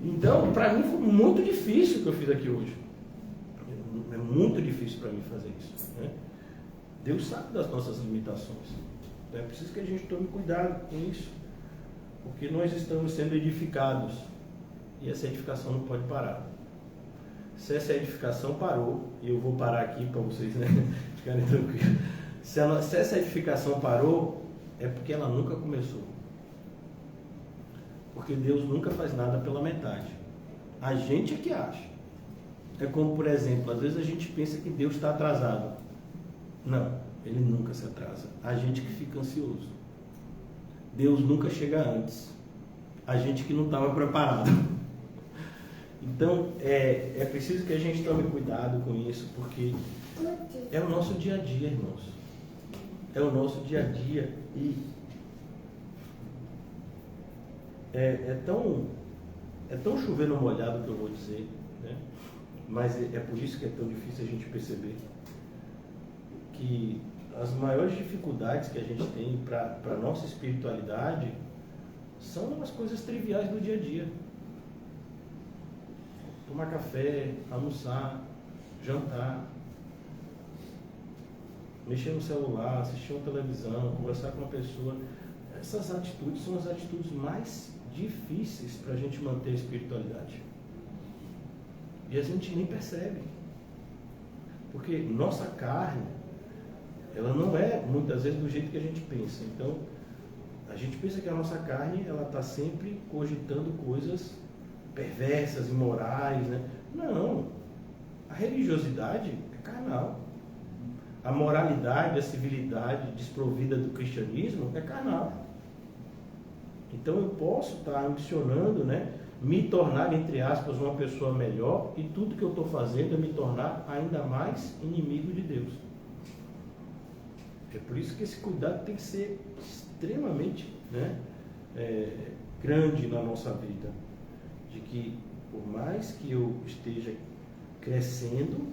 Então, para mim foi muito difícil o que eu fiz aqui hoje. É muito difícil para mim fazer isso, né? Deus sabe das nossas limitações. É preciso que a gente tome cuidado com isso, porque nós estamos sendo edificados e essa edificação não pode parar. Se essa edificação parou, e eu vou parar aqui para vocês, né, ficarem tranquilos. Se essa edificação parou, é porque ela nunca começou. Porque Deus nunca faz nada pela metade. A gente é que acha. É como, por exemplo, às vezes a gente pensa que Deus está atrasado. Não, Ele nunca se atrasa. A gente que fica ansioso. Deus nunca chega antes. A gente que não estava preparado. Então, é preciso que a gente tome cuidado com isso, porque é o nosso dia a dia, irmãos. É o nosso dia a dia. E é tão chover no molhado que eu vou dizer, né? Mas é por isso que é tão difícil a gente perceber que as maiores dificuldades que a gente tem para a nossa espiritualidade são as coisas triviais do dia a dia. Tomar café, almoçar, jantar, mexer no celular, assistir uma televisão, conversar com uma pessoa. Essas atitudes são as atitudes mais difíceis para a gente manter a espiritualidade. E a gente nem percebe. Porque nossa carne, ela não é muitas vezes do jeito que a gente pensa. Então, a gente pensa que a nossa carne, ela está sempre cogitando coisas perversas, imorais, né? Não. A religiosidade é carnal. A moralidade, a civilidade desprovida do cristianismo é carnal. Então eu posso estar ambicionando, né, me tornar, entre aspas, uma pessoa melhor, e tudo que eu estou fazendo é me tornar ainda mais inimigo de Deus. É por isso que esse cuidado tem que ser extremamente, né, grande na nossa vida. De que, por mais que eu esteja crescendo,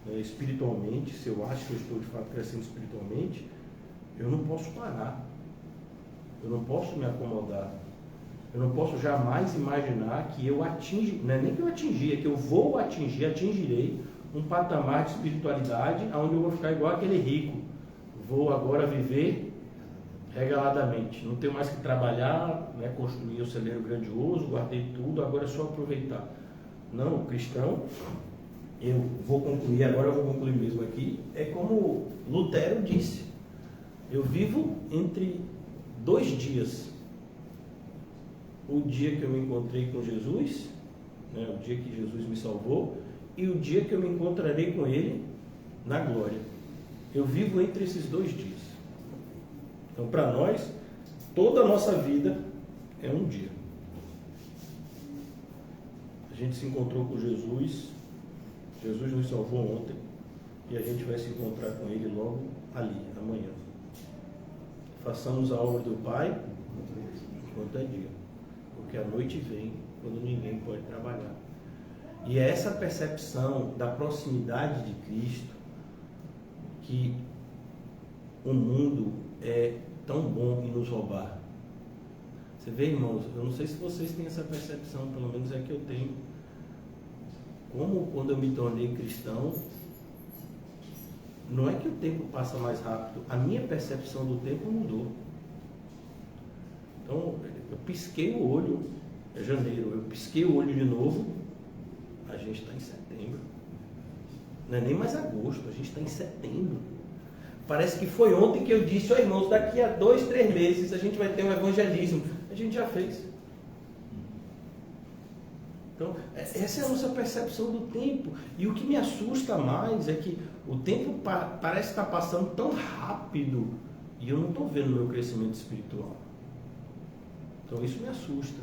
né, espiritualmente, se eu acho que eu estou de fato crescendo espiritualmente, eu não posso parar. Eu não posso me acomodar. Eu não posso jamais imaginar que eu atingi, não é nem que eu atingi, é que eu vou atingirei um patamar de espiritualidade onde eu vou ficar igual aquele rico. Vou agora viver regaladamente. Não tenho mais que trabalhar, né, construir um celeiro grandioso, guardei tudo, agora é só aproveitar. Não, o cristão, eu vou concluir mesmo aqui, é como Lutero disse: eu vivo entre 2 dias. O dia que eu me encontrei com Jesus, né, o dia que Jesus me salvou, e o dia que eu me encontrarei com Ele na glória. Eu vivo entre esses 2 dias. Então, para nós, toda a nossa vida é um dia. A gente se encontrou com Jesus, Jesus nos salvou ontem, e a gente vai se encontrar com Ele logo ali, amanhã. Façamos a obra do Pai enquanto é dia, porque a noite vem quando ninguém pode trabalhar. E é essa percepção da proximidade de Cristo que o mundo é tão bom em nos roubar. Você vê, irmãos, eu não sei se vocês têm essa percepção, pelo menos é que eu tenho. Como quando eu me tornei cristão, não é que o tempo passa mais rápido, a minha percepção do tempo mudou. Então, eu pisquei o olho, é janeiro, eu pisquei o olho de novo, a gente está em setembro. Não é nem mais agosto, a gente está em setembro. Parece que foi ontem que eu disse: irmãos, daqui a 2, 3 meses a gente vai ter um evangelismo. A gente já fez. Então, essa é a nossa percepção do tempo. E o que me assusta mais é que o tempo parece estar passando tão rápido e eu não estou vendo o meu crescimento espiritual. Então isso me assusta,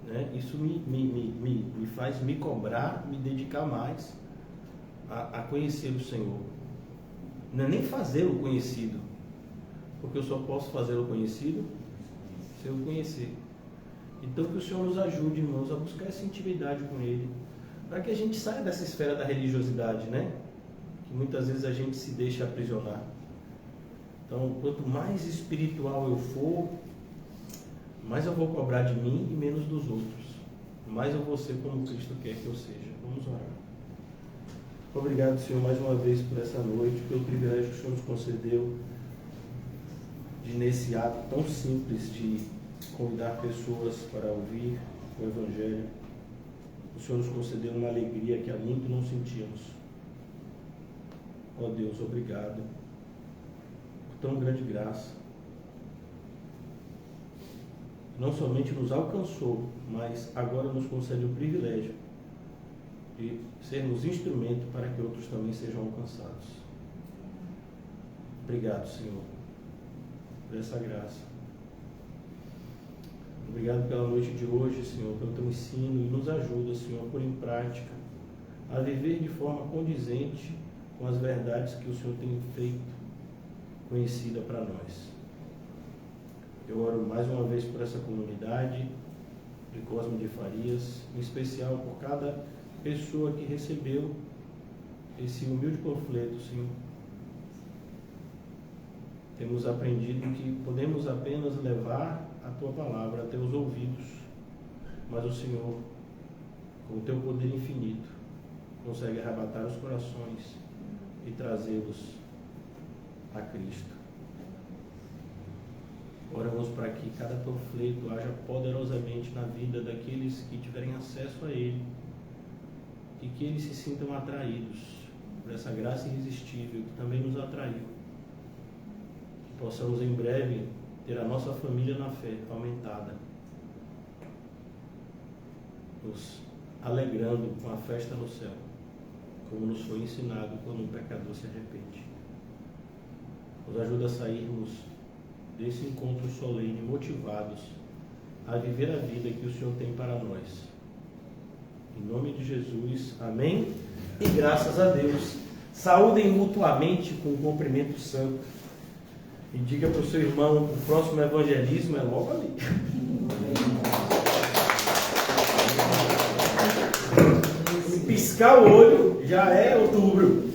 né? Isso me faz me cobrar, me dedicar mais a conhecer o Senhor. Não é nem fazê-lo conhecido, porque eu só posso fazê-lo conhecido sem o conhecer. Então que o Senhor nos ajude, irmãos, a buscar essa intimidade com Ele, para que a gente saia dessa esfera da religiosidade, né? Que muitas vezes a gente se deixa aprisionar. Então, quanto mais espiritual eu for, mais eu vou cobrar de mim e menos dos outros. Mais eu vou ser como Cristo quer que eu seja. Vamos orar. Obrigado, Senhor, mais uma vez por essa noite, pelo privilégio que o Senhor nos concedeu de, nesse ato tão simples de convidar pessoas para ouvir o Evangelho. O Senhor nos concedeu uma alegria que há muito não sentíamos. Ó Deus, obrigado por tão grande graça. Não somente nos alcançou, mas agora nos concede o privilégio de sermos instrumento para que outros também sejam alcançados. Obrigado, Senhor, por essa graça. Obrigado pela noite de hoje, Senhor, pelo teu ensino, e nos ajuda, Senhor, a pôr em prática, a viver de forma condizente com as verdades que o Senhor tem feito conhecida para nós. Eu oro mais uma vez por essa comunidade de Cosme de Farias, em especial por cada pessoa que recebeu esse humilde panfleto, Senhor. Temos aprendido que podemos apenas levar a Tua palavra até os ouvidos, mas o Senhor, com o Teu poder infinito, consegue arrebatar os corações e trazê-los a Cristo. Oramos para que cada panfleto haja poderosamente na vida daqueles que tiverem acesso a ele e que eles se sintam atraídos por essa graça irresistível que também nos atraiu. Que possamos em breve ter a nossa família na fé aumentada, nos alegrando com a festa no céu, como nos foi ensinado quando um pecador se arrepende. Nos ajuda a sairmos desse encontro solene, motivados a viver a vida que o Senhor tem para nós. Em nome de Jesus, amém? E graças a Deus. Saúdem mutuamente com um cumprimento santo. E diga para o seu irmão, o próximo evangelismo é logo ali. E piscar o olho já é outubro.